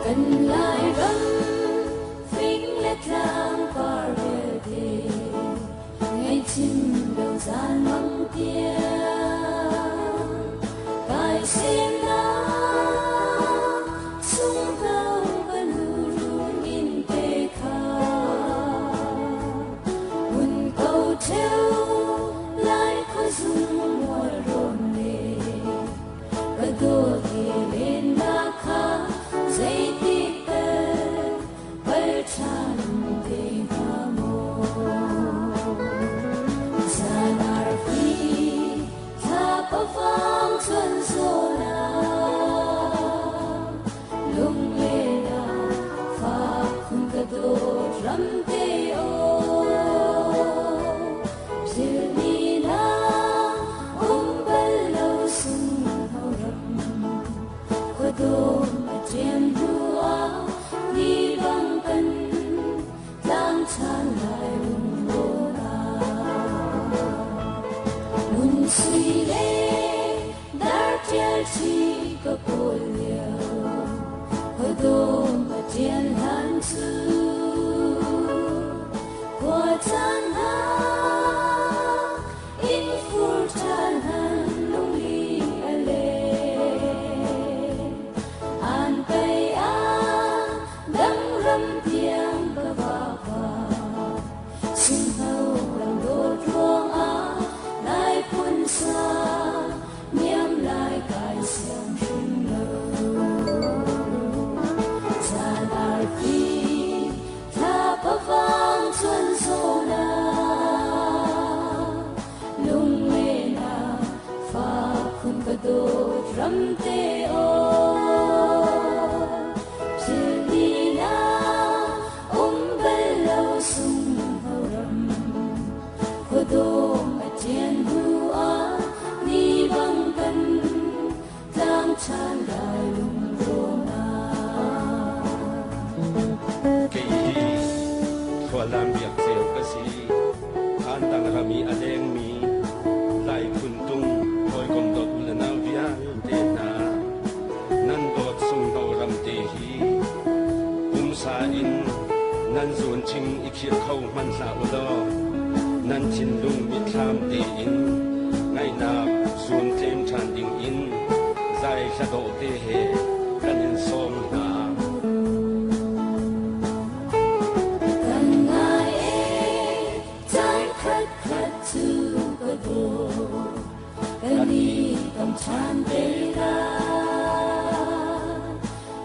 cần lại râm phích lết lang par về thế ngày chim đầu gian măng tia cài xin na sung thâu bên huru in tê kha hun câu theo lại khói dung mùa rộn nề cả đô thì lên na kha dây tít tên bay tràn tê hà mô zanar phi tha pa vang xuân zona lung lê na pha khung cả đô ram tê ô zirni na bel lâu sung hao ram có đô trên đua đi bằng cân lang thang lại lùng đô na muốn suy lệ đã chia chi có cội liều có đô mà trên hắn sư qua tan ha in phur tan han lung li ale an bay a đắng râm tiếng bờ va xin hậu lòng đô chuông á lại phun xa niệm lại cài xiang sinh lâu cha lại phi tha pa vang xuân zona lung lê na pha khung cả đô ram tê ô zirni na bel lâu sung hao ram có đô mà trên đua đi bằng cân lang thang lại lùng đô na kei hi thualam biak zel ka si an tang rami aleng mi lai khun tung hoi kom dot ulana via te na nan dot sung do ram te hi sa in nan zon ching ikhir khau man sa ulo nan chin lung mi tham te in ngai na zon them chan ding in zai sha do te he kan in som na cần ngài ấy trái khát khát tu có đô cần đi cầm chan tê ra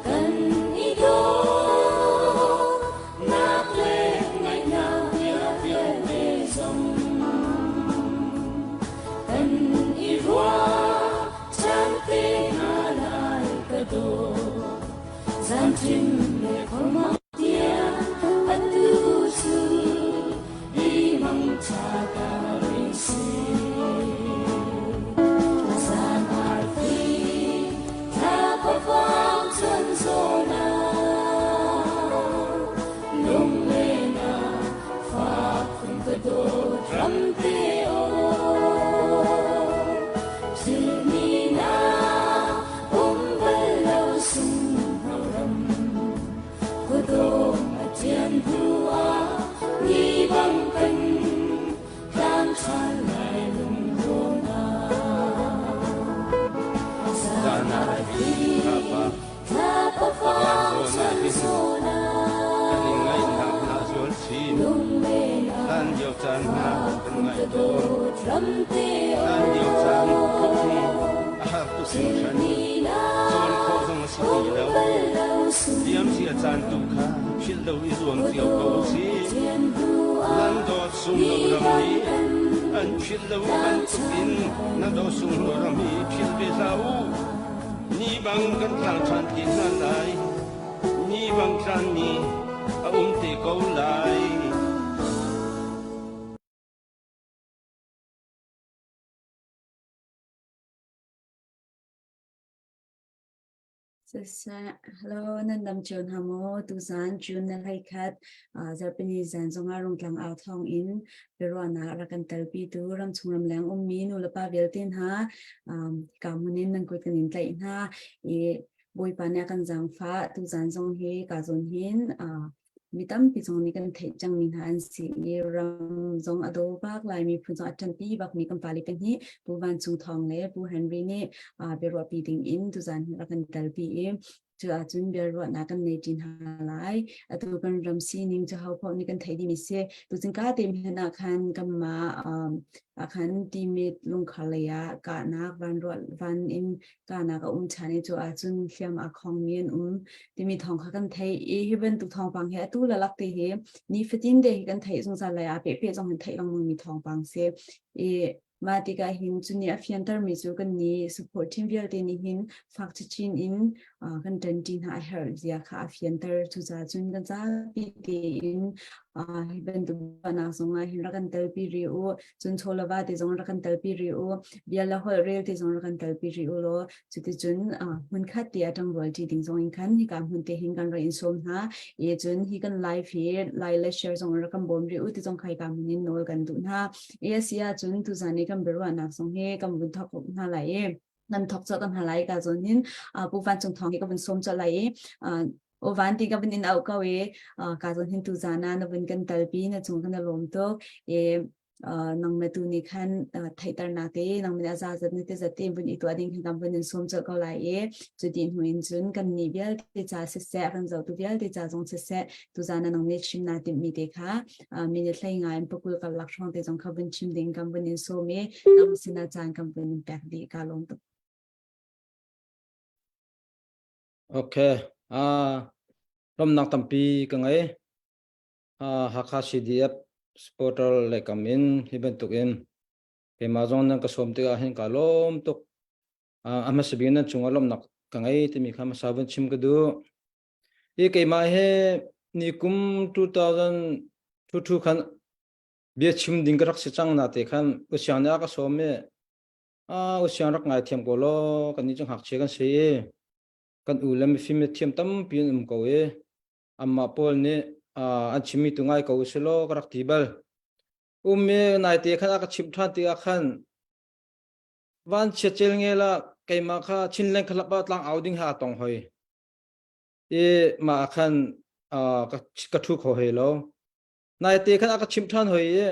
cần đi đô nát lên ngày nào phía về dòng cần đi qua chan tê na lại cả đô gian chim lệ không mong tiếng ân tu sư đi mong cha cả linh gian ar phi tha pa vang xuân zona lung lê na pha khung cả đô ram tê ô zirni na bel lâu sung hao ram có đô mà trên đua đi bằng cân lang thang lại lùng đô na zanar phi tha pa vang xuân zona ngai na na zon chin lung lê na an yo chan na kan ngai đô do ram tê ô an yo chan ko thi a ha tu sin chan zirni na zon ko zong si ti lo bel lâu sung diam si a chan tu kha phil lo i zuam tiao ko si trên đua nan do sung lo ram ni an phil lo an tu in na do sung lo ram ni phil be zau ni bang kan tlang chan ti na lai ni bang chan ni a te ko lai Hello, nan dam chun hamo tu san chun na lai khat Japanese zan zonga rong tlang out thong in perwana rakan talpi tu ram chungram lang mi nu lapa veltin ha kamunin nan ko kanin tlai ha e bồi pan ya kan jang fa tu zan zong he ka zon hin mi tam pi zong ni kan thei chang min han si ram zong ado bak lai mi phun zong atan pi bak mi kan pali kan hi bu van chung thong le bu henry ni be ro pi ding in tu zan ra kan tal pi e chu a chun be ro na kan nei tin ha lai atu kan ram si ning chu hau pho ni kan thei di mi se tu jing ka tem he na khan kam ma akhan timit lung khalaya ka na van ro van in ka na ka chani chu a chun hliam a khong mien timi thong kha kan thei e hi ben tu thong pang he tu la lak te he ni fitin de hi kan thei song sa la ya pe pe song han thei long mi thong pang se e ma ti ka hin chu ni a fian tar mi chu kan ni support team vial te ni hin fak chi chin in kan ten tin ha her zia kha fian tar chu za chun kan za pi te in hi ben tu na song a hin ra kan tel pi ri o chun chola wa te jong ra kan tel pi ri o bia la hol rel te jong ra kan tel pi ri o lo chu ti chun mun khat ti atang rol ti ding zong in khan hi kam hun te hin kan ra in som ha e chun hi kan live here lai la share zong ra kan bom ri u ti jong khai kam nin nol kan du na e sia chun tu zani kan berwa na song he kam bun thak na lai e nan thok cho kan halai ka zon hin bu van chung thong hi ka bun som cho lai o van ti ka bun in au ka we ka zon hin tu zana na bun kan talpi na chung kan lom to e nang me tu ni khan thai tar na te nang me za za ni te za te bun I to ading hin kam bun in som cho ka lai e chu din huin chun kan ni bial te cha se se kan zo tu bial te cha jong se se tu zana nang me chim na te mi te kha mi ne thlai ngai pakul ka lak thong te jong kha bun chim ding kam bun in so me nam sina chan kam bun in pak di ka long to okay rom nak tampi ka ngai hakha CDF supporter le kamin hiben tukin ke mazong nang ka som te a hin ka lom tuk ama sabina chungalom nak ka ngai timi khama sabun chim ka du e ke ma he ni kum 2022 khan bia chim ding ka rak si chang na te khan usyana ka som me usyana rak ngai thiam ko lo kan ni chung hak che kan se kan ulam fi me thiam tam pin ko e amma pol ne an chimi tu ngai ko selo ka rak tibal me nai te khan ka chim tha te khan van chechel nge la ke ma kha chin leng khala ba tlang auding ha tong hoi e ma khan ka thu kho he lo nai te khan ka chim than hoi e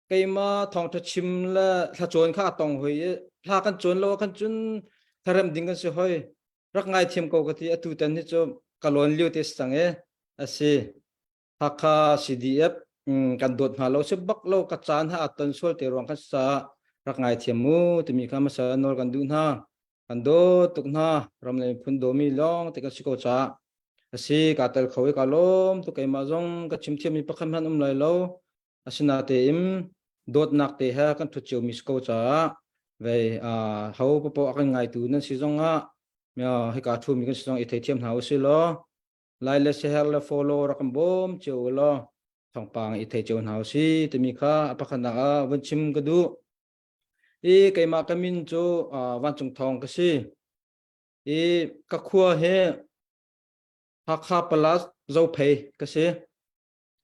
ke ma thong tha chim la tha chon kha tong hoi e tha kan chon lo kan chun tharam ding kan se hoi rak ngai thiam ko ka ti atu tan ni cho kalon liu te sang e ase hakha CDF kan dot ma lo se bak lo ka chan ha atan sol te rong kan sa rak ngai thiam mu timi kha ma sa nor kan du na kan do tuk na ram le phun do mi long te ka siko cha asi ka tel khawi ka lom tu kai ma jong ka chim thiam mi pakham han lai lo asina te im dot nak te ha kan thu chiu mi siko cha ve hau po akan ngai tu na si jong a mya he ka thu mi kan si jong i thei thiam hau si lo lai le se hel le follow rakam bom chiu lo thong pang i thei chiu hau si timi kha apakhana a wan chim ka du e kai ma kamin chu wan chung thong ka si e ka khua he hakha palas zo phei ka si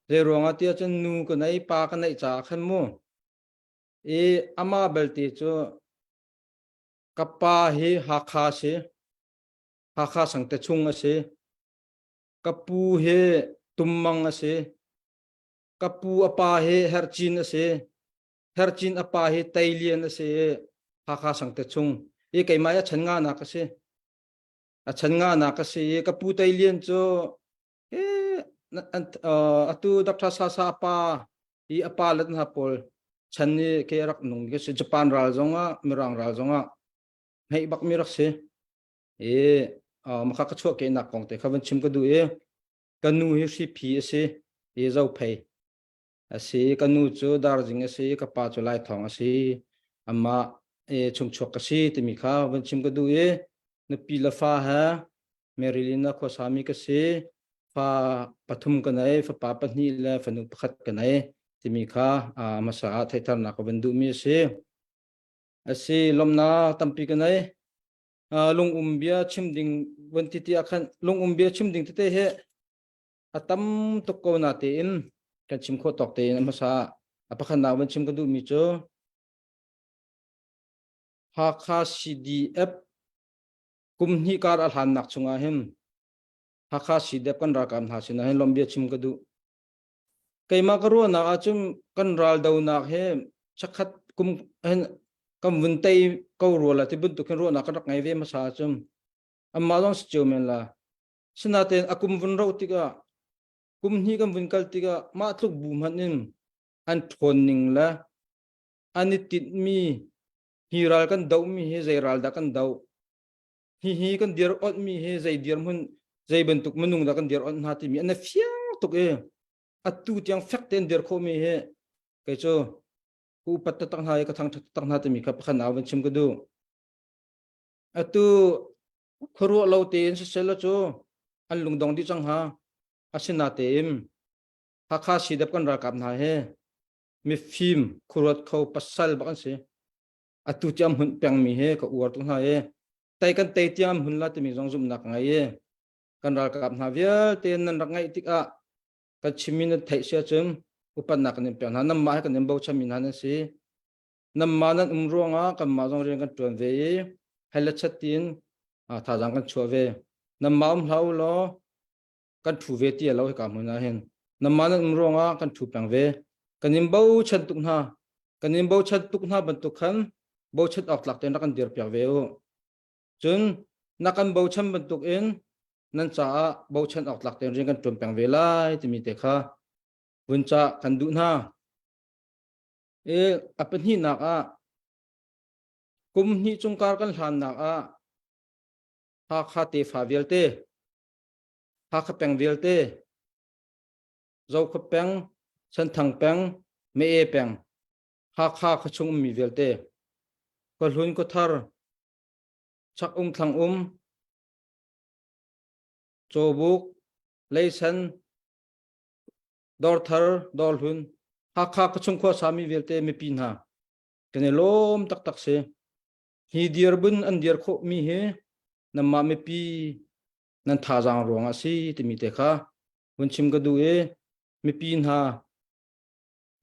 re ronga tia chen nu ka nai pa ka nai cha khan mu e ama belti chu kapa he hakha se hakha sangte chung ase kapu he tummang ase kapu apa he herchin ase herchin apa he tailian ase hakha sangte chung e kai ma ya chan nga na ka se a chan nga na ka se kapu tailian cho e atu dakta sa sa pa I apa lat na pol chan ni ke rak nung ke se Japan ral zonga mirang ral zonga hei bak mi rak se e makha ka chho ke na kong te khaban chim ka du e kanu hi si phi ase e zo phei ase kanu chu darjing ase ka pa chu lai thong ase amma e chung chok ka si timi kha ban chim ka du e na pi la fa ha merilina kho sami ka se fa pathum ka nai fa pa pa ni la fa nu pakhat ka nai timi kha masa thai thar na ka ban du mi se ase lomna tampi ka nai lung umbia chimding wanti ti akhan lung umbia chimding te he atam to ko na te in kan chim kho tok te in masa apakhan na wan chim ka du mi cho hakha CDF kum hi kar al han nak chunga hem hakha sidep kan ra kam ha sina hen lombia chim ka du keima karo na achum kan ral dau nak he chakhat kum hen kam vuntai ko ro la ti bun tu kan ro na kan ngai ve ma sa chum amma long chu men la sinaten akum vun ro tiga kum hi kam vun kal tiga ma tluk bu manin an thon ning la ani tit mi hiral kan dau mi he zairal da kan dau hi kan dir ot mi he zai dir mun zai bentuk menung da kan dir ot na ti mi ana fiang tuk e atu tiang fak ten dir kho mi he kai cho ku pat ta tang hai ka thang tang na ti mi ka pakhan awan chim ka du atu khoro lo ten se selo cho an lungdong di chang ha asina tem ha kha sidap kan ra kap na he mi phim khurot khau pasal bakan se atu cham hun peng mi he ka uar tung ha he tai kan tai tiam hun la ti mi jong zum nak ngai e kan ra kap na vial ten nan rak ngai tik a ka chimin thai sia chum upan nak nem pe na nam ma ka nem bo chamin han se nam ma nan umronga kan ma jong ren kan tuan ve hela chatin a tha jang kan chua ve nam ma hlau lo kan thu ve ti lo ka mun na hen nam ma nan umronga kan thu pang ve kan nim bo chan tuk na kan nim bo chan tuk na ban tuk khan bo chat ok lak ten kan dir pya ve o chun nakan bo cham ban tuk in nan cha bo chan ok lak ten ring kan tum pang ve lai ti mi te kha bun cha kan du na e apan hi nak a kum hi chungkar kan hlan nak a ha kha te fa vel te ha kha peng vel te zo kha peng san thang peng me e peng ha kha kha chung mi vel te ko hlun ko thar chak thang chobuk leisan dor thar dol hun ha kha ka chung kho sami velte mi pin ha kene lom tak tak se hi dir bun an dir kho mi he namma me pi nan tha jang rong a si ti mi te kha bun chim ga du e mi pin ha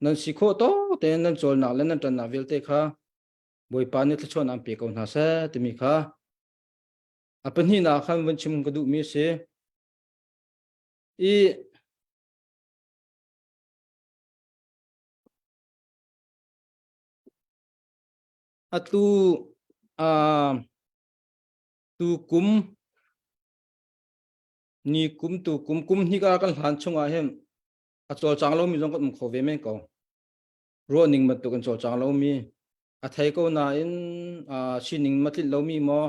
nan si kho to te nan chol na le nan tan na velte kha boi pa ni thchon am pe ko na sa ti mi kha apan hi na khan bun chim ga du mi se i atu a tu kum ni kum tu kum hi ka kan hlan chunga hem a chol changlo mi jong ko kho ve men ko ro ning mat tu kan chol changlo mi a thai ko na in a sining matli lo mi mo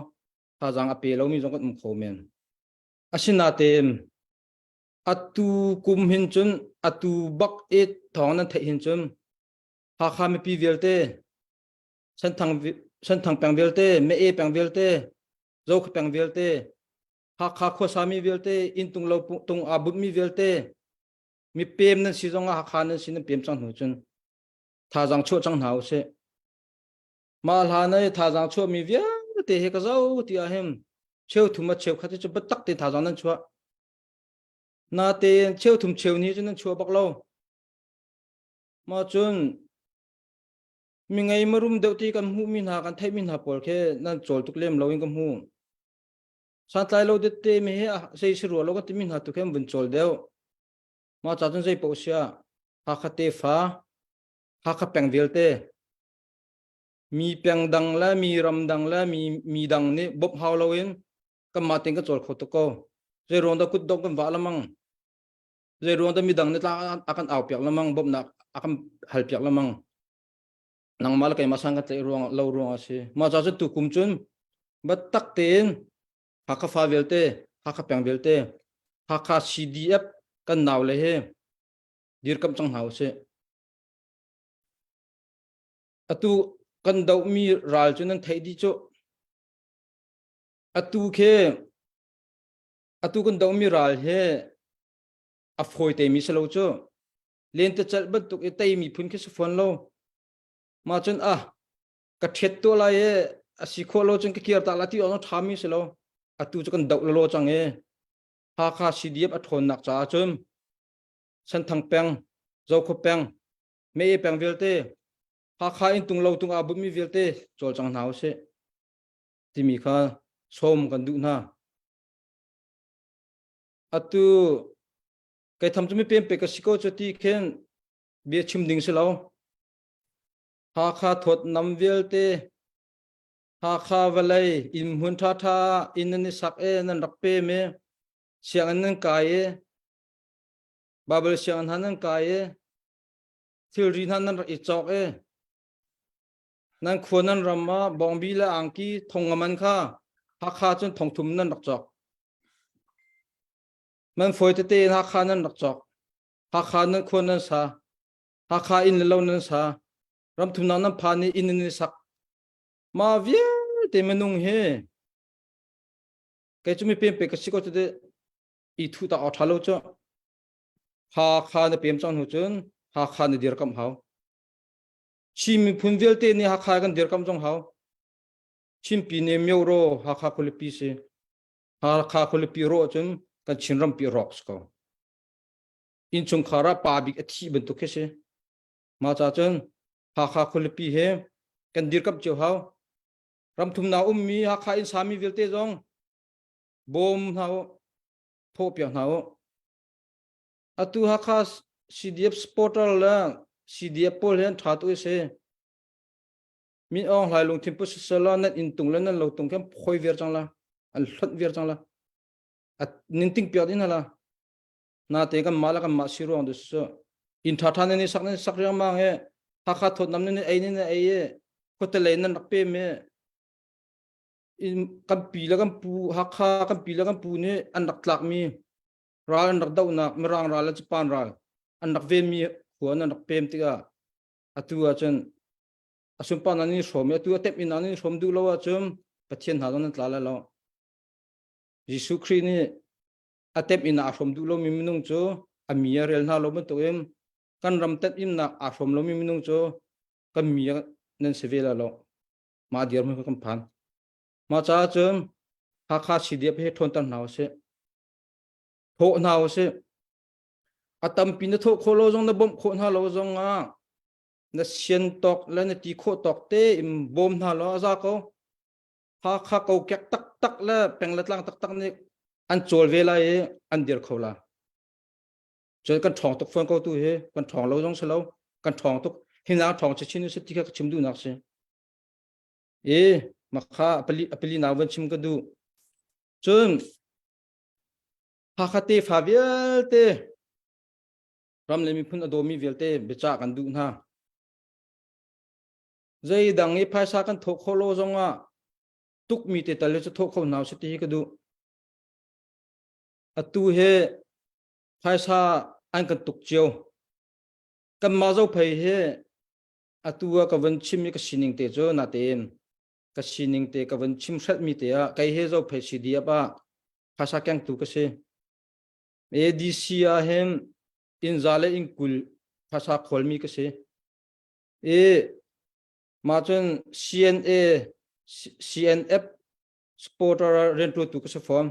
tha jang a pe lo mi jong ko kho men asina tem atu kum hin chun atu bak e thong nan thai hin chun ha kha mi pi velte san thang pang velte me e pang velte zo kha pang velte ha kha kho sami velte in tung lo tung abut mi velte mi pem nan si jong ha kha nan sin pem chang hu chun tha jang cho chang hau se ma la na tha jang cho mi via te he ka zo ti a hem cheu thuma cheu kha te bat tak te tha jang nan chua na te cheu thum cheu ni chun chua bak lo ma chun mi ngai marum deuti kan hu min ha kan thai min ha por khe nan chol tuk lem loin kam hu san tlai lo de te me he sei siru lo ka ti min ha tu khem bun chol deu ma cha chun sei po sia ha kha te fa ha kha peng vel te mi peng dang la mi ram dang la mi dang ni bob haw lo in kam ma ting ka chol kho to ko je ron da kut dong kan wa lamang je ron da mi dang ni tla akan aw pyak lamang bob na akan hal pyak lamang nang mal kai masang ka tlei ruang lo ruang ase ma cha chu tu kum chun bat tak ten ha kha fa velte ha kha peng velte ha kha cdf kan naw le he dir kam chang hau se atu kan dau mi ral chu nan thai di chu atu kan dau mi ral he a phoi te mi selo chu len te chal bat tuk e tai mi phun ke su phone lo ma chun a ka thet to la ye a si kho lo chun ke kiar ta la ti on tha mi selo atu chu kan dau lo chang e ha kha cdf a thon nak cha chum san thang peng zo kho peng me e peng velte ha kha in tung lo tung a bu mi velte chol chang nau se ti mi kha som kan du na atu cái thầm chumi pem pe ka siko choti khen bia chim ding se lo ha kha thot nam vel te ha kha valai in hun tha tha in ni sak e nan rak pe me siang nan kai e babel siang nan kai e thil ri nan i chok e nan khonan ramma bongbi la angki thongaman kha ha kha chun thong thum nan rak chok man foi te ha kha nan rak chok ha kha nan khonan sa ha kha in lo nan sa ram thum nan pha ni in ni sak ma vie te menung he cái chúng mình pem pe cái sĩ có thể ít thu ta thalo cho ha kha na pem chang hu chun ha kha na dir kam hau chim phun vel te ni ha kha kan dir kam jong hau chim pi ne meu ro ha kha khol pi se ha kha khol pi ro chun kan chin ram pi rocks ko in chung khara pa bi athi ben to ke se ma cha chun ha kha khol pi he kan dir kam chiu hau ram thum na mi ha kha in sami vel te jong bom hau tho pya hau atu ha kha CDF portal la CDF pol hen tha tu se mi ong lai lung thim pu sala net in tung lan lo tung kem khoi ver chang la an hlut ver chang la at nin ting pya din hala na te kan mala kan ma siru ang dus in tha tha ne sak yang ma he ha kha thot nam ne ai ne ai e ko te le nan rak pe me in kan pi la kan pu ha kha kan pi la kan pu ne an rak tlak mi ral an rak dau na merang ral la chipan ral an rak ve mi huan an rak pem ti ga atu a chen asum pa nani som atu tep in nani som du lo a chum pathian ha don tla la lo Jisu Christ ni atep in a som du lo mi minung cho amia rel na lo ma to em kan ram tet im na a som lo mi minung cho kan mi nan se ve la lo ma diar ma kan phan ma cha chum ha kha CDF he thon tan naw se tho naw se atam pin tho kholo jong na bom kho na lo jong a na sian tok la na ti kho tok te im bom na lo za ko ha kha ko kek tak tak la peng la tlang tak tak ni an chol ve la e an dir khola cho kan thong tok phon ko tu he kan thong lo jong se lo kan thong tok hina thong che chin se ti ka chim du nak se e ma kha apeli na wan chim ka du chun ha kha te fa vel te ram le mi phun adomi vel te becha kan du na zai dang e phaisa kan thok kholo zonga tuk mi te tale chu thok kho naw se ti ka du atu he phaisa an kan tuk chiu kan ma zo phai he atu ka van chim mi ka sining te cho na tem ka sining te ka van chim shat mi te a kai he zo phai si dia ba phaisa kyang tu ka se ADC a hem in zale in kul phaisa khol mi ka se e ma chun CNF supporter rentro tu ka se form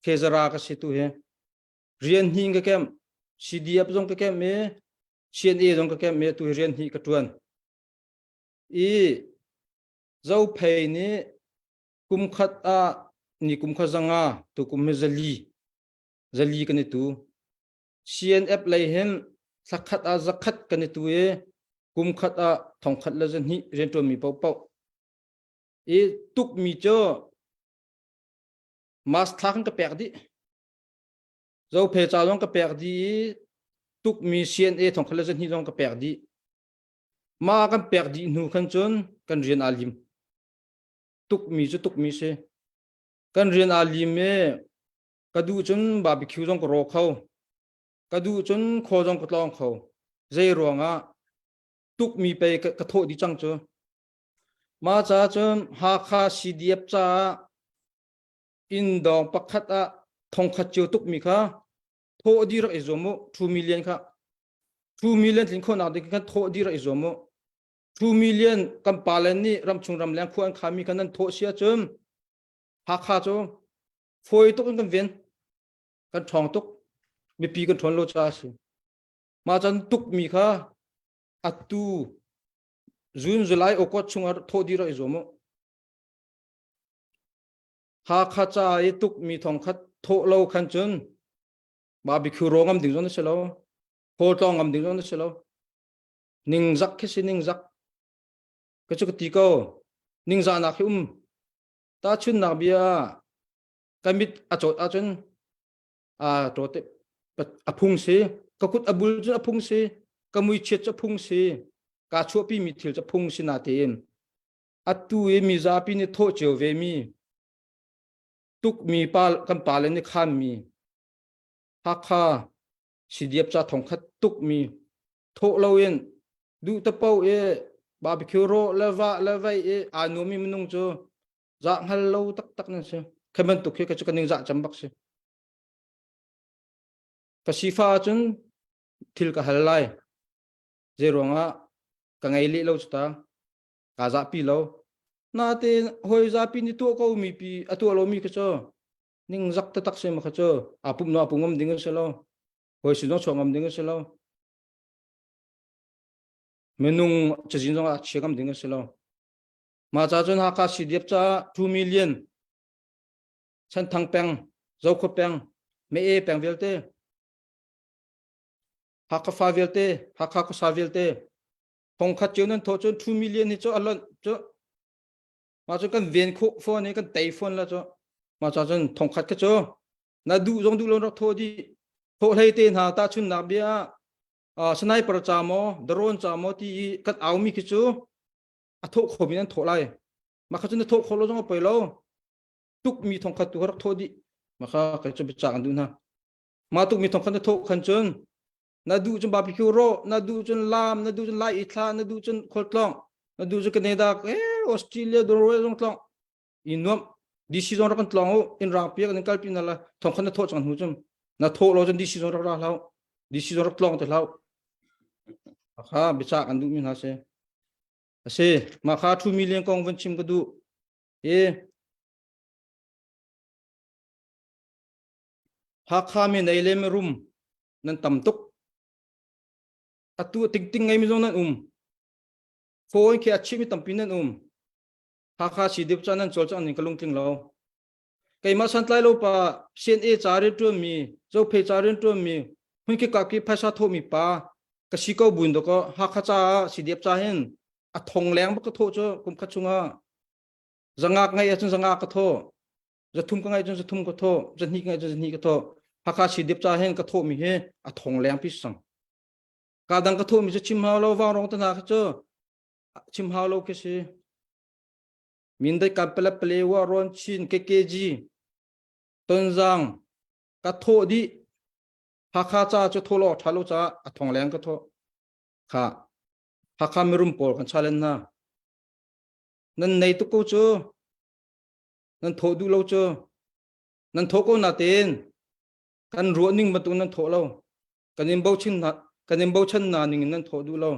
khezara ka se tu he rian hing ka kem CDF jong ka kem me CNA jong ka kem me tu rian hi ka tuan e zau phei ni kum khat a ni kum kha zanga tu kum me zali ka ni tu CNF lai hen sakhat a zakhat ka ni tu e kum khat a thong khat la jan hi rentro mi pau pau e tuk mi cho mas thang ka pek di zo phe cha long ka pek di tuk mi CNA thong khat la jan hi long ka pek di ma kan pek di nu khan chon kan rian alim tuk mi se kan rian alim me kadu chun barbecue jong ko ro khau kadu chun kho jong ko tlong khau zai ronga tuk mi pe ka tho di chang cho ma cha chun ha kha CDF cha in dong pakhat a thong khat chu tuk mi kha tho di ra izomo 2 million kha 2 million thin kho na de kan tho di ra izomo 2 million kam palan ni ram chung ram lang khuan khami kan tho sia chum ha kha cho foi tuk kan ven kan thong tuk mi pi kan thon lo cha si ma chan tuk mi kha atu June July okot chunga tho di ra izomo หาข้าจ่ายตุกมีทองคัดโทเราขันจนบาร์บีคิวโรงำดิ่งจนนั่นเสลาโคตองงำดิ่งจนนั่นเสลานิ่งจักแค่สินิ่งจักก็จะกติกานิ่งจานักหิตาชุนนักเบียกันมิดอาจอาจนโจทย์อพุงสีก็คุดอบุลจนอพุงสีก็มุยเช็ดจะพุงสีกาชัวปีมิถิลจะพุงสีนาเตียนอัตุเอมีซาปีนี่โทเจวเวมีตุกมีปากันปาเลนี่ข้ามมีฮักคาสิเดียบจะทองคัดตุกมีโทเราเองดูตะเป้าบาร์บีคิวโรเลวะเลวะอานุมีมันนุ่งโจจะฮัลโหลตักนั่นสิแค่มันตุกก็จะกันนิ่งจะจำบักสิก็สีฟ้าจนทิลก็ฮัลไลเจรวงะกังไงลิเราจุดกาจะปีเรานาเตนหอยจะปีนี่ตัวเขามีปีตัวเรามีก็เจอนิ่งจักตักเสียมาก็เจอปุ่มน้าปุ่มงมดิ้งเสียเราหอยสิน้องชงงมดิ้งเสียเราเมนุ่งจะจินจงเชื่อมดิ้งเสียเรามาจากจนหากาสิเดียบจะ2 million ฉันทั้งแปงเจ้าขบแปงไม่แปงเวลเต้หากฟ้าเวลเต้หากก็สาเวลเต้ทองคัดเจ้านั้นโทจน2 millionนี่เจ้าอัลลอฮ์เจ้ามาจากกันเวียนคู่ฟ้านี่กันไต้ฝุ่นละเจ้ามาจากจนทองคัดก็เจ้าน่าดูจงดูลงรักโทดีโทให้เต้นหาตาชุนนับเบียสไนเปอร์จามอดรอนจามอที่กัดเอามีกิจูโทขมินั้นโทไรมาเขาจนโทขโลจงไปแล้วตุกมีทองคัดตัวรักโทดีมาเขาก็จะไปจากกันดูนะมาตุกมีทองคัดโทขันจนน่าดูจนบาร์บีคิวโรน่าดูจนลามน่าดูจนไลอิทลาน่าดูจนโคตรลองน่าดูจนแคนาดาออสเตรเลียดอร์เวย์จงตลองอินนวมดิซิจงรักกันตลองอินรังเปียกันกัลปินนั่นละทองคันโทจังหูจมน่าโทเราจนดิซิจงรักเราดิซิจงรักตลองแต่เราข้าไปจากกันดูมินาเซ่มาข้า2 millionกองวันชิมก็ดูหากข้ามีในเลมรุมนั่นต่ำตุกตัวติงไงมีตรงนั้นโฟนแค่ชิมิต่ำปีนั้นหากข้าสิเดียบจานั้นโจลจังนี่ก็ลงทิ้งเราไก่มาสันไลเราปะเซียนจารีตัวมีเจ้าเพจารีตัวมีหุ่นแค่กับที่ภาษาโทมีปะก็สิก็บุญตัวก็หากข้าจะสิเดียบจาเห็นทองแรงมันก็โทษเจ้ากุมขัดชุงจังงักไงจนจังงักก็โทษจะทุ่มก็ไงจนจะทุ่มก็โทษจะหนีไงจนจะหนีก็โทษหากข้าสิเดียบจาเห็นก็โทษมีเฮทองแรงพิสังการดังก็โทษมีจะชิมหาเราวางรองตนาก็เจ้าชิมหาเราแค่สิมินได้กับเปลเปลว่ารอนชินเกจีต้นจังก็โทษดีหากข้าจะโทษเราถ้าเราจะทองแรงก็โทษข้าหากข้าไม่รุ่มปอลกันชาเลนนะนั่นในตุกกูเจ้านั่นโทษดูเราเจ้านั่นโทษก็น่าเต้นกันรัวนิ่งมาตรงนั้นโทษเรากันยิมเบาชินนะกันยิมเบาชันนานิ่งนั้นโทษดูเรา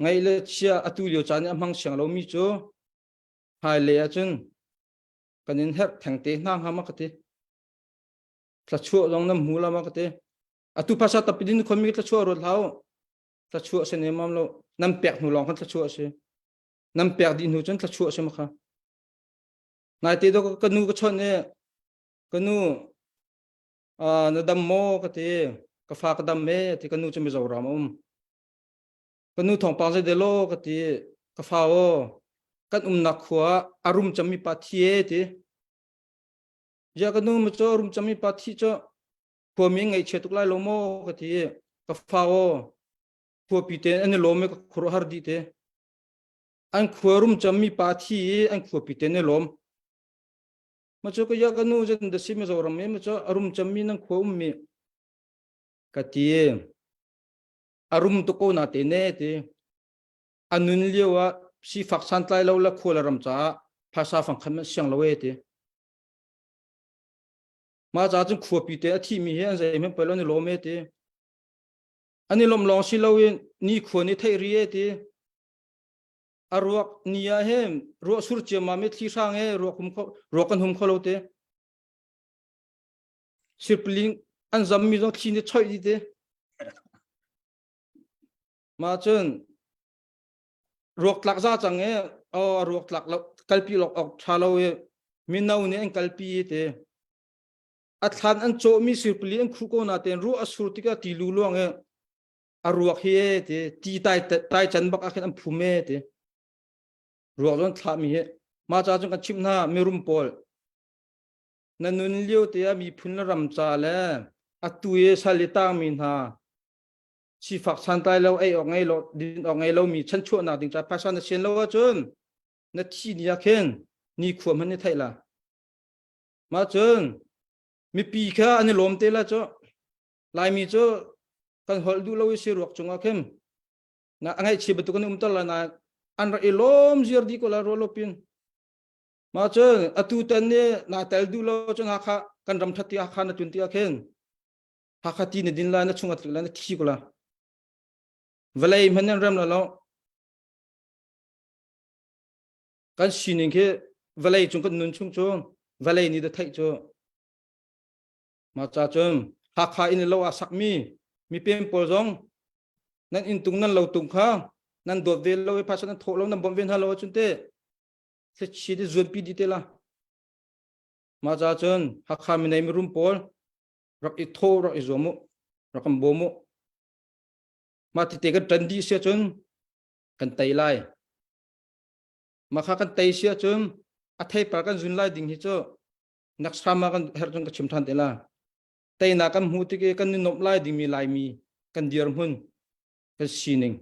ไงเลยเชียตุเลียวจานนี้มังเสียงเรามีโจ้หายเลยจนกันยินเฮกแทงเตะนั่งหามากเตะกระชั่วลองน้ำหูเรามากเตะตุภาษาตับดินคนมีกระชั่วรถเท้ากระชั่วเสนมามเราน้ำเปียกหูลองกันกระชั่วเสียน้ำเปียกดินหูจนกระชั่วเสียมั้งค่ะนายเตะตัวกันนูกระชนเนี่ยกันนูนดำโมก็เตะกฟ้ากระดำเมที่กันนูจะไม่จะรำกันนูทองปังเสด็จโลกติกฟ้าโอกันนักขัวอารมณ์จะมีปาทีติยากันนูมันจะอารมณ์จะมีปาทีจะพวกมีไงเชื่อตุกไลโลโมกติกฟ้าโอพวกปีเตอันนี้โลมก็ครัวฮาร์ดีเตอันขัวอารมณ์จะมีปาทีอันขัวปีเตเนี่ยโลมมันจะก็ยากันนูจะเดซิไม่จะรำมันจะอารมณ์จะมีนั่งขัวมีกติอารมณ์ตุกนาเตเนติอันนู้นเรียกว่าสิฟักสันไลเราละขัวละรำจ้าภาษาฝั่งคำเสียงเราเอติมาจากจนขัวปีเตอที่มีเห็นใจมันไปแล้วในโลเมติอันนี้ลมลองสิเราเองนี่ขัวนี่ไทยเรียติอารวกนี่ยาเห็นรัวสุรเจมาเมที่สร้างเอรัวคุมเขารัวกันหุมเขาเราเตสิบลิงอันจำมีต้องที่นี่ช่วยดีเตมาจนรวกหลักซาจังเอรวกหลักเรา kalpi lok ok thalo e minau ne an kalpi te athan an cho mi sirpli an khuko na ten ru asurtika ti lu luang e aruak hi te ti tai chan bak akhen an phume te ruak don thla mi he ma cha chung kan chimna merum pol nanun liu te mi phun ram cha le atuye salita min ha chi phak san tai lo ai ong ai lo din ong ai lo mi chan chu na ding cha pasan na chen lo chun na thi ni akhen ni khuam han ni thaila ma chun mi pi kha an lom te la cho lai mi cho kan hol du lo si ruak chung akhem na angai chi betu kan tal la na an ra ilom zir di ko la rolopin ma chun atu tan ne na tel du lo chung ha kha kan ram thati ha kha na tun ti akhen ha kha ti ne din la na chung at la na thi ko la valai man ram la lo kan sining ke valai chung kan nun chung chung valai ni da thai cho ma cha chum ha kha in lo a sak mi pem pol jong nan in tung nan lo tung kha nan do vel lo pa san tho lo nan bom ven ha lo chun te se chi de zon pi di te la ma cha chun ha kha mi nei mi rum pol rak I tho rak I zomu rakam bomu ma ti te kan tan di se chun kan tai lai ma kha kan tai se chun a thai par kan zun lai ding hi cho nak sama kan her chung ka chim than te la tai na kan hu ti ke kan ni nop lai ding mi lai mi kan diar hun kan sining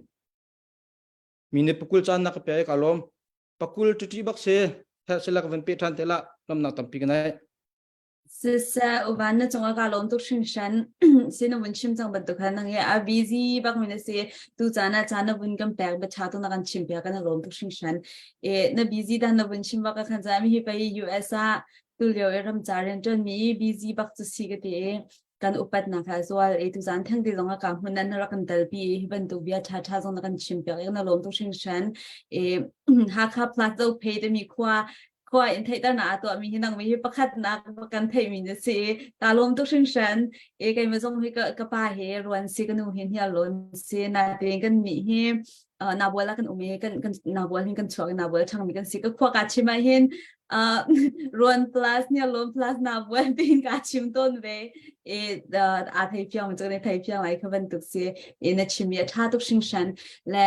mi ne pukul chan na ka pe ka lom pakul tu ti bak se her se la ka van pe than te la lam na tam pi kan ai Sisa uvan na chunga ka lom tuk shin shan sino wun chim chang ban tuk han nang ye a busy bak mina se tu chana wun gam pek ba cha tu na kan chim pek kan lom tuk shin shan e na busy dan na wun chim bak kan za mi hi pa US a tu leo e ram cha ren ton mi busy bak chu si ga te kan upat na kha zwal e tu zan thang de longa ka hun nan ra kan dal pi ban tu bia cha zong na kan chim pek na lom tuk shin shan e ha kha plus zo pay de mi kwa in thai ta na to mi hinang mi pakhat na kan thai mi ne se ta lom to shin shan e kai ma jong hi ka pa he ruan se kan hin hia lon se na te kan mi hi na bola kan ume kan na bol hin kan chok na bol chang mi kan se ka kwa ka chima hin ruan plus nia lom plus na bol tin ka chim ton ve e a thai pyang jong ne thai pyang lai ka ban tuk se e na chimia tha tuk shin shan le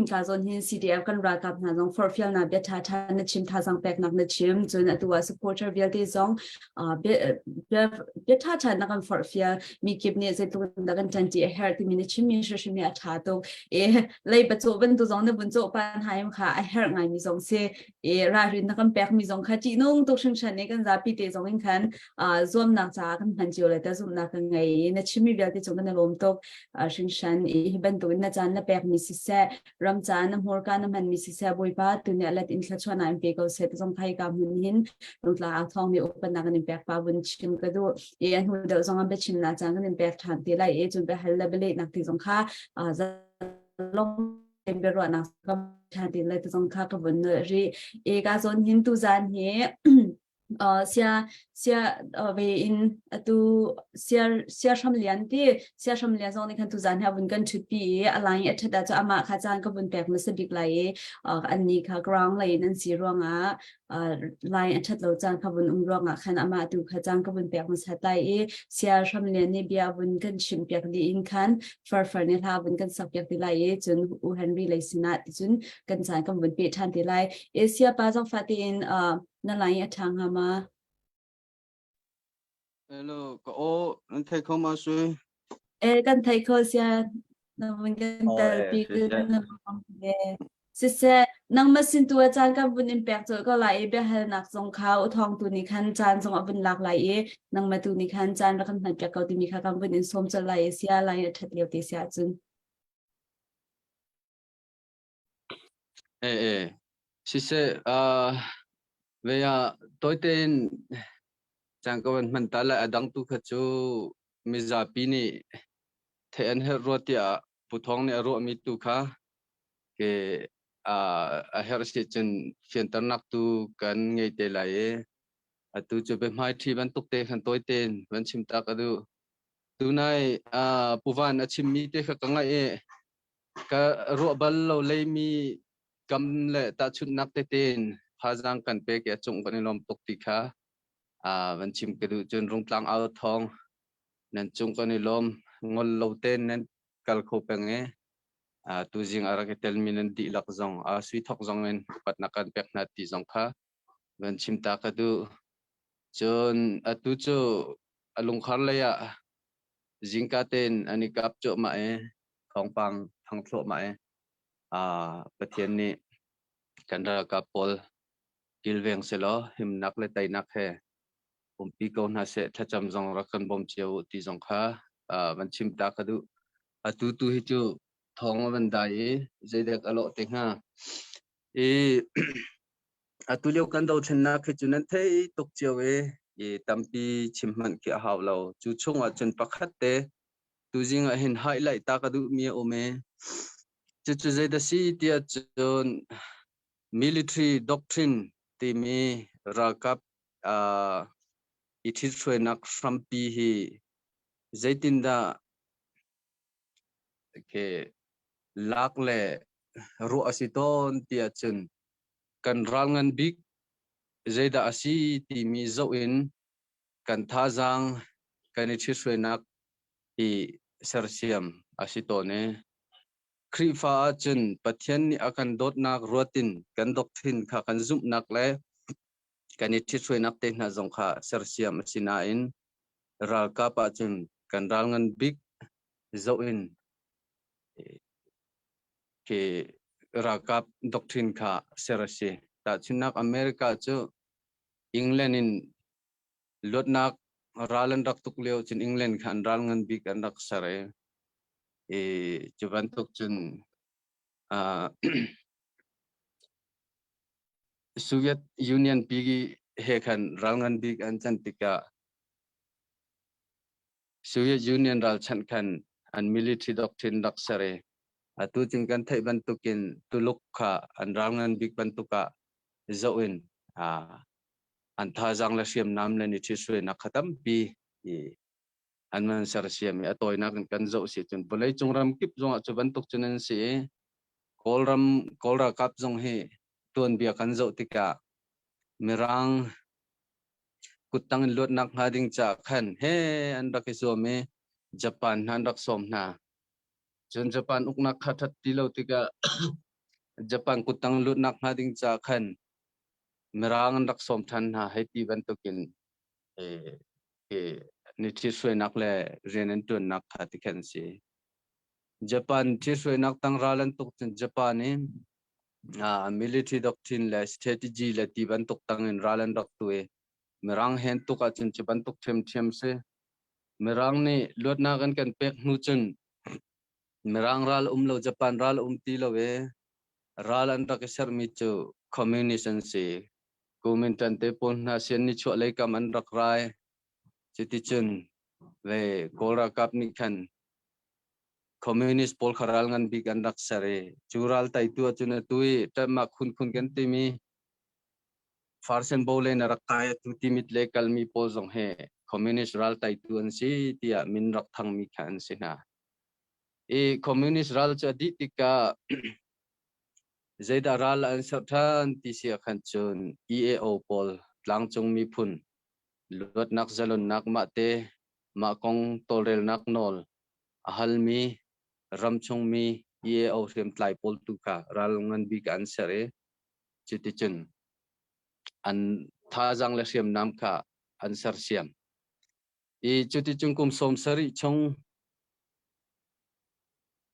ka zon hin CDF kan ra kap na jong for fiel na be tha na chim tha jang pek na chim join atuwa supporter vel te jong be tha na kan for fiel mi kip ne se tu da kan tan ti her ti mi ne chim mi sho shim ya tha to e lei ba cho ban tu jong na bun cho pan haim kha a her ngai mi jong se e ra rin na kan pek mi jong kha chi nong to shin shan ne kan za pi te jong in khan zom na cha kan han jo le ta zum na kan ngai na chim mi vel te jong na lom to shin shan e ban tu na chan na pek mi si se Ramchan na mor ka naman mi si sa boy pa tu ne alat in sa chwa na impe ko set jong khai ka mun hin rung la a thong mi open na kan impact pa bun chim ka do e an hu da jong am be chim na chang kan impact than te lai e chun be hal la bele nak ti jong kha za long em be ro na ka than te lai jong kha ka bun ri e ka zon hin tu zan he sia về in tu sia sham lian ti sia sham lian zong ni kan tu zan ha bun kan chut pi alai at da cha ama kha chan ka bun pek ma se dik lai an ni kha ground lai nan si ronga lai at lo chan ka bun ronga khan ama tu kha chan ka bun pek ma sa tai sia sham lian ni bia bun kan chim pek di in khan far ni ha bun kan sak pek di lai chun u henry lai sina chun kan chan ka bun pe than ti lai sia pa jong fa ti in na lai athang hama hello có anh thấy không mà suy kan thai kho sia na bun kan tel pi kan na se se nang masin tu chan ka bun impact cho ko lai be hal nak jong khau thong tu ni khan chan jong abun lak lai nang ma tu ni khan chan ra kan han ka ti mi kha kam bun in som chal lai sia lai that leo ti sia chun chị sẽ về tôi tên chẳng có mình ta là đang tu khát chú mi giả pi ni thế anh hết rồi thì phù thong này rồi mi tu khá cái hết sự chân phiền tận nặc tu cần ngày tê lại tu cho bên mai thì vẫn tục tê khăn tôi tên vẫn chim ta cái tu này phù văn chim mi tê khá cái ngày cái rồi bal lâu lấy mi cầm lệ ta chút nặc tê tên phazang kan pe ke chung kan lom tok ti kha van chim ke du chun rung tlang au thong nan chung kan lom ngol lo ten nan kal kho penge tu jing ara ke tel min di lak zong sui thok zong en pat na kan pek na ti zong kha van chim ta ka du chun tu chu alung khar le ya jingka ten ani kap cho ma e thong pang thang thlo ma e pathian ni kan ra ka pol kilveng selo him nak le tai nak he pi ko na se thacham jong ra kan bom cheu ti jong kha van chim ta ka du tu hi chu thong van dai jeidek alo te nga e tu leo kan do chen na khe chu nan thei tok cheu e tampi chimman ki haw lo chu chunga chen pakhat te tu jing a hin highlight ta ka du mi ome chu jeida si tia chon military doctrine ti mi rakap ithil thwe nak frampi hi zaitinda ke lakle ru asiton tia chun kan rangan big zaida asi ti mi zo in kan thazang kan ithil thwe nak i sersiam asitone krifa chun pathian ni akan dot nak ruatin kan doctrine kha kan zum nak le kan ithil thwe nak te na zong kha sersiam sina in ral ka pa chun kan rangan big zo in ke rakap doctrine kha serasi ta chinak america chu england in lotnak ralan rak tuk leo chin england khan rangan big an rak sare chuban tuk chun soviet union pigi he khan rangan big an chantika soviet union ral chan khan an military doctrine rak sare tu ching kan thai ban tukin tuluk kha an rangan big ban tuka zoin an tha jang la siam nam le ni thi sui na khatam pi an man sar siam ya toy na kan zo si chun bolai chungram kip zong chu ban tuk chunan si kolra kap zong he tuan bia kan zo tika mirang kutang lot nak hading cha khan he an rak so me japan han rak som na chun japan uknak khathat tilo tika japan kutang lot nak hading cha khan mirang rak som than na haiti ban tukin ni thi sui nak le renen tun nak khati khan si japan thi sui nak tang ralan tuk chen japan ni military doctrine le strategy le ti ban tuk tang in ralan rak tuwe mirang hen tuk a chen ban tuk them se mirang ni lot na kan pek nu chen mirang ral lo japan ral ti lo we ralan rak ser mi chu communism se kumintan te pon na sen ni chwa le kam an rak rai chiti chun ve kolra kap ni khan communist pol kharal ngan bi kan rak sare chural tai tu chuna tui ta ma khun kan ti mi farsen bole na rakai tu ti mit le kalmi pol jong he communist ral tai tu an si tia min rak thang mi khan sina communist ral cha di tika zaida ral an sathan ti sia khan chun EAO pol tlang chung mi phun lot nak zalon nak ma te ma kong tolrel nak nol ahal mi ramchung mi EAO sem tlai pol tu ka ral ngan bi kan sare chiti chun an tha jang la siam nam kha an sar siam chuti chung kum som sari chong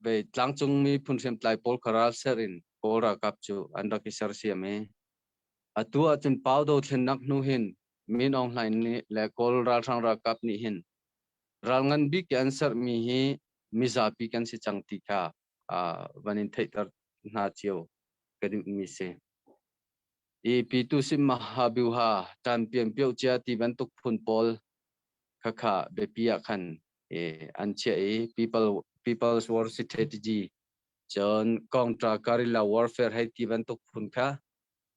ve tlang chung mi phun sem tlai pol kharal serin kora kap chu an rak sar siam atua chun pau do thlen nak nu hin min online ni le kol ral sang ra kap ni hin ral ngan bi ke answer mi hi mizapi kan si changti kha vanin thaitar na chiu kadu mi se P2 sim mahabiuha champion piau chia ti ban tuk phun pol kha be pia khan an che people's war strategy chon contra guerrilla warfare hai ti ban tuk phun kha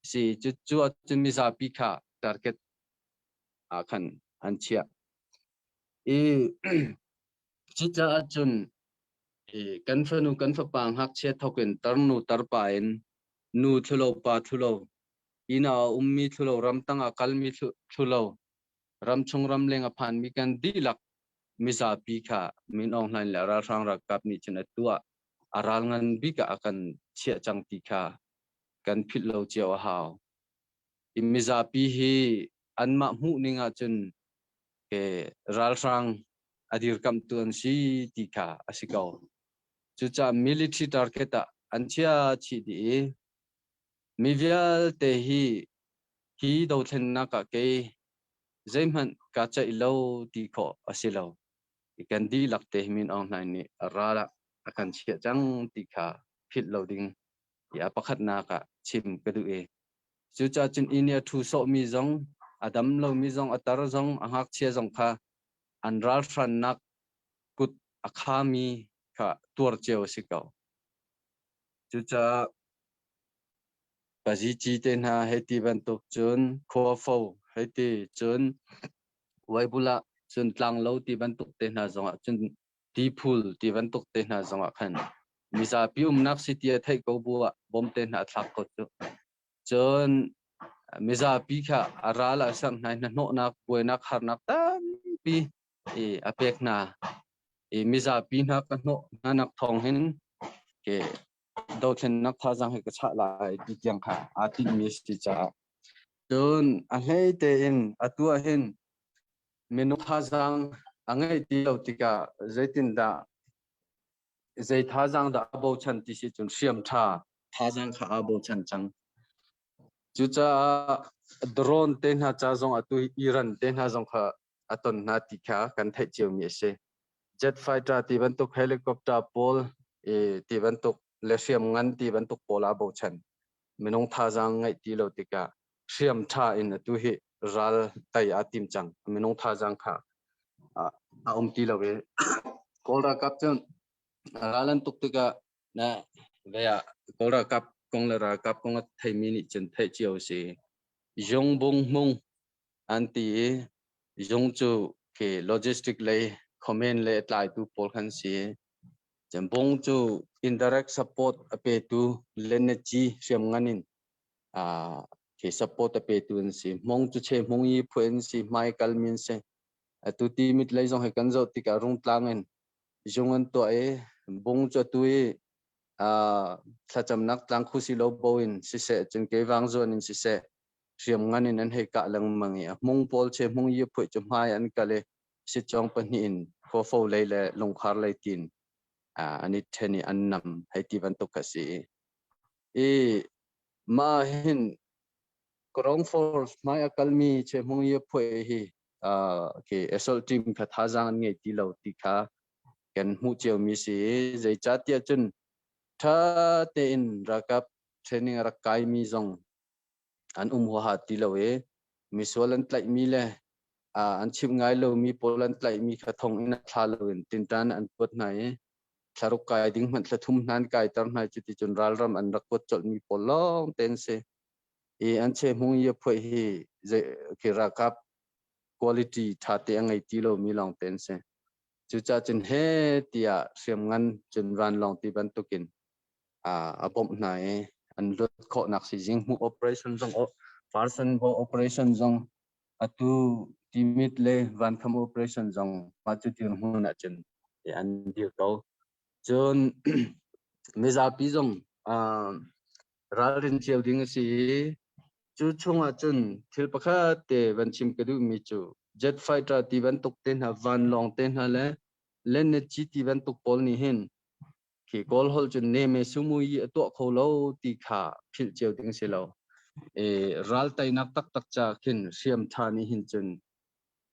si chu mizapi kha target khan an chia chicha chun kan fa pang hak che thokin tarnu tarpain nu thulo pa thulo ina ummi thulo ram tanga kalmi thulo ram chung ram lenga phan mi kan dilak misa pi kha min ong hlan la ra rang ra kap ni chena tua aral ngan bi ka akan chia chang ti kha kan phit lo chiaw haw imisa pi hi anma mu ninga chun ke ral rang adir kam tuan si ti kha asikau chu cha military target a anchia chi di mivial te hi do thlen na ka ke zaiman ka cha ilo ti kho asilo ikan di lakte min ong nai ni rala akan chia chang ti kha phit loading ya pakhat na ka chim kadu e chu cha chin inia thu so mi zong adam lo mi zong atar zong ahak chia zong kha anral fran nak kut akhami kha tur cheo sikau chu cha bazi chi ten ha heti ban tok chun kho fo heti chun waibula chun tlang lo ti ban tok ten ha zong chun ti phul ti ban tok ten ha zong khan misa pium nak city thai ko buwa bom ten ha thak ko chu chun misa pi kha arala sam nai na no nak poi nak har nak tam pi e apek na e misa pi na ka no nak thong hin ke do chen nak tha jang he ka cha lai ti kyang kha ati mis ti cha chun a hlei te in atua hin menu tha jang angai ti lo tika zaitin da zai tha jang da abo chan ti si chun siam tha jang kha abo chan chang chu cha drone te na cha jong atu iran te na jong kha aton na ti kha kan thai chiu mi se jet fighter ti ban tuk helicopter pol e ti ban tuk le siam ngan ti ban tuk pola bo chan menong tha jang ngai ti lo tika siam tha in atu hi ral tai atim chang menong tha jang kha a ti lo we kolra kap chun ralan tuk tika na veya kolra kap kong la ra kap kong thai mi ni chen thai chiu se yong bong mong anti yong chu ke logistic le comment le tlai tu pol khan si chen bong chu indirect support ape tu lenechi siam nganin ke support ape tu si mong chu che mong yi phuen si mai kal min se tu ti mit lai jong he kan zo ti ka rung tlangen yong an to e bong chu tu e thacham nak tlang khusi lo boin si se chen ke wang zon in si se siam nganin an he ka lang mangi mong pol che mong yi phoi chum hai an ka le si chong pani in kho fo le le long khar le tin ani theni an nam hai ti ban to ka si e ma hin krong force mai akalmi che mong yi phoi hi ke assault team kha tha jang nge ti lo ti kha ken hu cheu mi si zai cha tia chun tha te in rakap training rakai mi zong an ho ha ti lo e mi solan tlai mi le an chim ngai lo mi polan tlai mi kha thong in tha lo in tin tan an pot nai tharuk kai ding man thla thum nan kai tar nai chu ti chun ral ram an rakot chol mi polong ten se e an che hung ye phoi hi ke rakap quality tha te angai ti lo mi long ten se chu cha chen he tia siam ngan chun ran long ti ban tukin abom nai an lot kho nak si jing mu operation jong person bo operation jong atu timit le van kham operation jong pa chu ti hu na chen an dir ko chon meza pi jong ral rin cheu ding si chu chunga chun thil pakha te van chim kadu mi chu jet fighter ti van tok ten ha van long ten ha le len ne chi ti van tok pol ni hin ki kol hol chun ne me sumu yi to kholo ti kha phil cheu ding si lo e ral tai nak tak tak cha khin siam tha ni hin chun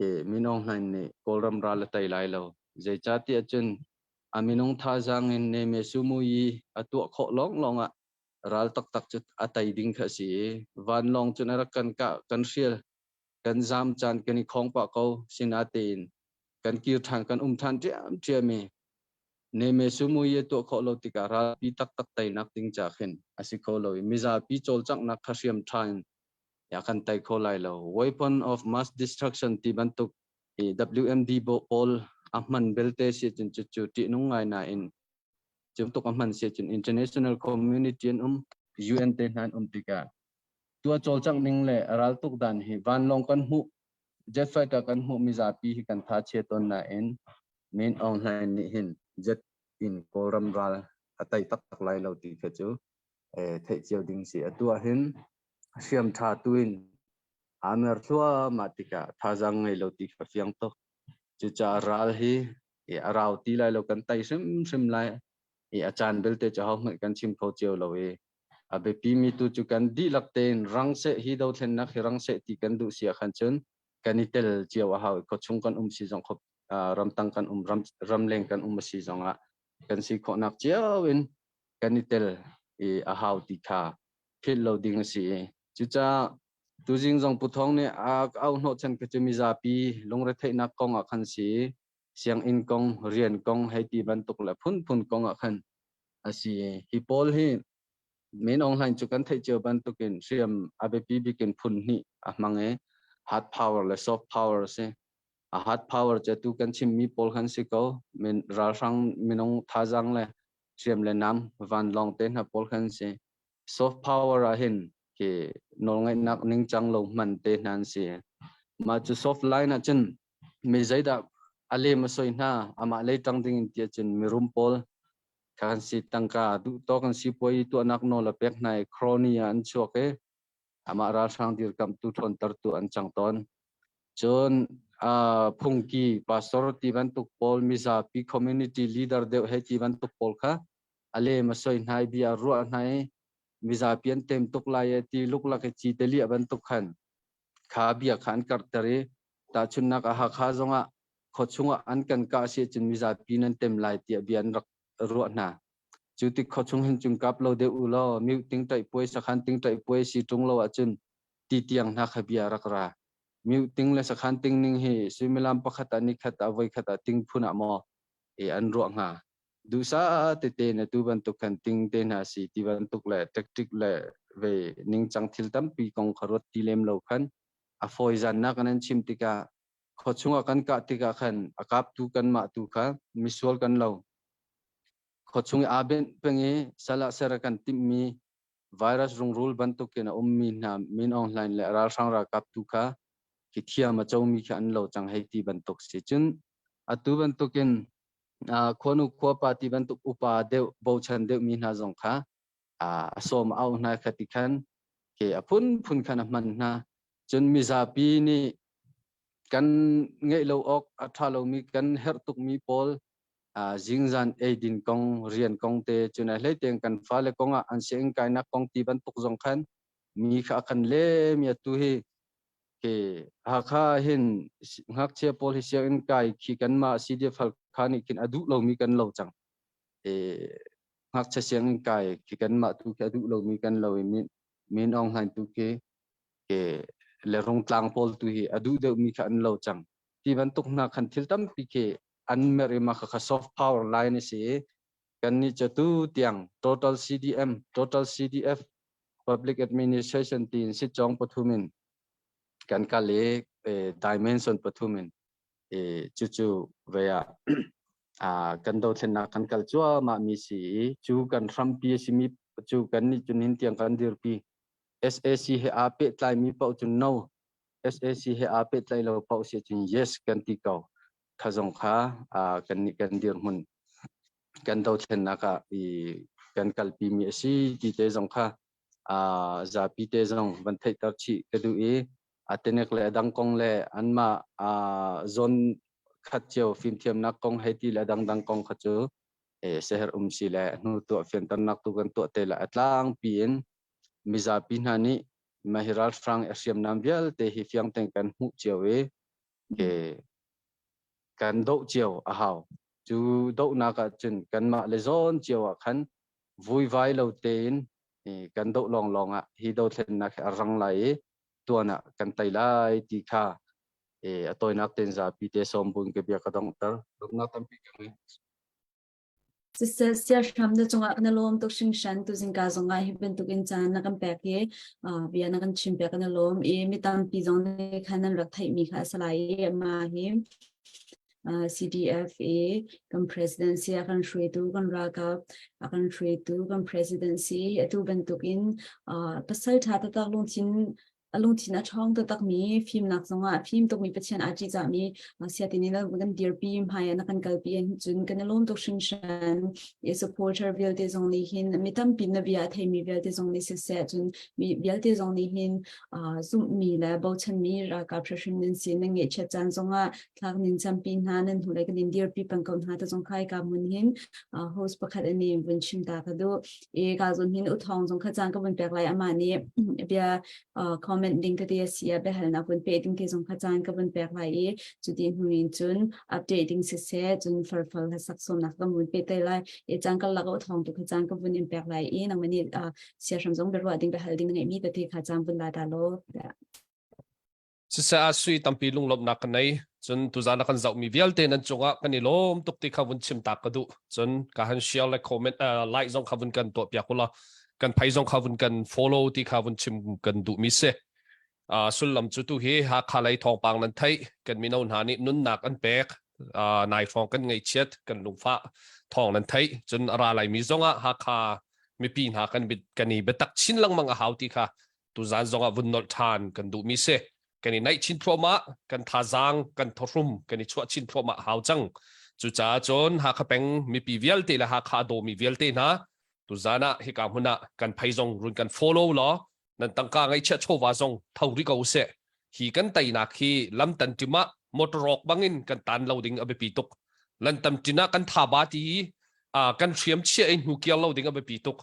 e minong hlan ne kolram ral tai lai lo je cha ti chun aminong tha jang in ne me sumu yi to kho long long a ral tak tak chut atai ding kha si van long chun ara kan ka kan riel kan jam chan kan khong pa ko sinatin kan kir thang kan than tiam me ne me sumu ye to kho lo ti ka ra pi tak tak tai nak ting cha khen asiko lo miza pi chol chak nak khasiam thain ya kan tai kho lai lo weapon of mass destruction ti ban tuk WMD bo all ahman belte si chun chu ti nung ngai na in chum tok ahman si chun international community UN te nan tika tua chol chang ning le aral tuk dan hi van long kan hu jet fighter kan hu mi za pi hi kan tha che ton na en main online ni hin jet in koram ral atai tak tak lai lo ti kha chu thei chiao ding si atua hin siam tha tuin amer thua matika thajang ngai lo ti kha fiang to chu cha ral hi arau ti lai lo kan tai sim lai achan bel te cha ho ngai kan chim kho chiao lo abe pi mi tu chu kan di lak ten rang se hi do thlen na khi rang se ti kan du sia khan chun kanitel chiao ha ko chung kan si jong khop ram tang kan ram leng kan si jong a kan si kho nak chiao in kanitel a hau ti kha phil lo ding si chu cha tu jing jong pu thong ne a au no chen ke chumi za pi long re thei nak kong a khan si siang in kong rian kong hai ti ban tuk la phun kong a khan asi hi pol hi main online chu kan thei chiao ban tukin siam abe pi bikin phun ni a mangi hard power le soft power se a hard power che tu kan chim mi pol khan si ko min ra sang minong thajang le siam le nam van long ten ha pol khan se soft power a hin ke nol ngai nak ning chang lo man te nan se ma chu soft line a chen me zaida ale ma soi na ama le tang ding in tia chen mirum pol kan si tangka du to kan si poi tu anak no la pek nai chronia an choke ama ra sang dir kam tu thon tar tu an chang ton chon phungki pastor ti ban tu pol miza pi community leader de he ti ban tu pol kha ale ma soi nai bia ru nai miza pian tem tuk lai ti luk la ke chi te li ban tu khan kha bia khan kar tare ta chun nak a ha kha zonga khochunga an kan ka se chin miza pi nan tem lai ti bian rak ru na chuti khochung hin chung kap lo de u lo mi ting tai poi sakhan ting tai poi si tung lo achun ti tiang na khabia rakra mi ting le sakhan ting ning hi similam pakhat ani khat avai khat ting phuna mo an ro nga du sa te te na tu ban tu kan ting te na si ti ban tuk le tactic le ve ning chang thil tam pi kong kharot ti lem lo khan a foi zan na kanan chim tika khochunga kan ka tika khan akap tu kan ma tu kha misol kan lo khochung aben pengi sala serakan timmi virus rung rule bantu kena ummi na min online le ra sang ra kap tu kha ki thia ma chomi kha an lo chang hei ti bantuk si chun atu bantukin khonu kho pa ti bantuk upa de bo chan de mi na jong kha som au na khati khan ke apun phun khan man na chun mi za pi ni kan ngei lo ok atha lo mi kan her tuk mi pol jingzan din kong rian kong te chuna hlei teng kan fa le konga an seng kai na kong ti ban tuk jong khan mi kha kan le mi tu hi ke ha kha hin ngak che pol hi siang in kai khi kan ma cdf hal khani kin adu lo mi kan lo chang ngak che siang in kai khi kan ma tu ke adu lo mi kan lo min ong han tu ke le rong tlang pol tu hi adu de mi kha an lo chang ti ban tuk na khan thil tam pi ke an meri ma kha soft power line si kan ni chatu tiang total cdf public administration tin si chong pathumin kan ka le dimension pathumin chu veya kan do thena kan kal chua ma mi si chu kan ram pi si mi chu kan ni chunin tiang kan dir pi SAC he ape tlai mi pau chun no SAC he ape tlai lo pau si chun yes kan ti kau khazong kha kan dir mun kan do thena ka kan kal pi mi si ti te jong kha za pi te jong ban thai tar chi ka du atenek le dang kong le anma zone khat cheu phim thiam nak kong heti le dang kong khachu seher si le nu to fen tan nak tu kan to te la atlang pin miza pin hani mahiral frang asiam nam vial te hi fiang teng kan hu chewe ke kan do cheu a hau chu do na ka chen kan ma le zon cheu a khan vui vai lo ten kan do long a hi do thlen na rang lai tuana kan tai lai ti kha atoi nak ten za pi te som bun ke bia ka dong tar dok na tam pi ke Sister sia sham de chunga na lom tok sing shan tu jing ka zonga hi ben tu kin chan na kan pe ke bia na kan chim pe kan lom mi tam pi zong ne khan na rak thai mi kha salai ma hi CDF kan presidency akan shretu kan raka akan shretu kan presidency itu bentukin pasal thata tak lungchin achong to tak mi film nak zonga film to mi pachen aji za mi siatini na bukan dear pi mhaya na kan kalpi en jun kan lom to shin e supporter vil te zongli hin mitam pin na bia thai mi vil te zongli se se jun mi vil te zongli hin zum mi la bo chen mi ra ka presidency na nge che chan zonga thak nin cham pin na nan hulai kan dear pi pan kon ha ta zong khai ka mun hin host pakhat ani bun chim ta ka do e ka zon hin uthong zong kha chang ka bun pek lai ama ni bia comment ding ka dia sia be hal na kun pe ding ke zong kha chang ka bun pek lai chu din huin chun updating se se chun far ha sak som na ka mun pe te lai e chang ka la ka uthong to kha chang ka bun in pek lai e nang mani sia sham zong be ro ding be hal ding ngai mi te kha chang bun la da lo Sisa asui tampi lunglop na kanay chun tuzana kan zau mi vialte nan chunga kanilom tukti khavun chim takadu chun kahan share like comment like zong khavun kan to pyakula kan phai zong khavun kan follow ti khavun chim kan du mi se sulam chu tu hi ha khalai thong pang nan thai kan minau na ni nun nak an pek nai phong kan ngai chet kan lungfa thong nan thai chun ara lai mi zonga ha kha mi pin ha kan bit kani betak chin lang mga hauti kha tuzan zonga vun nol than kan du mi seกันนี่ในชินพรมะกันทาจังกันทรุมกันนี่ชัวชินพรมะหาวจังจุจ้าจนหากเป็นมีปีเวลเตละหากขาโดมีเวลเตนะตุจานะฮิกามุนะกันไพจงรุนกัน follow ล้อนั่นตั้งกางไอเชชโชวาจงเท่าริกเอาเสฮีกันไตนักฮีลำตันจิมะมอเตอร์ร็อกบังอินกันตันเราดิ้งอเบปีตุกลันตันจินะกันทาบาตีกันเชียมเชียอินหูเกียวเราดิ้งอเบปีตุก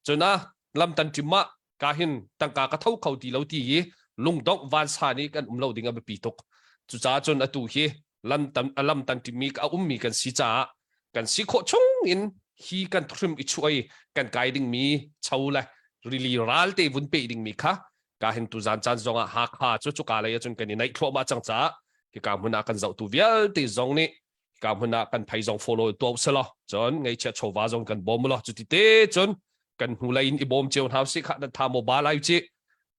จนนะลำตันจิมะกาหินตั้งกากระเท่าเขาตีเราตีลุงดอกวันสานี้กันเราดิ้งอเบปีตุกจุจ้าจนอตูฮีลำตันจิมีกับมีกันสิจ้ากันสิโคชงอินฮีกันทริมอิช่วยกันไกดิ้งมีเช่าเลยรีลีรัลเตวุนเปดิ้งมีค่ะกาเห็นตุจานจันจงหักหาจุกาเลยจนกันในครัวมาจังจ้าที่การมุนากันเจ้าตัวเวลเตจงนี่การมุนากันไพจง follow ตัวเสลอจนไงเชื่อชาวบ้านจงกันบอมลอจุดที่เตจนกันหูเลยอิบอมเจียวหาวสิค่ะนั่นทำโมบายไลฟ์จี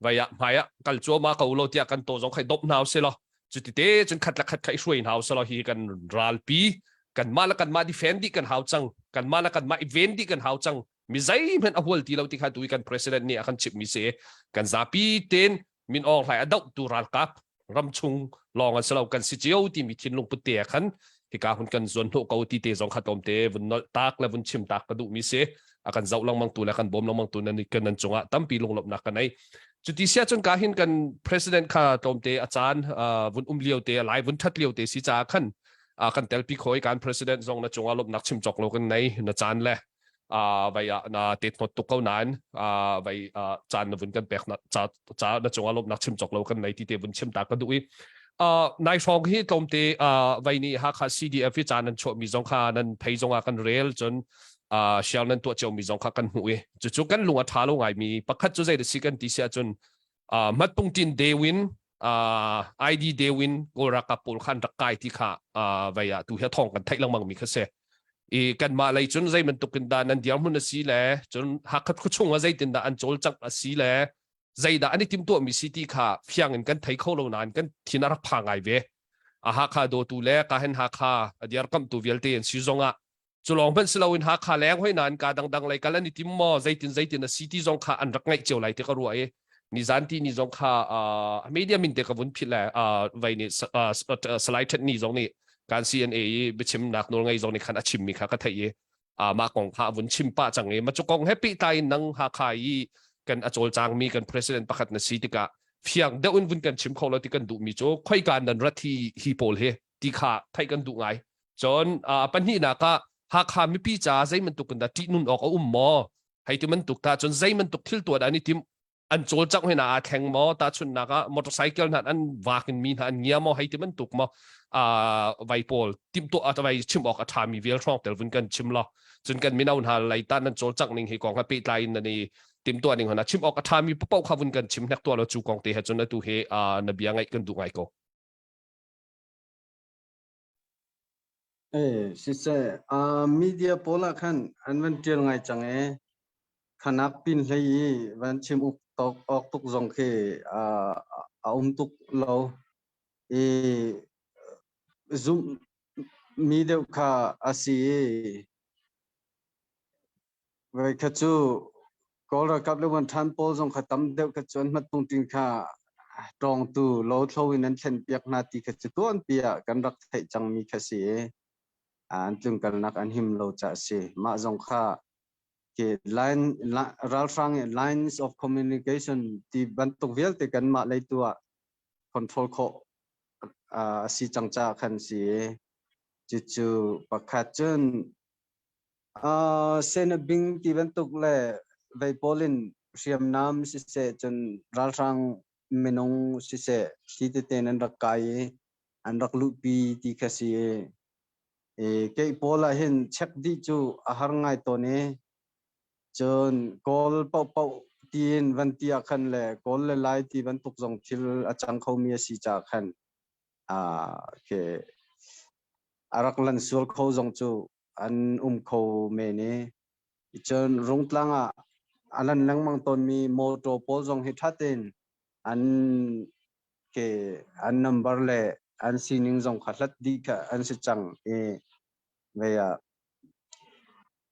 ไว้อะไม่อะกันจัวมาเขาโลเตียกันตัวจงใครดบหาวเสลอจุดที่เตจนขัดละขัดใครช่วยหาวเสลอฮีกันรัลปีกันมาละกันมาดิเฟนดี้กันหาวจังกันมาละกันมาอีเวนดี้กันหาวจังมิใจมันอวัลที่เราที่ขาดด้วยกันประธานนี่อาการชิปมิเสกันซาปีเต็นมินออกหลายอดตัวรัลกับรำชุงลองกันสลาวกันสิเจียวที่มีทิ้งลงปุตเตะขันที่การหุ่นกันส่วนหัวเกาที่เตะสองขัดตอมเตะวันนตักและวันชิมตักกระดูมิเสอาการเจ้าลังมังตัวและกันบอมลังมังตัวนั้นกันนั่นจงอ่ะตั้มปีลงหลบหนักกันไหนจุดที่เสียจนการเห็นกันประธานข้าตอมเตะอาจารย์วันเลี้ยวเตะหลายวันทัดเลี้ยวเตะสิจ้าขันกันเตลปีคอยการประธานทรงนั่นจงอ่ะหลบหนักชิมจอกโลกันไหนนั่นจานแหละไปนะเตะหมดตุกเขานานไปจานนวันกันแบกนะจ้านะจงอารมณ์นักชิมจอกเรากันในที่เตะวันชิมตากันด้วยนายฟองที่ตรงเตะไปนี่ฮักฮัสซีดีเอฟจานนั้นชดมีจงค่านั้นเพย์จงอากันเรลจนเชลนั้นตัวเจ้ามีจงค่ากันหวยจุดกันลุงอัฐาลงไงมีปักขัดจุดใจเด็กสิกันที่เสียจนมัดปุ่งจินเดวินไอดีเดวินโกรักกับปูลขันรักไก่ที่ข้าไปตัวเฮียทองกันไทยลังมังมีขั้นเสกันมาเลยจนใจมันตกกันดานันเดียวมันสีแหละจนหักขัดขุช่วงว่าใจตินดาอันโจลจังสีแหละใจดาอันนี้ทิมตัวมีสิทธิค่ะเพียงกันไทยเข้าเรานานกันที่น่ารักพังไงเวหักขาโดตูแลการเห็นหักขาเดียร์กำตัวเวลเตียนซีจงอ่ะจุลองเป็นสลาวินหักขาแรงไว้นานการดังๆเลยกันแล้วนี่ทิมมอใจตินสิทธิจงขาอันรักไงเจียวไหลที่ก็รวยนิจันที่นี่จงขาไม่ได้มินเด็กกับวุ้นผิดแหละไว้นี่สไลด์เทนนี่จงนี่การ CNA ไปชิมนักโน้นไงตรงนี้ขันชิมมีค่ะก็ไทยมาของข้าวุ้นชิมป้าจังเอมาจุกองแฮปปี้ไตนังหาขายกันอโจลจางมีกันประธานประคัตนสีติกะเพียงเดวินวุ้นกันชิมเขาเราที่กันดูมีโจ้ค่อยการนันรัฐฮีโปลเฮที่ขาไทยกันดูไงจนปัญหาหนักหาขาไม่พี่จ่าใจมันตุกันแต่ที่นุ่นออกมอให้ที่มันตุกตาจนใจมันตุกทิลตัวได้นี่ทิมอันโจลจังให้นาแข่งมอตาชุนนักมอเตอร์ไซค์นั่นอันวากินมีนันเงี้ยมอให้ที่มันตุกมอไวโปลติมตัวอะไรชิมออกอาทามีเวลช่องแต่วันกันชิมละจนกันมีน่าหาไหลตานั้นโจจักหนึ่งให้กองให้ปีไลน์นั่นนี่ติมตัวหนึ่งนะชิมออกอาทามีปุ๊บเขาวันกันชิมนักตัวเราจูกองเตะจนนั่นตัวเฮนบียงไงกันดูไงก็สิเซมีเดียโพล่าขันอันวันเดียวไงจังขนักปินเลยวันชิมอุกตกออกตุกจงเคตุกเราzoom มีเดียวค่ะอาศัยไว้ขจูก็ระกับเรื่องทันโพลส่งขตั้มเดียวขจวนมาตรงติงค่ะตรงตู้โลทวินันเช่นเปียกนาทีขจตัวอันเปียกันรักไทยจังมีขสีอันจึงกันนักอันหิมโลจะสีมาส่งค่ะเกlineรัลฟัง lines of communication ที่บรรทุกเวลติกันมาเลยตัว control ข้อสีจังจ้าขันสีจู่ๆประคัดจนเซนบิงที่บรรทุกเล่ไวโพลินเสียมน้ำสิเสจนรัลฟังเมนงสิเสที่เตนันรักไกอันรักลุปีที่ขสีเกี่ยโพลาเห็นเช็คดิจูอาหารไงตัวนี้จนกอลเป่าตีนวันที่อาคันเล่กอลไล่ที่บรรทุกส่งทิลอาจารย์เขามีสิจากคันเกี่ยอารักลันส่วนเขาส่งจูอันเขาเมนี่จนรุ่งตลังอันนั้นลังมังตนมีโมโตโพลส่งฮิตฮัตเตนอันเกี่ยอันนัมเบอร์เล่อันซีนิงส่งขัดลัดดีค่ะอันสิจังเวีย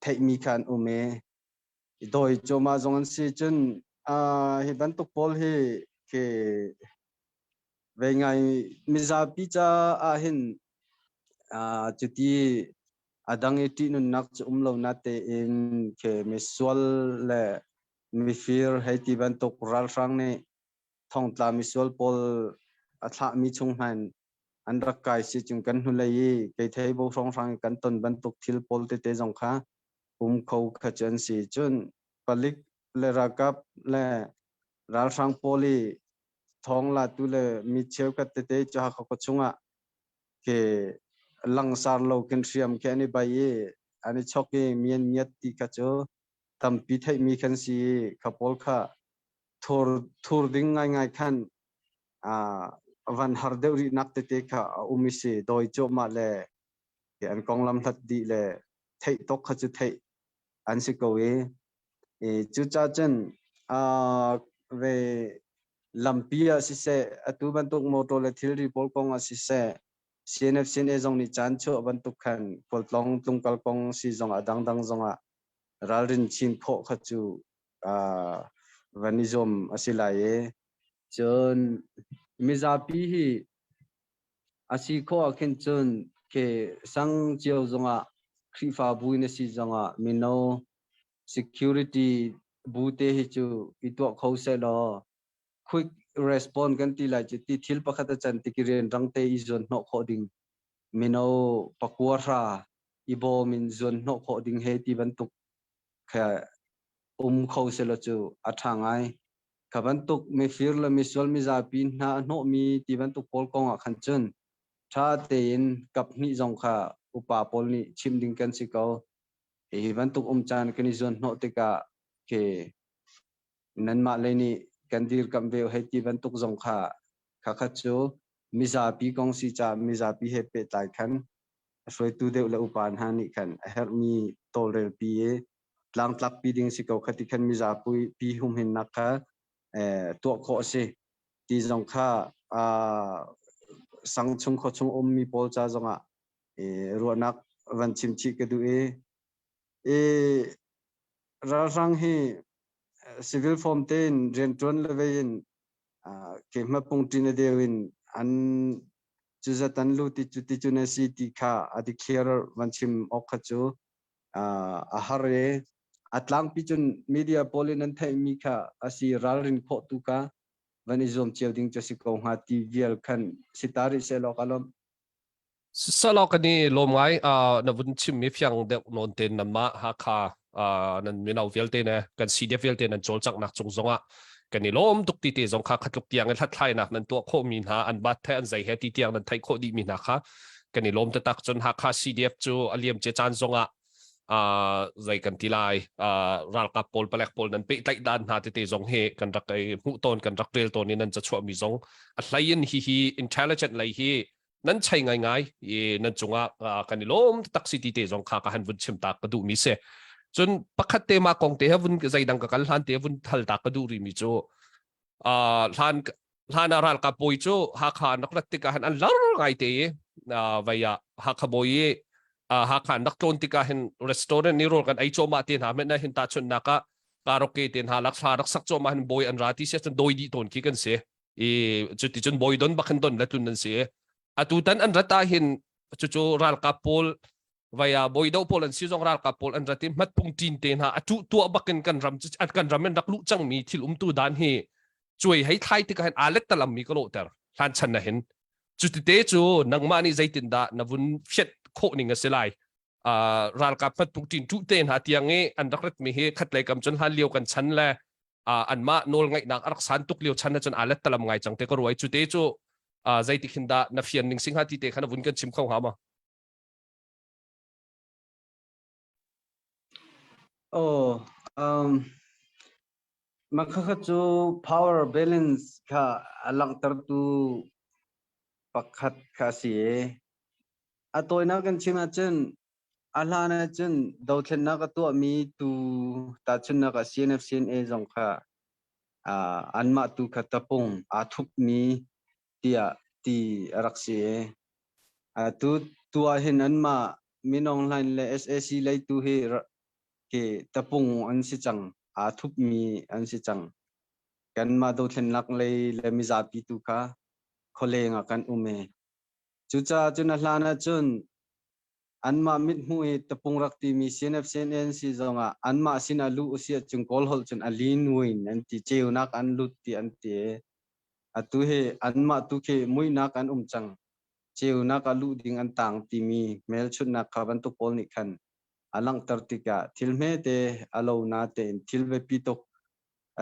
เทคนิคันอุเมโดยโจมาส่งอันสิจนฮิบันตุกโพลเฮเกี่ยเวงไงมิซาปิจาหินจุดที่ดังที่นุนักจะเรานัดเองเกี่ยมิสวลและมิฟิร์ให้ที่บรรทุกรัลฟังเนี่ยท่องตามมิสวลพอลอัฐมิชงหันอันรักไก่สิจุงกันหุ่นเลยเกี่ยเทย์บุฟงฟังกันต้นบรรทุกทิลพอลเตจงค่ะเขาขจันสิจนผลิตและรักกับและรัลฟังพอลีท้องลาตุเลมิเชลกัตเตจะเขาก็ชงเกี่ยลังสารโลกันเสียมแค่นี้ไปอันนี้ชอบเมียนเมียตีกัจจทำพิธีมีขันสีขับพลค่ะทัวร์ดิ้งง่ายๆขันวันฮาร์เดอรีนักเตะค่ะมิสิโดยโจมาเลยอันกองลำทัดดีเลยเทตกขจุเทอันสิกวีจุจ้าจันเวลำปีอาศิเสตุบันตุกโมโตเลทิลรีพอลกองอาศิเสCNF CNA zong ni chan cho bantuk khan poltlong tungkal kong si zong adang dang zonga ralrin chin pho khachu vanizom asilaye chon mizapi hi asi kho akhin chon ke sang chiao zonga khifa buine si zonga mino security bute hi chu itwa khose lo quick respond kan ti lai ti thil pakhata chan ti kiren rangte I zon no khoding mino pakwara ibo min zon no khoding he ti bantuk kha khosela chu athangai kha bantuk me fir la mi sol mi za pin na no mi ti bantuk pol kong a khan chun tha te in kap ni jong kha upa pol ni chim ding kan si ko bantuk chan kan ni zon no te ka ke nan ma le ni kandir kamveo heti bantuk zong kha khachu mizapi kong si cha mizapi he pe tai khan soi tu deu la upan hani khan her mi tolrel pi tlang tlak pi ding si ko khati khan mizapui pi hum hin nakha to kho se ti zong kha sang chung kho chung mi pol cha zonga ruanak van chim chi ke du ra rang hi civil form ten rentron levein ke ma pungtina dewin an chuzatan lu ti chuna city kha adi kher wanchim okhachu ahare atlang pichun media polin an thai mi kha asi ralrin kho tu ka vanizom chelding chasi ko ha tvl khan sitari se lokalom salo kani lom ngai na vun chim mi fyang de non ten na ma ha kha nan minau velte ne kan cdf velte nan chol chak nak chung zonga kani lom tuk ti te zong kha khatuk tiang an that thlai nak nan to kho min ha an bat the an zai he ti tiang nan thai kho di min ha kha kani lom ta tak chon ha kha cdf chu aliam che chan zonga zai kan tilai ral ka pol palek pol nan pe tai dan ha te zong he kan rak ai hu ton kan rak tel ton ni nan cha chwa mi zong a hlain hi intelligent lai hi nan chai ngai ngai nan chunga kan lom tak city te zong kha ka han vun chim tak ka du mi se chun pakhat te ma kong te havun zai dang ka kal han te vun thal tak ka du ri mi chu hlan aral ka poi chu ha kha nak rat te ka han an lar ngai te vaya hakaboy hakan nakton tika hin restaurant ni rol kan ai choma tin ha men na hin ta chun naka karaoke tin ha lak sa rak sak choma hin boy an rati se chun doi di ton ki kan se chuti chun boy don bakhan don latun nan se atutan an rata hin chu ral kapol via boy daw pol an sizong ral kapol an ratim mat pung tin ten ha atu tu bakin kan ram at kan ram rak lu chang mi thil tu dan hi chui hai thai tika hin alet talam mi ko lo ter han chan na hin chuti te chu nangmani zaitin da navun phet kho ninga selai ral kap mat pung tin tu ten ha tiange an rakret mi he khatlai kam chon hal liu kan chan la an ma nol ngai nak arak san tuk liu chan na chon alet talam ngai chang te ko ruai chu te chu zaiti khinda na fian ning sing ha ti te khana vun kan chim khau ha ma makha chu power balance kha alang tar tu pakhat kha si atoina kan chima chen alana chen dawthen na ka to mi tu ta chen na ka cnf cna jong kha anma tu kha tapong athup mi tia ti raksi tu tua hin anma minong line le sac lai tu he ke tapong an si chang thup mi an si chang kan ma do thlen lak le mi za pi tu kha kholenga kan ume chucha chuna hlana chun anma mit mu e tapung rak ti mi cnf cnn si zonga anma sina lu usia chung kol hol chun alin win an ti cheunak an lut ti an ti atu he anma tu ke muinak an chang cheunak alu ding an tang ti mi mel chuna khaban tu pol ni khan alang tartika thilme te alo na te thilve pitok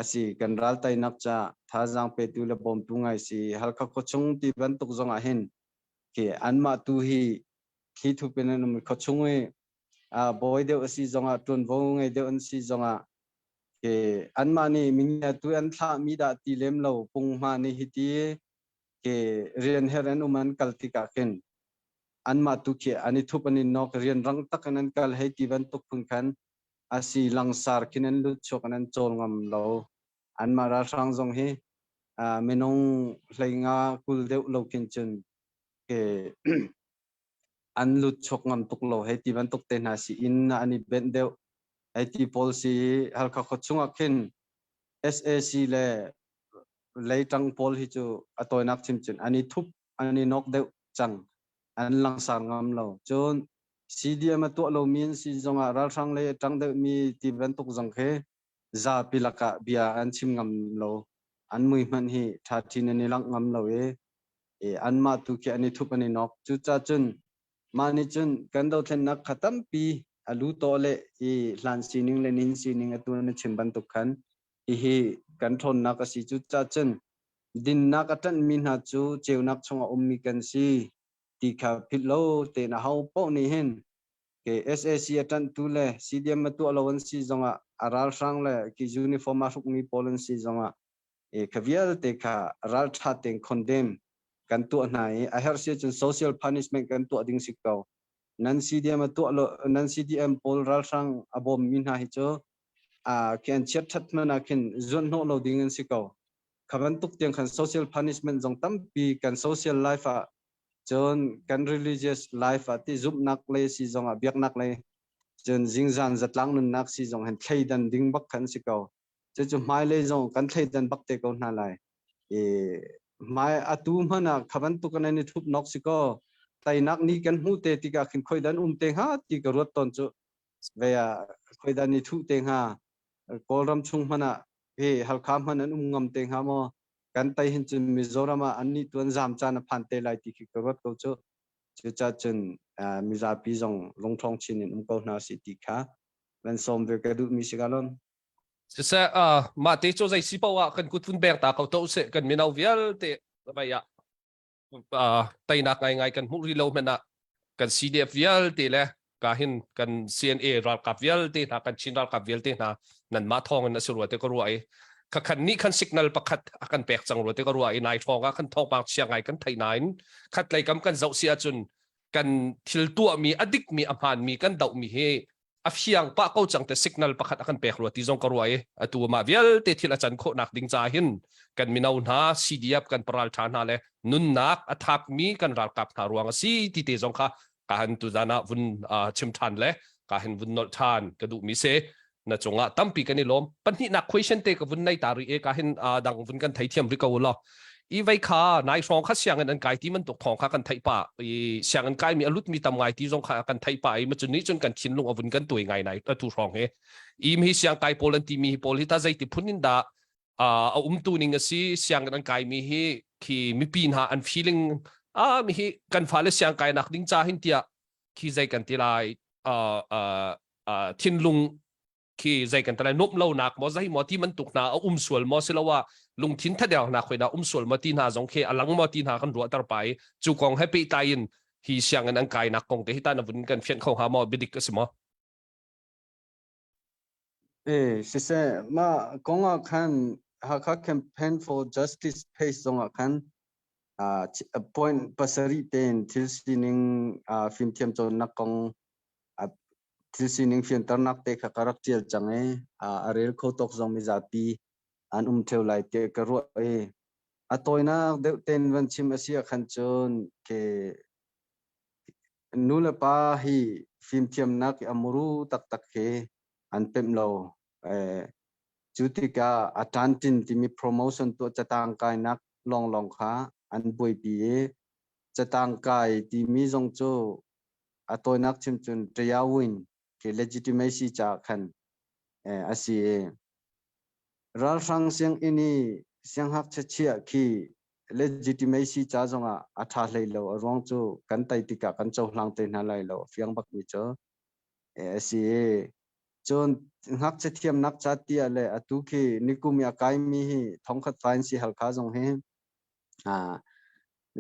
asi kanral tai nak cha thajang pe tu le bom tu ngai si halkha khochung ti ban tuk zonga hen ke anma tu hi khi thu pen no khochung e boy de asi zonga tun bo ngai de an si zonga ke anma ni minya tu an tha mi da ti lem lo pung ma ni hi ti ke rian heran uman kaltika ken anma tu ke ani thup ani nok rian rang takanan kal hei ti ban tuk phun khan asi langsar kinan lu chokanan chol ngam lo anma ra sang jong he menong hleinga kul deu lo kin chun ke an lu chok ngam tuk lo hei ti ban tuk te na si in na ani ben deu hei ti policy halka khochunga kin sac le leitang pol hi chu atoinak chim chun ani thup ani nok deu chang an langsar ngam lo chon cdm to lo min si zonga ral sang le tang de mi ti ban tuk jong khe za pilaka bia an chim ngam lo an mui man hi tha thin ani lang ngam lo an ma tu ke ani thup ani nok chu cha chun mani chun kan do thlen nak khatam pi alu to le hlan sining le nin sining atu na chim ban tuk khan hi kan thon nak asi chu cha chun din nak atan min ha chu cheunak chunga ummi kan si ti kha philo te na hau po ni hen ke sac atan tu le cdm tu allowance si zonga aral sang le ki uniform asuk ni policy zonga khavial te kha ral tha teng condemn kan tu nai a her si chun social punishment kan tu ding sikau nan cdm tu lo nan cdm pol ral sang abom min ha hi cho ken chat that na ken zon no lo ding an sikau khaban tuk tiang khan social punishment jong tam pi kan social life chon kan religious life ati zup nak le si zonga biak nak le chon jingjan zatlang nun nak si zong han thleidan ding bak khan sikau chu mai le zong kan thleidan bak te ko na lai mai atu mana khaban tu kan ni thup nok siko tai nak ni kan hu te tika khin khoidan te ha ti ka rot ton chu veya khoidan ni thu te ha kolram chung mana he halkham han an ngam te ha mo kan tai hin chun mizorama anni tuan jam chana phante lai ti ki ka rot ko chu chu cha chun miza pi jong longthong chin in ko na si ti kha ven som ve ka du mi sigalon sa ma te cho zai sipawa kan kutun ber ta ko to se kan minau vial te baya tai nak ngai kan mu rilo mena kan cdf vial te le ka hin kan cna ral kap vial te na kan chin ral kap vial te na nan ma thong na surwa te ko ruai ka kan ni kan signal pakhat akan pek chang ro te ko ruai nai thonga kan thong bang chiang ngai kan thai nain khat lai kam kan zau sia chun kan thil tu mi adik mi amhan mi kan dau mi he afiang pa ko chang te signal pakhat akan pek ro ti jong ko ruai atu ma vial te thil achan kho nak ding cha hin kan minau na cdf kan paral than ha le nun nak athak mi kan ral kap tha ruang si ti te jong kha การตุจานะวุนชิมทันเล่การวุนนอทันกระดูมิเซนะจงตั้มปีกันนี่ล้มปัญหานัก question เตกับวุนในตารีการดังวุนกันไทยเทียมริกาวล้ออีไว้ข้านายรองข้าเสียงอันไกที่มันตกทองข้ากันไทยป่ะเสียงอันไกมีอรุณมีตำไงที่จงข้ากันไทยป่ะมันจนนี้จนกันชินลงอวุนกันตัวไงไหนตัวรองเฮอีมีเสียงไกโปลันตีมีโปลิตาใจที่พุ่นินดาตัวนิ่งสิเสียงอันไกมีฮีที่มีปีนหาอัน feeling มีฮีกันฟ้าเลเสียงไกนักดิ้งจ้าหินเตียที่ใจกันที่ไรทินลุงที่ใจกันแต่ละนบเล่านักมอใจมอที่มันตกนาส่วนมอสิละว่าลุงทินถ้าเดียวนักคุยนะส่วนมอที่นาจงเคอลังมอที่นากันรัวตระไปจูกองให้ไปตายนที่เสียงอันไกนักกองที่ตานวุ่นกันเฟียนเข้าหามอบิดิกสิมอสิเซมากงคันหากแคมเปญ for justice pace งคันpoint ภาษาริเตนทิลสินิงฟิล์มเทียมจนนักกงทิลสินิงฟิล์มตระนักเตะขการักเจียจังอารีลโคตกจงมิจาปีอันเทวไลเตะกรัวตัวนักเดนวันชิมอาเซียขันจนเคนูเลปาฮีฟิล์มเทียมนักอมรูตักเคอันเต็มโลจุดที่กาอาจารย์จินที่มีโปรโมชั่นตัวจะต่างกายนักลองค้าอันบุยปีจะต่างกายที่มีจงโจตัวนักชิมจุนเรียวินคือ legitimacy จากขันอาเซียรัลฟังเสียงอินี่เสียงฮักเชียคี legitimacy จากจงอาทาเลยเราร้องโจกันไตติกากันโจหลังเตนอะไรเราเฟียงบักมิโจอาเซียจนฮักเทียมนักจัดที่อะไรตุกีนิคุมีอากายมีท้องขัดไฟน์สิฮัลคาจงเฮ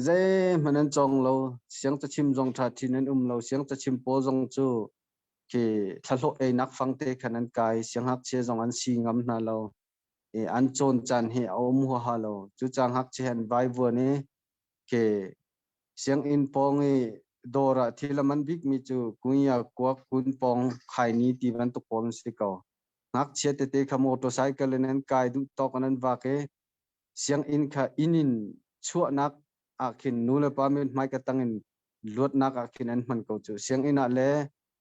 ใจมันจงเราเสียงจะชิมจงทัดที่นั้นเราเสียงจะชิมโปจงจูที่ทะลุนักฟังเตะขนาดกายเสียงฮักเชจงอันซีงำนาเราอันโจนจันเฮเอามัวฮาเราจุจังฮักเชนไวบัวนี้เสียงอินปองดอระที่ละมันบิ๊กมีจูกุยากวักกุนปองไข่นี้ที่มันตุกปอนสิเกานักเชียเตะขโมยมอเตอร์ไซค์นั้นกายดูตอกนั้นว่าเสียงอินค่ะอินินชั่วนักอาคินนูเลปามิไม่กระตังอินลวดนักอาคินนั้นมันก็จูเสียงอินอะไร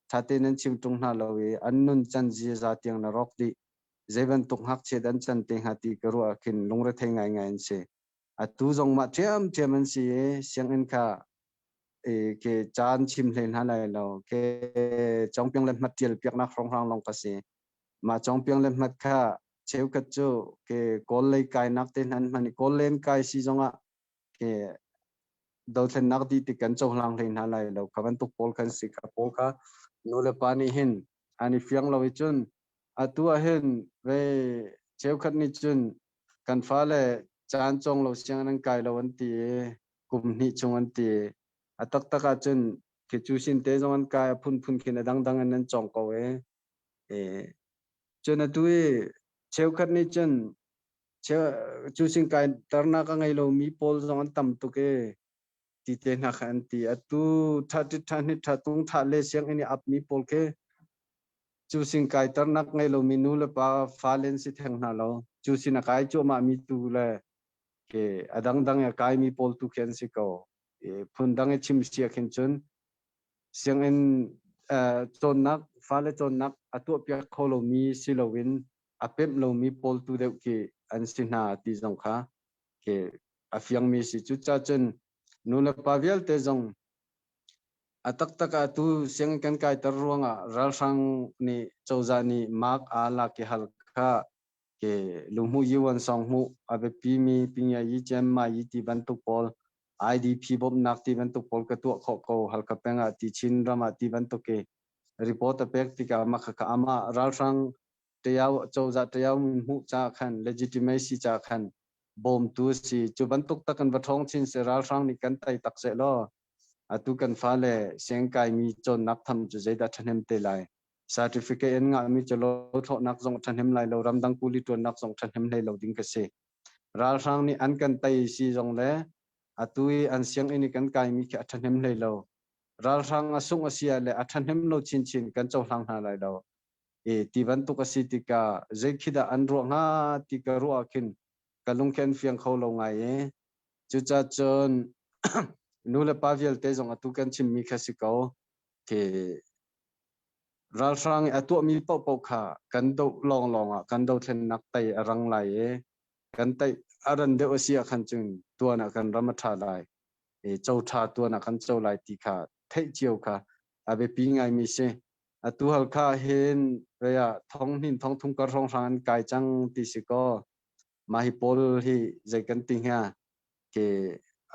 ชาตินั้นชิมตรงนั้นเราอันนุนจันจีจาตียงนรกดีเจ็บตุกหักเชดันจันเตงหาตีกรัวอาคินลงระเทงไงเสียตูจงมาเทียมมันเสียเสียงอินค่ะke chan chim len halai lo ke chongpyang len mat tiel pyak na khrong rang long kase ma chongpyang len mat kha cheu ka chu ke kol lei kai nak ten han mani kol len kai si jonga ke do thlen nak di ti kan chow lang len halai lo kawan tu pol kan si ka pol kha no le pani hin ani fyang lo chun atua hen ve cheu khat ni chun kan fa le chan chong lo siang nan kai lo an ti kum ni chung an tiตักจนคิดจูสินเตจงอันกายพุ่นขินดังอันนั้นจงกวยจนตัวเชวขัดนี่จนเชวจูสินกายตระนักไงเรามีโพลจงอันต่ำตุกที่เตนักอันที่ตัวทัดนี่ทัดตุงทัดเลเสียงอันนี้อับมีโพลเคจูสินกายตระนักไงเรามีนูเลปาฟ้าเลนสิแทงนาเราจูสินกายจูมามีตัวเลยเคดังกายมีโพลตุกเขียนสิเขาพุ่นดังชิมเสียขึ้นจนเสียงอินจนนักฟ้าและจนนักตัวเปียกเขาเรามีสิลวินอาเป็มเรามีโพลตูเดียวกี่อันสินาที่จงค่ะอาฟียงมีสิจุดจ้าจนนูเลปาเวลเตจงตักตัวเสียงกันไกตรวงรัลฟังนี่โจจานี่มาร์กอาลาเกฮัลค่ะลุงหูยีวันสองหูอาเบปีมีปิญญายีเจมมายีที่บรรทุกพอลIDP บบนักที่บรรทุกพลกตัวเขาฮัลกับเป็นที่ชินรามาที่บรรทุกรีพอร์ตเป็กที่กับมาขอามารัลฟังเทียวโจจัดเทียวมุจากขัน legitimacy จากขันบอมตัวสิจุบรรทุกตะกันบัดท้องชินเสรัลฟังนี่กันไตตักเสลอตุกันฟ้าเล่เสียงกายมีจนนักทำจุดใจดัชนีเตลัย certificate งามีจะลดทอนักส่งทันเฮมไลเรารำดังกุลิตัวนักส่งทันเฮมไลเราดิ้งกษรัลฟังนี่อันกันไตสิจงเล่ตุยอันเสียงอินิกันกายมีแค่ทันเฮมเลยเรารัลฟังอาสุงอาเซียเลยทันเฮมเราชินกันเจ้าหลังหาเลยเราที่บรรทุกสิติกาเจคิดาอันรัวงาที่กรัวขึ้นกันลุงแคนเฟียงเขาลงไงจุดจน นูเลปาเวลเตจงอตุกันชิมมีคสิกาเครัลรังอตัวมีปอปค่ะกันดูลองอ่ะกันดูเทนนักไตรังไหลกันไตอารันเดอเสียขันจึงตัวนักกันรำชาไลเจ้าชาตัวนักกันเจ้าไลตีค่ะเทเจียวค่ะอาเบปีไงมีเสตัวฮัลค่าเห็นเรียท้องหินท้องทุ่งกระรองรังกายจังติสิกอมาฮิปอลฮีใจกันติงฮะเก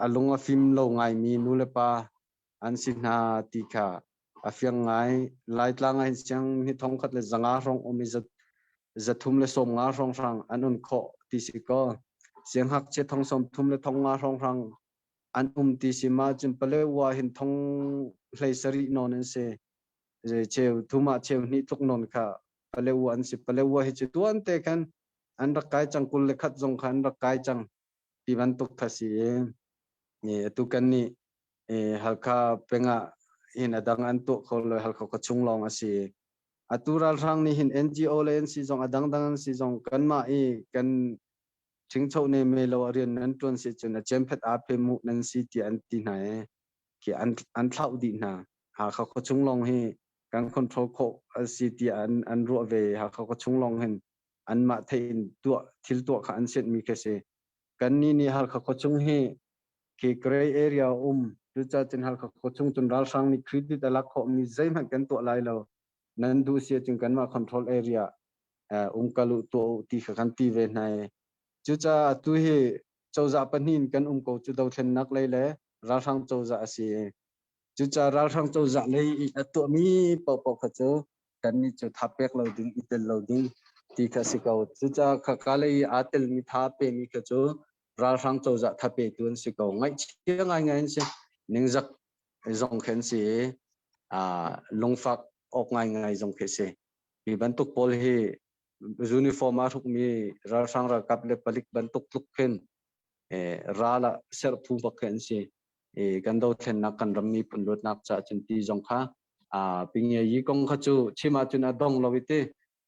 อลงอฟิมโลไงมีนูเลปาอันสินาติค่ะอาฟิงไงไลท์ลางไงเสียงฮิท้องขัดเลยจังอารองอมิจะทุ่มเลยสมงารองรังอันนั้นขอติสิกอเสียงหักเชท้องสมทุ่มเลยท้องงารองรังอันติสิมาจึงเปลว่าหินท้องเลยสริโนนันเซเชวทุมาเชวนี่ทุกนนค่ะเปลวอันสิเปลวเหตุตัวอันเตกันอันรักกายจังกุลเลขัดจงขันรักกายจังปีวันตุกทัศนี่ตุกันนี่ฮัลค่าเป็นอ่ะหินอดังอันตุเขาเลยฮัลเขาก็ชุงลองอาศัยอัตุรัลรังนี่หิน NGO เลยสิจงอดังสิจงกันมากันถึงโชว์ในเมลวเรียนนั้นจนสิจนเจมเพดอาเพมุนั้นสิที่อันที่ไหนที่อันเท่าดีนะหาเขาก็ชุงลองให้การคอนโทรลโคสิที่อันรัวเวหาเขาก็ชุงลองเห็นอันมาเทนตัวทิลตัวขันเสร็จมีแค่เสกันนี่หาเขาก็ชุงให้ที่ gray area ดูจะจนหาเขาก็ชุงจนรัลรังนี่คริดิตลักเขามีใจมันกันตัวไรแล้วนั้นดูเสียจึงกันมาคอนโทรล area กาลุตัวที่ขันตีเวนัยจุจ้าตัวเฮเจ้าจ่าปนินกันก็จุดเอาเทนนักเลยรัลรังเจ้าจ่าเสียจุจ้ารัลรังเจ้าจ่าเลยตัวมีปอขจกันนี่จุดทับเป็กเราดึงอิตเราดึงที่ข้าศึกเอาจุจ้าข้าก็เลยอาเตลมีทับเป็มีขจรัลรังเจ้าจ่าทับเป็ตัวนี้ศึกเอาไงเชี่ยไงสิหนึ่งจักจงเข็นสิลงฝักออกไงจงเข็นสิมีบรรทุกพอลเฮยูนิฟอร์มอาทุกมีรัลรังรักกับเลปลิกบรรทุกลุกเข็นรัลเซอร์พูบักเข็นสิกันดูเทนนักกันรำมีปุ่นรถนักจ่าจนตีจงค่ะปิงยี่กงขจูชิมาจุนอดงลวิต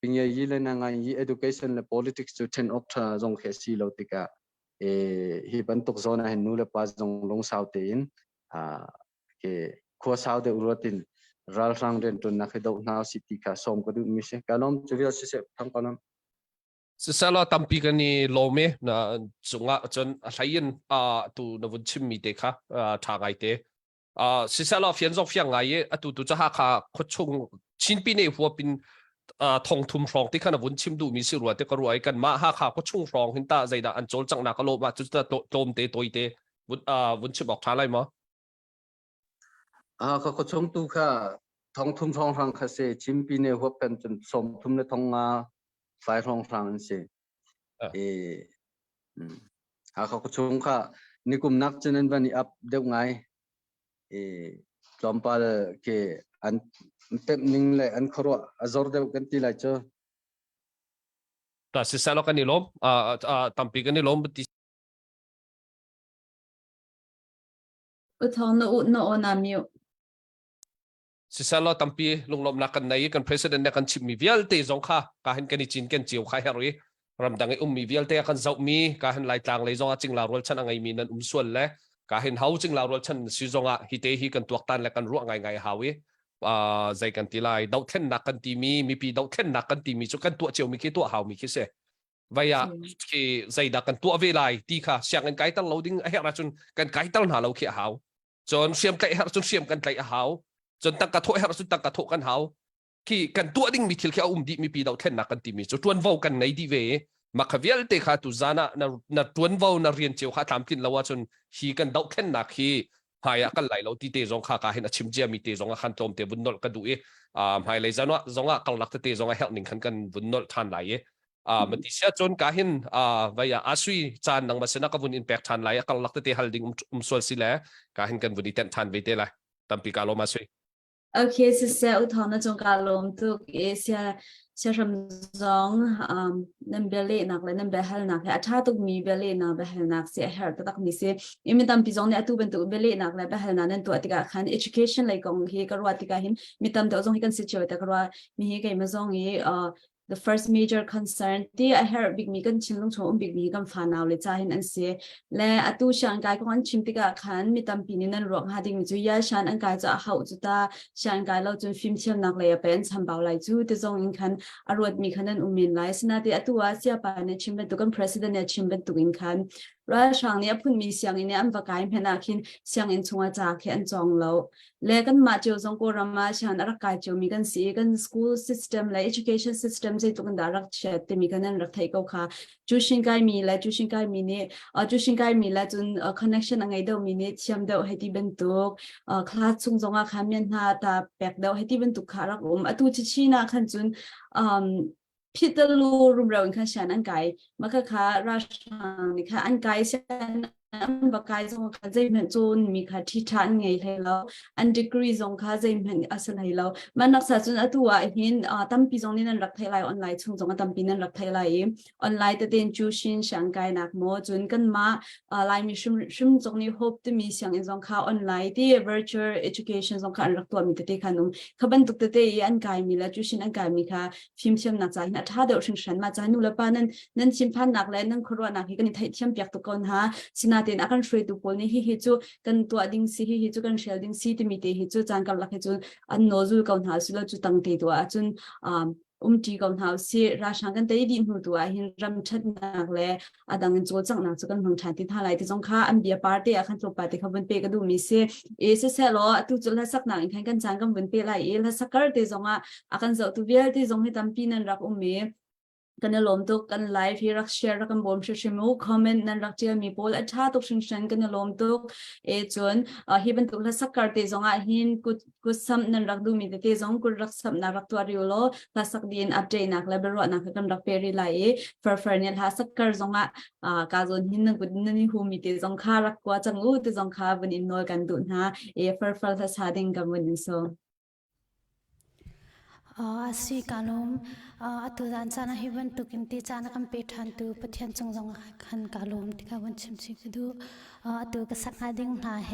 ปิงยี่เลยนางยี่ education และ politics จุดเทนออกท่าจงเขสีลติกาฮิบันตุกโซนเห็นนูเลปาจงลงสาวเตียนขัวสาวเดือดรตินรัลรังเรนตุนนักให้ดูนาวสิติกาสมกระดูมิเชกันล้อมจุดเดียวเสียทั้งปนั้นSesala tampi kani lome na sunga jon alayin tu na vunchim mi te kha thagai te sesala fian zok fiang ngai atu tu cha kha khochung chinpi ne huapin thong thum rong te khana vunchim du mi si ruwa te ka ruai kan ma ha kha khochung rong hinta zaida an chol chang na ka lo ma chu ta tom te toi te vunchim ok thalai ma ka khochung tu kha thong thum rong rang kha se chinpi ne huapan chun som thum ne thong ngaไฟทองฟังสิเขาก็ชงค่ะนี่กลุ่มนักจนนั้นวันนี้อัพเดี๋ยวไงจอมปาลเกอันเต็มนิ่งเลยอันครัวอจอร์เดียวกันที่ไรเจอแต่สิเซลกันนี่ล้มตัมปีกันนี่ล้มติอุทองโนอุโนนามิวSisalo tampi lunglom na kan nai kan president na kan chip mi vialte zong kha kahin kan chin kan chiu kha heroi ramdang e mi vialte kan zau mi kahin lai tlang lei zonga chingla rol chan angai mi nan sual le kahin hau chingla rol chan si zonga hi te hi kan tuak tan le kan ru ngai hawi zai kan tilai dau thlen na kan ti mi pi dau thlen na kan ti mi chu kan tu chiu mi ki tu hau mi ki se vaya ki zai da kan tu ve lai ti kha siang kan kai tal loading a hera chun kan kai tal na lo khi hau chon siam kai her chun siam kan kai hauจนตั้งกระทบให้เราสุดตั้งกระทบกันเขาที่กันตัวดิ่งมีทิลแค่ดีมีปีดาวเทนนักกันตีมีจุดตวนวาวกันในดีเวมาขวิลเตะขาตุจานะตวนวาวนะเรียนเจียวขาทำกินแล้วว่าจนฮีกันดาวเทนนักฮีหายกันไหลเราตีเตะจงขาการเห็นชิมเจียมีเตะจงขันโจมเตะบุญนลกันดูหายเลยจานว่าจงกัลลักเตะจงเฮลนิ่งขันกันบุญนลทันไหลมันที่เสียจนการเห็นวิยาอาศัยจานนังมาเสนกับบุญอินแพคทันไหลกัลลักเตะฮัลดิ่งส่วนสิแลการเห็นกันบุญอินเตทันไปเตะเลยตั้มปีกาโลมาสวยโอเคสิเซอุทองนะจงการลมตุกเสียรำจงนั่นเบลล์นักเลยนั่นเบลล์นักอาชาตุกมีเบลล์นักเบลล์นักเสียเหตุตักมีเสียอิมิตัมพิจงเนี่ยตุเป็นตุเบลล์นักเลยเบลล์นักนั่นตัวติกาขัน education เลยกงฮีกรัวติกาหินมีตัมตัวจงฮีกันสิเจอแต่กรัวมีฮีกันมาจงฮี the first major concern ที่ I heard big มีกันชิมลงชม big มีกันฟ้าหนาวเลยจ้าเห็นอันเสียและอตุช่างกายของอันชิมติกาขันมีตำปีนี้นั่นรวมหาดิ่งจุยาชันอันกายจะเขาจุตาช่างกายเราจนฟิล์มเชื่อมนักเลยเป็นสัมเบาไหลจูแต่ทรงอินคันอรวดมีคันนั้นมินไลสนาที่อตัวเสียปานในชิมเป็นตุกัน president ในชิมเป็นตุกินคันราช่างเนี่ยพุ่นมีเสียงอินเนี่ยอันประกายเพนักขินเสียงอินชงอาจากแค่อันจองเราและกันมาเจียวทรงกูรามาชันรักกายเจียวมีกันสีกัน school system และ education system ใจตุกันดารักเชตมีกันนั้นรักไทยก็ค่ะจูชิงกายมีและจูชิงกายมีเนี่ยจูชิงกายมีและจนconnection อะไรเดียวมีเนี่ยเชื่อมเดียวให้ที่เป็นตุกคลาสซุงจงอาคามีนหาตาแปกเดียวให้ที่เป็นตุกขารักตุชิชินาขันจนพิจารณารูปเราอินคันฉันอันไกมาค่ะราชันนี่ค่ะอันไกฉันอันบักไกจงค่ะใจเหมือนจนมีค่ะที่ทันไงให้เราอันดีกรีจงค่ะใจเหมือนอาศัยให้เรามันนักษาจนตัวเห็นตั้มปีจงนี่นั่นรักไทยไลน์ออนไลน์ช่วงจงตั้มปีนั่นรักไทยไลน์ออนไลน์แต่เดินจูชินช่างไกนักโมจนกันมาไลน์มีชุมจงนี่ hope ที่มีเสียงจงค่ะออนไลน์ที่ virtual education จงค่ะรักตัวมีแต่ขนมขบันตุกแต่อันไกมีแล้วจูชินอันไกมีค่ะฟิล์มเชื่อมนักใจนะถ้าเดี๋ยวฉันมาใจนู่นแล้วป้านั่นชิมพันนักและนั่นครัวนักที่กันไทยเชื่อมเปียกตุกคนฮะสินาเต็นอาการช่วยตุกคนนี่ฮิจูกันตัวดิ้งซีฮิจูกันเชลดิ้งซีที่มีเตฮิจูจานกับลักฮิจูอันโนจูกันหาสุลจูตั้งเตตัวจนทีกันหาสิราชังกันเตยดินหูตัวหินรำชัดนักและดังเงินโจจังนักจุกันพังชันที่ท่าไรที่จงค่าอันเบียปาร์ตี้อาคันตัวปาร์ตี้เขาเป็นเปก็ดูมีเสเสล้อตุจุลสักหนักอีกครั้งกันจางกันเป็นเปไรแล้วสักการ์ที่จงอาคันเจ้าตัวเบียที่จงให้ตั้มปีนั้นรักเมกันลมตุกกันไลฟ์ที่รักแชร์รักกันบอมเชื่อมูคอมเมนต์นั้นรักเจ้ามีโพลชาตุกชิงชันกันลมตุกจนฮิบันตุกและสักการ์ที่จงหินกุศลนั้นรักดูมีแต่จงกุรักสัมนารักตัวริโอโลและสักดีนอัปเดตนักและบรวดนักกันรักเปรีไลเฟอร์เนี่ยหาสักการ์จงการจนหินนั้นกุดนั้นหูมีแต่จงขารักกว่าจังแต่จงขาวันอินโนกันดุนฮะเฟอร์ทัศน์ดิ่งกันวันนี้โซสีกาลมตัวจานจานะฮิบันตุกินตีจานะกัมเปทันตัวปะเทียนจงขันกาลมที่เขาวันชิมชิกดูตัวกษัตริย์ดิ่งหาเฮ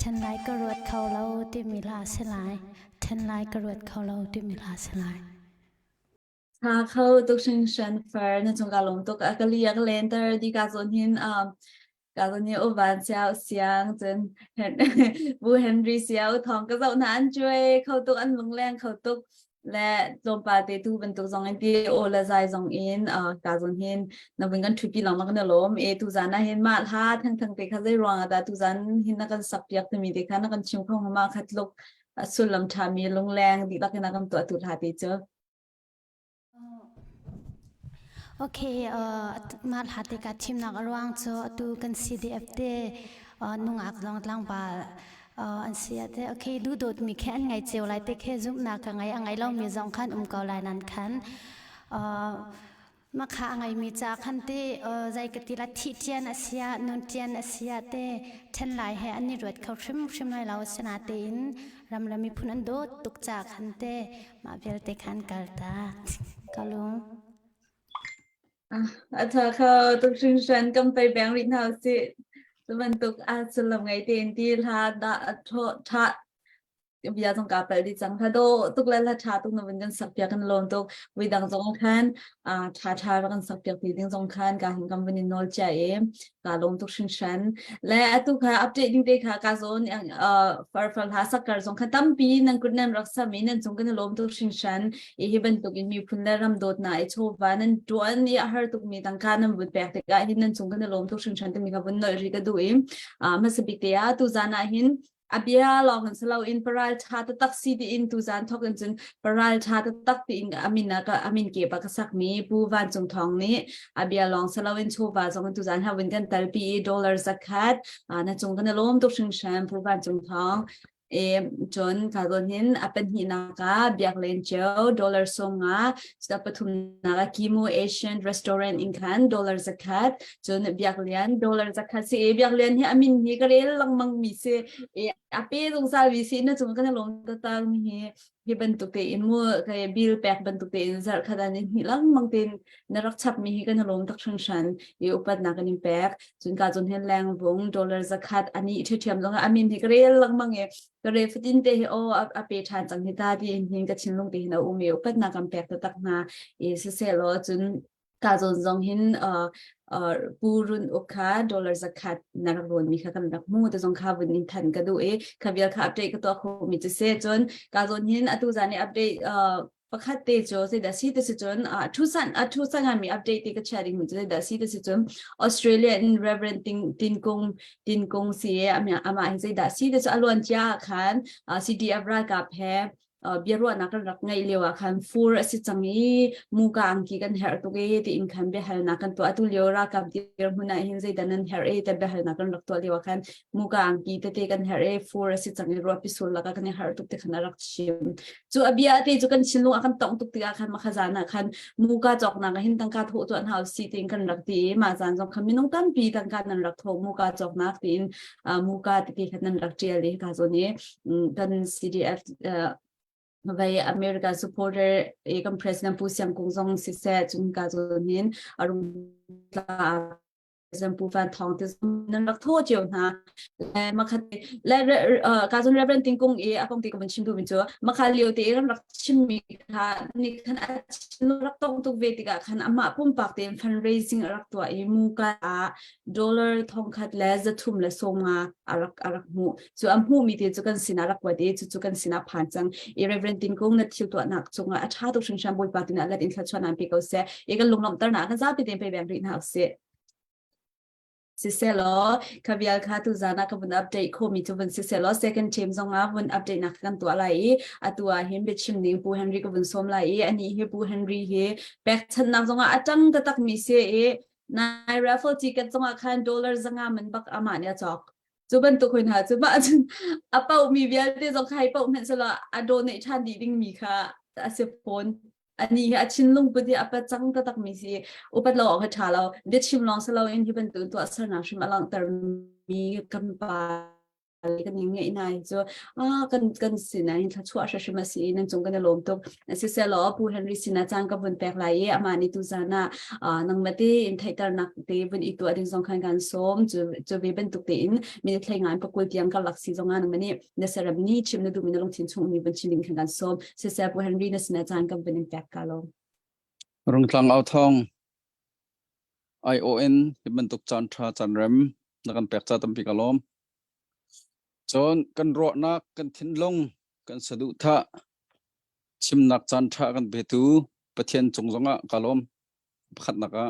ทันไลกรวดเขาเราที่มีลาเสลายทันไลกรวดเขาเราที่มีลาเสลายถ้าเขาตุกชิงชันเฟอร์ในจงกาลมตุกกะเลียกเลนเตอร์ดีกาจนหินการนี้อุบานเจ้าเสียงจนเห็นบูเฮนรี่เสียวทองก็เจ้านั้นช่วยเขาตุกอันลงแรงเขาตุกและจมปาเตตูเป็นตุกจงอินดีโอละใจจงอินการจนเห็นนับเป็นกันทริปปีหลังนักเนลมตุจานะเห็นมาท่าทั้งเตะเขาได้รองแต่ตุจานเห็นนักกันสับยักษ์มีเด็กนักกันชิมของมาคัดลกสุลลำชามีลงแรงดีลักนักกันตัวตุท่าเตเจอโอเคมาหาติกาทีมนักร้องโจตูกัน CDF เตนุ่งอักลองลังบาอันเสียเตโอเคดูโดดมีแค่อันไงเจียวไรเตแค่ซุปนักไงอันไงเรามีจงขันเกาลายนั้นขันมาค่ะอันไงมีจากขันเตใจกติละที่เทียนอาเซียนนเทียนอาเซียเตเช่นไรให้อันนี้รวดเขาชิมไรเราชนะเตนรำละมีพุนันโดตุกจากขันเตมาเวลเตขันกัลตากาลุงถ้าเขาตุกชิงชันก็ไปแบงค์รินเฮาสิมันตุกสลับไงเต็นที่ท่าท่าบิยาตรงกาไปดิจังถ้าโดตุกเล่นละชาตุกนวันกันสักเปียกันลมตุกวิดังจงขันชากันสักเปียกปีดึงจงขันการเห็นกันวันนี้นอลใจการลงตุกชิงชันและตุกค่ะอัปเดตดิ้งเด็กค่ะการโซนอย่างฟังหาสักการจงขันตั้มปีนั่งกุดนั่นรักษามีนั่นจงกันลมตุกชิงชันฮิบันตุกมีพุ่นและรำโดดน่ะโชว์ว่านั่นตัวนี้อาหารตุกมีตั้งการนั่นบุตรแปลกแต่ก็หินนั่นจงกันลมตุกชิงชันแต่มีกับวันนอริกาดูมาสบิกเตียตุจานาหินอาบียาลองกันสลาวอินปรายชาตตักซีดีอินตุจานทอกกันจนปรายชาตตักตีอินอามินก็อามินเก็บกักสักมีปูวันจงทองนี้อาบียาลองสลาวอินโชว์ว่าจงกันตุจานหาวันกันแต่ปี$สักคัดนั่นจงกันล้มตุกชิงชันปูวันจงทองจนการเห็นเป็นหินากาเบียกเลนเจล$ส่งสตับปทุมนากาคิมูเอเชียนรีสอร์ทอินคัน$สักคัดจนเบียกเลียน$สักคัดสิเบียกเลียนที่อามินฮีก็เรียนลังมังมีเสอเปตรงซาวิสินะจงกันล้มตะตามี hi bentuk te in mu kay bill pack bentuk te in zar khadan ni lang mangtin narak chap mi hi kan lom tak thang shan i upat na kan pack chun ka chun hen lang bong dollar zakat ani thiam long amin hi krel lang mange kare fitin te o a pe than chang hi ta di hin ka chin long te na u me upat na kan pack tak na e se lo chun ka chun zong hin purun ukha dollar zakat narak ron mi kha kan rak mu te zong kha bun in than ka du e khavial kha update ka to khu mi che se chon ka zon hin atu zani update pakhat te jo se da si te se chon thu san mi update te ka sharing mi che da si te se chon Australian Reverend tin kong si ama hin se da si te so alon cha khan city abra ka phe biarwa na kan rak ngai lewa khan fur asi changi muka angki kan her to ge ti in khan be hal na kan to atu leora ka dir huna hin zai danan her e te be hal na kan rak to lewa khan muka angki te kan her e fur asi changi ro pisul la ka kan her to te khan rak chim chu abia te chu kan chinlu akan tong tuk ti khan ma khazana khan muka chok na ga hin tang ka tho to an house si ting kan rak ti ma zan jong khaminong tam pi tang ka nan rak tho muka chok na tin muka ti khan nan rak ti le ka zo ni kan CDF vai America supporter ekam president pusiam kungzong si se chung ka zonin arum president pu fan thong tis nan rak tho chiu na makhat le ka zon reverend tingkung e apong ti kan chim du min chu makha liu te rak chim mi kha ni khan chin rak tong tu ve ti ka khan ama pum pak te fundraising rak to e mu ka dollar thong khat le za thum le songa arak mu chu am hu mi te chu kan sina rak wa de chu kan sina phan chang e reverend tingkung na thil to nak chunga a tha to shang sham boi patina la in thachwan am pi ko se e kan lungnam tar na ka za pi te pe bang ri na se Siselo kavial kha tu zana ka bun update ko mi tu bun siselo second team zonga bun update nak kan to lai atua him be chim ning pu Henry ko bun som lai ani he pu Henry he back chan nak zonga atang ta tak mi se e nai raffle ticket zonga khan dollar zanga man bak ama ne chok chuban tu khoin ha chuba apau mi vial te zong khai pau men sala a donate chan di ding mi kha ase phone ani a chin lung pudi apa chang ta tak mi si upat lo kha thalo de chim long salo in hi ban tu to asar na shim alang tar mi kan pa kan ning ngai nai so kan sina in tha chua sha shima si nan chung kan lom to si se lo pu Henry sina chang ka bun pek lai amani tu zana nang mate in thaitar nak te bun itu ading zong khan kan som chu be ban tu te in mi thlai ngai pa kul tiang ka laksi zonga nang mani na sarab ni chim na du min long thin chung mi ban chiling khan kan som si se pu Henry na sina chang ka bun pek ka lo rung tlang au thong ION bentuk chan tha chan rem nakan pek cha tam pi kalom chon kan ro nak kan thin long kan sadu tha chim nak chan tha kan betu pathian chung zonga kalom khat naka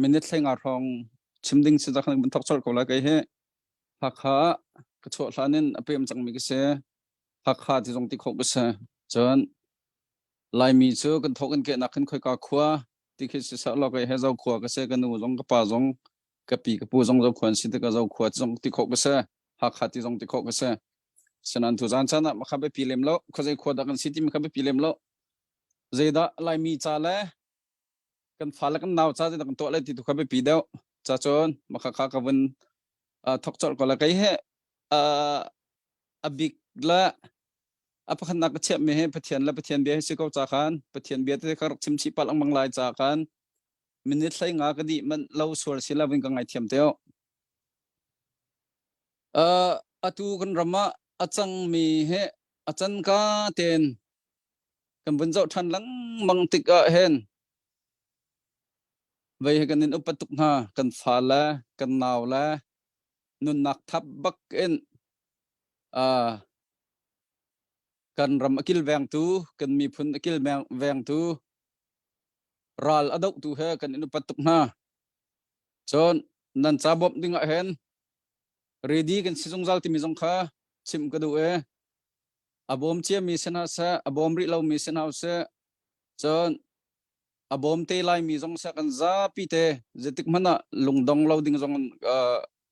minute thenga rong chimding si jakhan ban thok chol ko la kai he hakha ka cho hlanin apem chang mi ke se hakha ti jong ti khok ke se chon lai mi chu kan thok kan ke na khan khoi ka khwa ti khi se sa lo kai he zau khwa ka se kan nu jong ka pa jong ka pi ka pu jong zau khwan si te ka zau khwa jong ti khok ke se hakha ti jong ti khok ke se sanan tu jan chana ma kha be pilem lo khojai khwa da kan city ma kha be pilem lo zeida lai mi cha le kan fala kan naw cha de kan to le ti tu kha be pi deu cha chon ma kha kha ka bun thok chol ko la kai he abik la apa khan nak chep me he pathian la pathian be si ko cha khan pathian be te khar chim chi pal ang mang lai cha khan minute lai nga ka di man lo sur sila wing ka ngai thiam teo atu kan rama achang mi he achan ka ten kan bun zau than lang mang tik a hen vai he kan in upatuk na kan fala kan naw la nun nak thap bak en kan ram akil veng tu kan mi phun akil veng tu ral adok tu he kan inu patuk na chon nan cha bom ding a hen ready kan sisung zal ti mi jong kha chim ka du e abom che mi sena sa abom ri lo mi sena se chon abom te lai mi jong sa kan za pi te zetik mana lungdong lo ding jong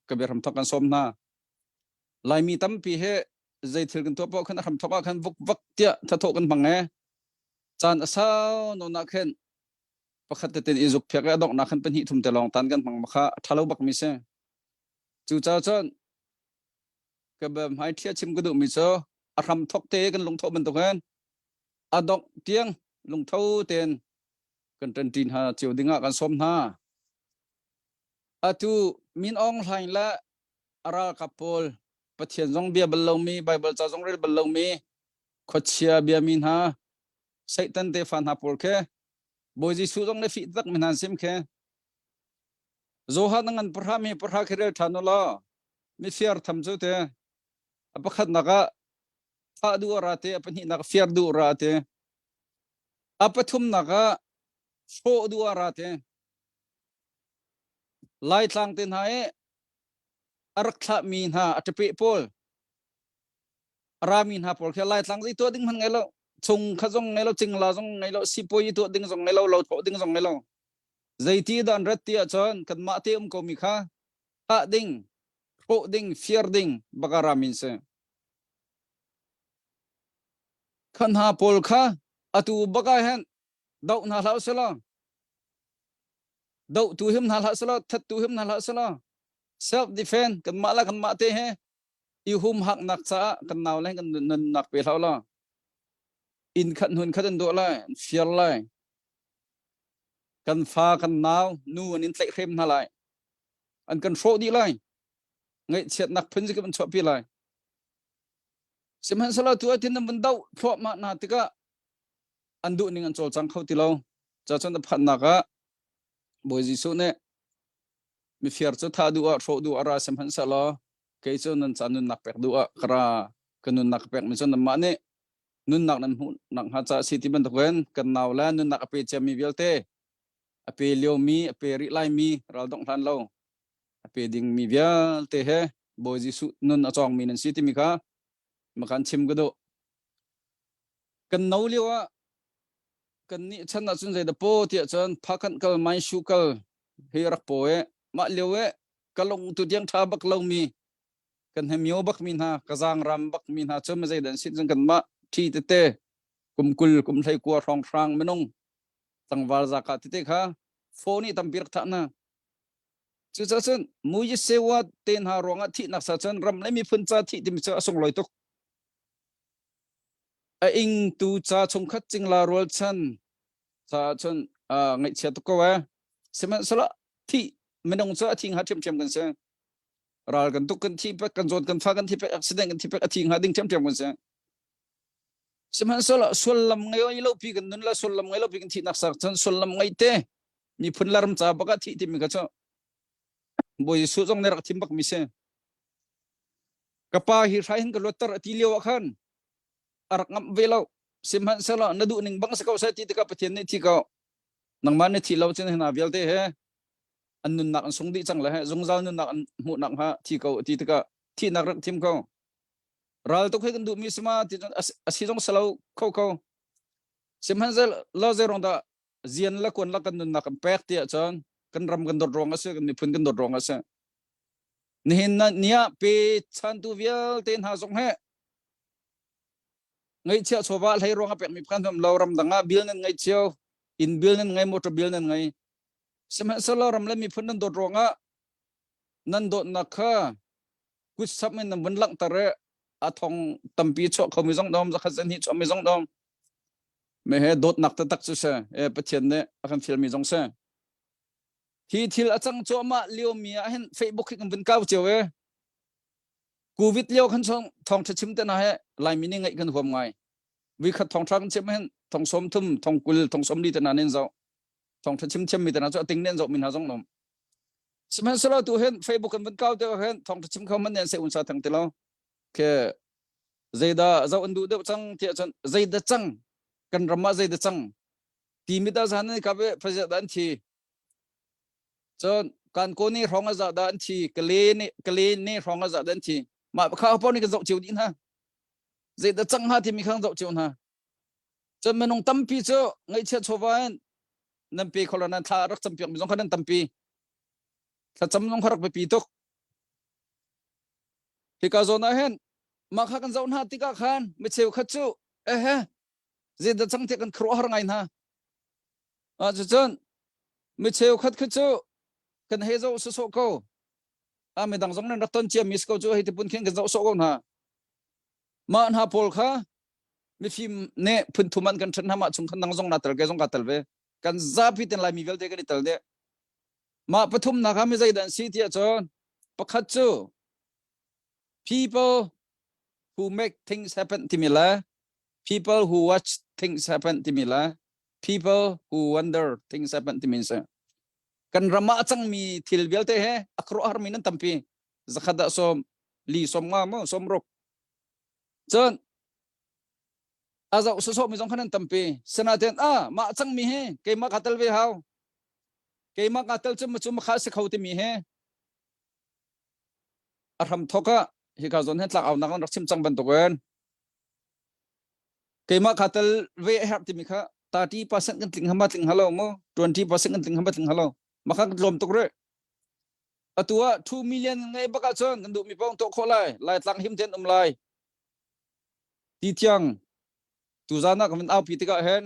ka ber ram thokan som na lai mi tam pi he zai thil kan to po khan ram thoka khan vuk tia tha tho kan bange chan asau no na khen pakhat te izuk phek a dok na khan pen hi thum te long tan kan mang makha thalo bak mi se chu cha chon ka ba mai thia chim ka du mi cho ram thok te kan lung tho ban to kan adok tiang lung tho ten kan tan tin ha chiu dinga kan som na atu min ong hlain la ara kapol pathian jong bia balomi bible cha jong rel balomi khochia bia min ha satan te fan ha por khe boy ji su jong ne fi tak min han sim khe zo ha nangan parha mi parha khere thanola mi fiar tham chu te apakhat naka tha du ra te apani naka fiar du ra te apathum naka so du ra te lai tlang tin ha e arak tha min ha atpe pol ramin ha pol khe lai tlang ji to ding man ngai lo chung kha jong ngai lo ching la jong ngai lo sipoi to ding jong ngai lo tho ding jong ngai lo zaiti dan rat tia chon kan ma te ko mi kha ha ding tho ding fear ding bagara min se khan ha pol kha atu baga hen dau na lau sala dau tu him na la sala that tu him na la sala self defense kan ma te he i hum hak nak cha kan naw le kan nan nak pe lau la in khat hun khat do la fear lai kan fa kan naw nu an in tlek khem na lai an kan fro di lai ngai chet nak phun ji kan chop pi lai simhan sala tu atin nan dau phro ma na tika andu ning an chol chang khau ti lo cha chon da phat na ka boy ji su ne mi fiar chu tha du a tho du ara simhan sala ke chu nan chan nun nak pek du a kra kanun nak pek mi chon ma ne nun nak nan hu nak ha cha city ban to ken kan naw la nun nak pe che mi velte ape leo mi ape ri lai mi ral dong than lo ape ding mi velte he boy ji su nun a chong mi nan city mi kha makan chim ga do kan nau lewa kan ni chan na chun zai da po tia chon phakan kal mai shu kal he rak po e ma lewe kalong tu diang tha bak lo mi kan he myo bak min ha kazang ram bak min ha chom zai dan sit jang kan ma thi te te kum kul kum thai kwa rong rang menong tang wal zakat te kha phone ni tam bir tha na chu cha chun mu yi sewa ten ha ronga thi nak sa chon ram le mi phun cha thi tim cha song loi tok a ing tu cha chung khat ching la rol chan cha chon ngai che to ko wa sema sala thi menong cha thing ha chem kan se ral kan tu kan thi pe kan zon kan fa kan thi pe accident kan thi pe athing ha ding chem kan se sema sala solam ngai oi lo pi kan nun la solam ngai lo pi kan thi nak sak chan solam ngai te mi phun laram cha baka thi ti mi ka cho boy su jong ne rak thim bak mi se kapa hi rain ka lotar ti lewa khan arak ngam velo simhan sala nadu ning bang sa ka sa ti ka pathian ni thi ka nang man ni thi lo chen na velte he an nun nak sung di chang la he zung zal nun nak mu nak ha thi ka ti ka thi nak rak thim ko ral to khoi kan du mi sma ti asi jong salo ko simhan sal lo ze rong da zian la kon la kan nun nak pek ti chang kan ram kan dor rong ase kan ni phun kan dor rong ase ni hin na nia pe chan tu vial ten ha jong he ngai chia chowa lai ronga pek mi phan thom loram danga bil nan ngai chiao in bil nan ngai motor bil nan ngai sema saloram le mi phun nan dot ronga nan dot nakha ku sap men nan ban lang tare a thong tampi cho khomi jong dom zakha zen hi cho mi jong dom me he dot nak ta tak chu se e pathian ne akan film mi jong se hi thil achang cho ma leo mi a hen facebook ki kan ban kaw chewe covid leo khan chong thong thachim te na he lai mi ni ngai kan hom ngai vi khat thong thang chem hen thong som thum thong kul thong som li te na nen zo thong thachim chem mi te na cho ting nen zo min ha jong nom siman sala tu hen facebook kan ban kaw te hen thong thachim kham man nen se un sa thang te lo ke zaida zo andu de chang ti chan zaida chang kan rama zaida chang ti mi da zan ka be phaja dan thi chon kan ko ni ronga za dan thi kale ni ronga za dan thi ma kha po ni ka zo chiu din ha zai da chang ha ti mi khang zo chiu ha chon menong tampi cho ngai che chowan nam pe kholana tha rak cham pyong mi jong khan tampi tha cham jong kharak pe pi tok hi ka zo na hen ma kha kan zo na ti ka khan mi cheu kha chu he zai da chang te kan khro har ngai na a chon mi cheu khat kha chu kan he zo so ko a me dang jong na ton chia mis ko chu he ti pun khen kan zo so ko na ma na pol kha mi phim ne phun thuman kan than hama chung khan nang jong na tel ke jong ka tel ve kan zapi ten lai mi vel te kan tel de ma pathum na kha mi zai dan si tia chon pakhat chu people who make things happen timila people who watch things happen timila people who wonder things happen timinsa kan rama chang mi thil vel te he akro har min tampi zakhada som li som nga mo som rok chon aza uso mi jong khanan tampi senaten ma chang mi he ke ma khatal ve haw ke ma katal chum chum kha se khauti mi he aram thoka hi ka zon he tlak aw nang rakchim chang ban to ken ke ma khatal ve hap ti mi kha 30% kan ting hama ting halo mo 20% kan ting hama ting halo maka lom to re atua 2 million ngai baka chon kan du mi pong to kholai lai tlang him ten lai ti tiang tu zana kan au pi tika hen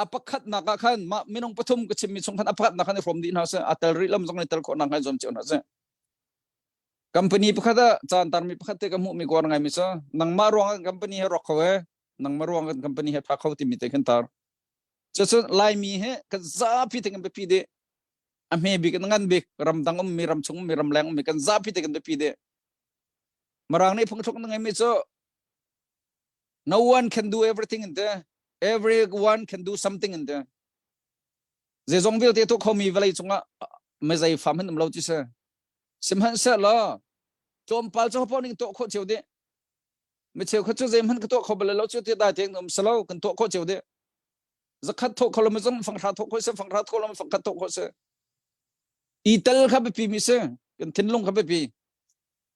apakhat na ka khan ma minong pathum ka chim mi chung khan apakhat na khan from din house atal ri lam jong ni tel ko nang hai zom chon ase company pakhada chan tar mi pakhat te ka mu mi gor ngai mi so nang ma rong company he rok khawe nang ma rong company he pha khaw ti mi te khan tar chu lai mi he ka za pi te kan be pi de ame bi kan ngan bi ram dang mi ram chung mi ram lang mi kan za pi te kan be pi de marang nei phung thok ngai mi so no one can do everything in there everyone can do something in there ze zong vil te to khomi velai chunga me zai fam hen lo chi se sim han sa la chom pal cho pon ning to kho cheu de me cheu kho chu zem han to kho bel lo chu te da teng nom salo kan to kho cheu de zakhat to kho lo me zong phang tha to kho se phang tha kho lo phang khat to kho se i tel kha be pi mi se kan thin long kha be pi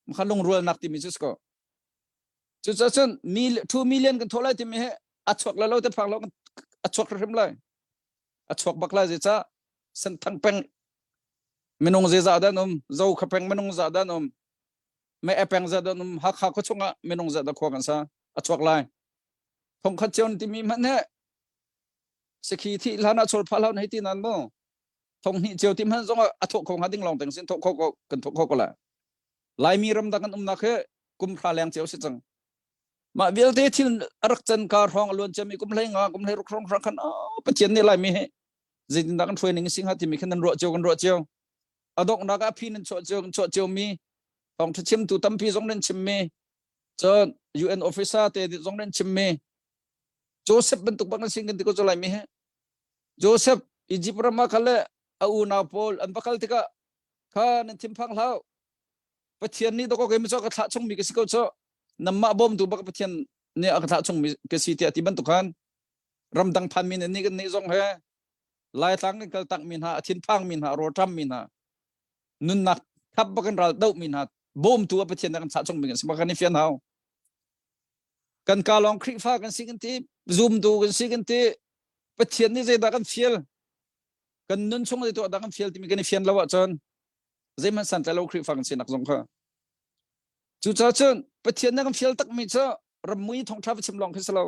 ma kha long rual nak ti mi se ko chu cha chen 2 million kan tholai ti mi he achok la lo te phang lo achok rim lai achok bakla je cha san thang peng menong je za da nom zo kha peng menong za da nom me epeng za da nom ha kha ko chunga menong za da kho kan sa achok lai thong kha chen ti mi man he sekhi thi lana chor phala nei ti nan mo thong ni cheu ti man zong athok khong hading long teng sin thok kho ko kan thok kho ko la lai mi ram da kan na khe kum kha leng cheu si chang ma vil te thil arak chan kar hong lon chami kum lai nga kum lai ruk rong khan pathian ni lai mi he zin da kan training sing ha ti mi khan ro cheu adok na ka phin cho cheu mi hong thachim tu tampi jong nen chim mi chon UN officer te jong nen chim mi Joseph bentuk bang sing kan ko lai mi he Joseph Egypt rama khale au na pol an bakal tika khan tim phang lau pathian ni to ko ke mi cho ka tha chung mi ke siko cho namma bom tu bak pathian ne ak tha chung mi ke si ti ati ban tu khan ram dang phan min ni kan ni jong he lai tang ni kal tak min ha thin phang min ha ro tam min ha nun nak thap bakan ral dau min ha bom tu pathian kan tha chung mi kan si bakan ni fian hau kan ka long khri fa kan si kan ti zoom tu kan si kan ti pathian ni je da kan fiel kan nun chung de to da kan fiel ti mi kan fian lawa chon zai man san ta lo khri fa kan si nak jong kha chu cha chen pathian na kan fiel tak mi cha ramui thong tha chim long khisalo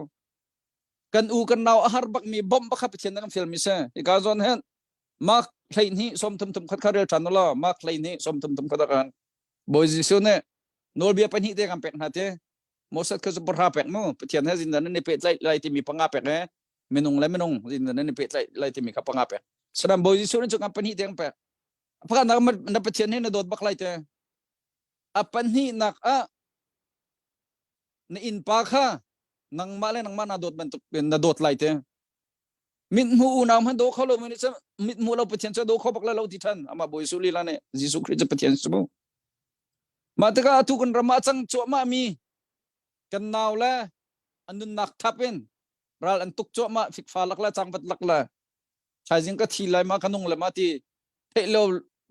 kan u kan naw har bak mi bom ba kha pathian na kan fiel mi se i ka zon hen mak thlai ni som thum thum khat kharel than lo mak thlai ni som thum thum khat kan boy ji su ne nol bia pani te kan pek na te mosat kha super ha pek mo pathian ha jin dan ne pe lai ti mi panga pek he menung jin dan ne pe lai ti mi kha panga pek sadam boy ji su ne chu kan pani te kan pek apakah na pathian ne na dot bak lai te apan hi nak na in pa kha nang male nang mana dot ban na dot lai te mit mu unam han do kholo mi cha mit mu lo pathian cha do kho bakla lo ti than ama boy su li la ne jisu christ pathian su ma ta ka tu kan rama chang cho ma mi kan naw la anun nak thapin ral an tuk cho ma fik fa lak la chang bat lak la chajing ka thi lai ma kanung la ma ti thelo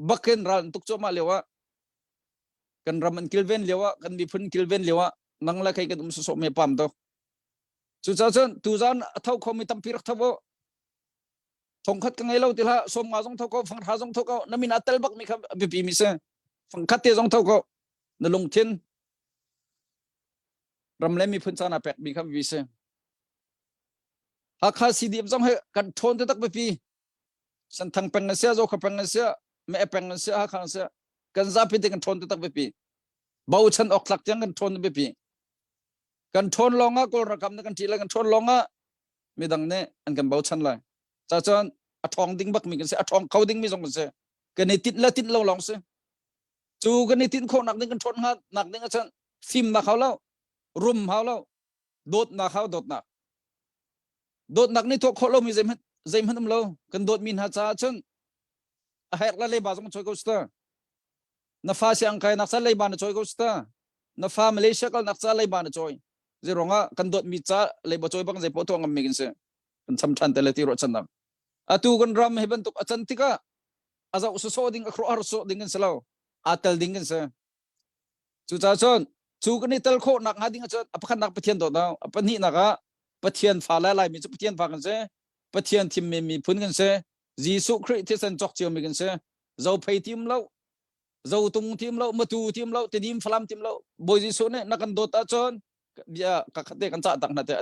baken ral tuk cho ma lewa kan raman kilven lewa kan bi phun kilven lewa nang la kai kan so me pam to chu cha chen tu zan thau khomi tam pirak thabo thong khat ka ngai lo ti la som nga jong thau ko phang tha jong thau ko namin atel bak mi kha bi pi mi se phang khat te jong thau ko na long thin ram le mi phun cha na pek bi kha bi se ha kha si di jong he kan thon te tak bi pi san thang peng na se zo kha peng na se me peng na se ha kha se kan za pi te kan thon te tak bi pi bau chan ok lak jang kan thon bi pi กันทนลองอ่ะกอลระกำนักันจีละกันทนลองอ่ะมีดังเนี่ยอันกันเบาชันเลยจ้าจนอัทองดิ้งบักมีกันเสียอัทองเขาดิ้งมีสองกันเสียกันในติดละติดเราลองเสียจูกันในติดโคหนักดิ้งกันทนฮะหนักดิ้งกันเสียฟิมนักเขาแล้วรุมเขาแล้วโดดนักเขาโดดนักนี่ทุกคนเรามีใจมันเรากันโดดมินหาจ้าจนแหกละเลยบาสมันช่วยกูสตานาฟ้าเสียงใครนักษาเลยบานช่วยกูสตานาฟ้ามาเลเซียก็นักษาเลยบานช่วยจะร้องอ่ะกันโดดมีจ้าเลยบ่ช่วยบางใจพอตัวงมีกันเสียกันสำคัญแต่ละที่รถฉันนำอะตูกันรำให้บรรทุกอาจารย์ติกะอาจจะอุศโซดิ้งครัวอาร์โซดิ้งกันเสลาอาเตลดิ้งกันเสียจู่จ้าจนจู่กันนี่เตลโคนักหาดิ้งอาจารย์apa kanนักปะเทียนตัวเราapaนี่นักะปะเทียนฟ้าลายมีจุปะเทียนฟ้ากันเสียปะเทียนทีมมีพุ่นกันเสียจีสุคริสที่สันจอกเจียวมีกันเสียเจ้าไปทีมเราเจ้าตุงทีมเรามาตูทีมเราทีมฟลามทีมเราบอยจีสุเนี่ยนักกันโดดอาจารย์ya kakak kan catak nanti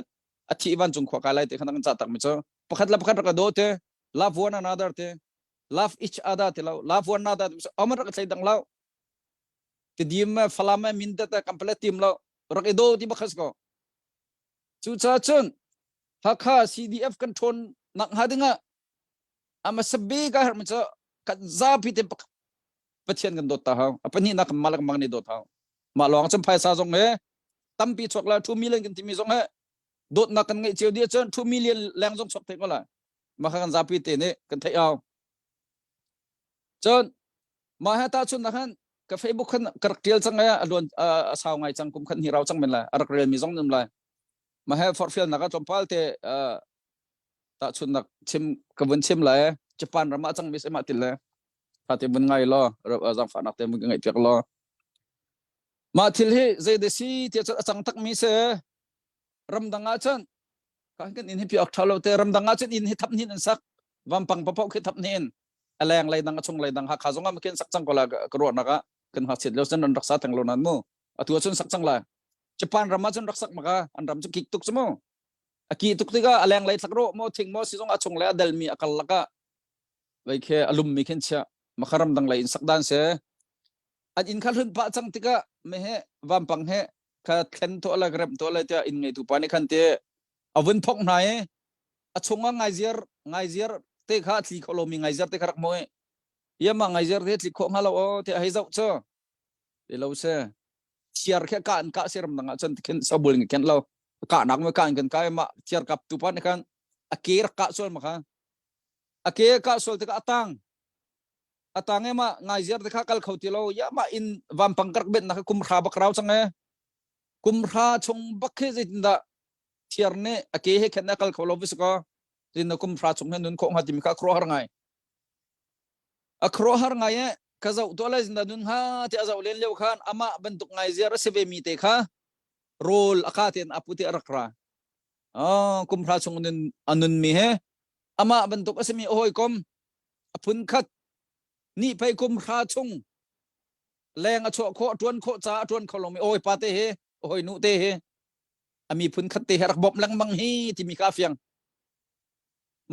ati ivan jung kwa kalai te kan catak miso pakat ka do te love one another te love each other te love one another amar ka sai dang law te dim falama minta ta complete team law rak edo ti bakas ko chu cha chun hakha cdf kan thon nak hadinga ama sabbe ka har miso ka za pi te pathian kan do ta ha apani nak malak mang ni do ta ma long cham phai sa jong heตั้มปีชกละ2 millionกันที่มีสองเหโดดนักกันไงเจียวเดียจน2 millionแรงจงชกเทก็ละมาขันซาปีเตนี่กันเที่ยวจนมาให้ตาชุนนะครับกับเฟซบุ๊กขันกระเทียลจังไงล้วนสาวไงจังกุมขันฮีเราจังเป็นละรักเรียนมีสองนึงเลยมาให้ฟอร์ฟิลนะครับจอมพาลเตตาชุนนักชิมกับวันชิมเลยญี่ปุ่นรามาจังมีเสมาติเลยถ้าเตมันไงล่ะเราจังฝันนักเตมันไงเปียกล่ะมาทิลเฮใจเดซีที่จะสังทักมีเสรำดังอาจารย์กันอินให้พี่ออกทะเลาะแต่รำดังอาจารย์อินให้ทับนินสักวันปังปะปะคือทับนินอะไรอย่างไรดังชงไรดังหักขาจงอ่ะมันเขียนสักจังก็ละกระโดดนักกันหักเสร็จแล้วฉันรักษาทางโลนันมู่ตัวฉันสักจังละญี่ปุ่นรำมาฉันรักษามาค่ะอันรำจะกิกตุกสมอกิตุกที่ก็อะไรอย่างไรสักโรมู่ทิ้งมู่สิจงอาชงไรเดลมีอักลักะไว้แค่อารมณ์มีเขียนเชื่อมาคารำดังไรอินสักด้านเสอันอินขันหุ่นปะจังติกะไม่เหวันปังเหขัดเข็นตัวอะไรกระเบตัวอะไรเตะอินไงตัวปานิขันเตะเอาวันพกไหนอชงว่าไงเจียร์เตะขาที่เขาลมีไงเจียร์เตะขรักมวยยังมาไงเจียร์เตะที่เขาหาเราเตะให้เจ้าเจ้าเดี๋ยวเราเสียเชียร์แค่การกะเสียรำดังจนเข็นสบุลเข็นเรากะนักไม่การกันกายมาเชียร์กับตัวปานิขันอาเกะกะส่วนมาค่ะอาเกะกะส่วนเตะกะตังatangnya ma ngajar dekha kal khauti lo ya ma in vam pangkar bet nak kumra bakraw sange kumra chung bakhe jinda thiarne ake he khenna kal kholovis ko jinda kumra chung nun ko hatim ka kro har ngai akro har ngai ka zau to la jinda nun ha ti azau len lew khan ama bentuk ngajar sebe mi te kha rol akaten aputi arakra kumra chung nun anun mi he ama bentuk asmi oy kom apun khatนี่ไปกุมขาชงแรงอโชโคจวนโคจ้าจวนเขาลงมีโอ้ยปาเตเฮโอ้ยนุเตเฮมีพุนคัตเตเฮรักบบลังมังฮีที่มีกาเฟียง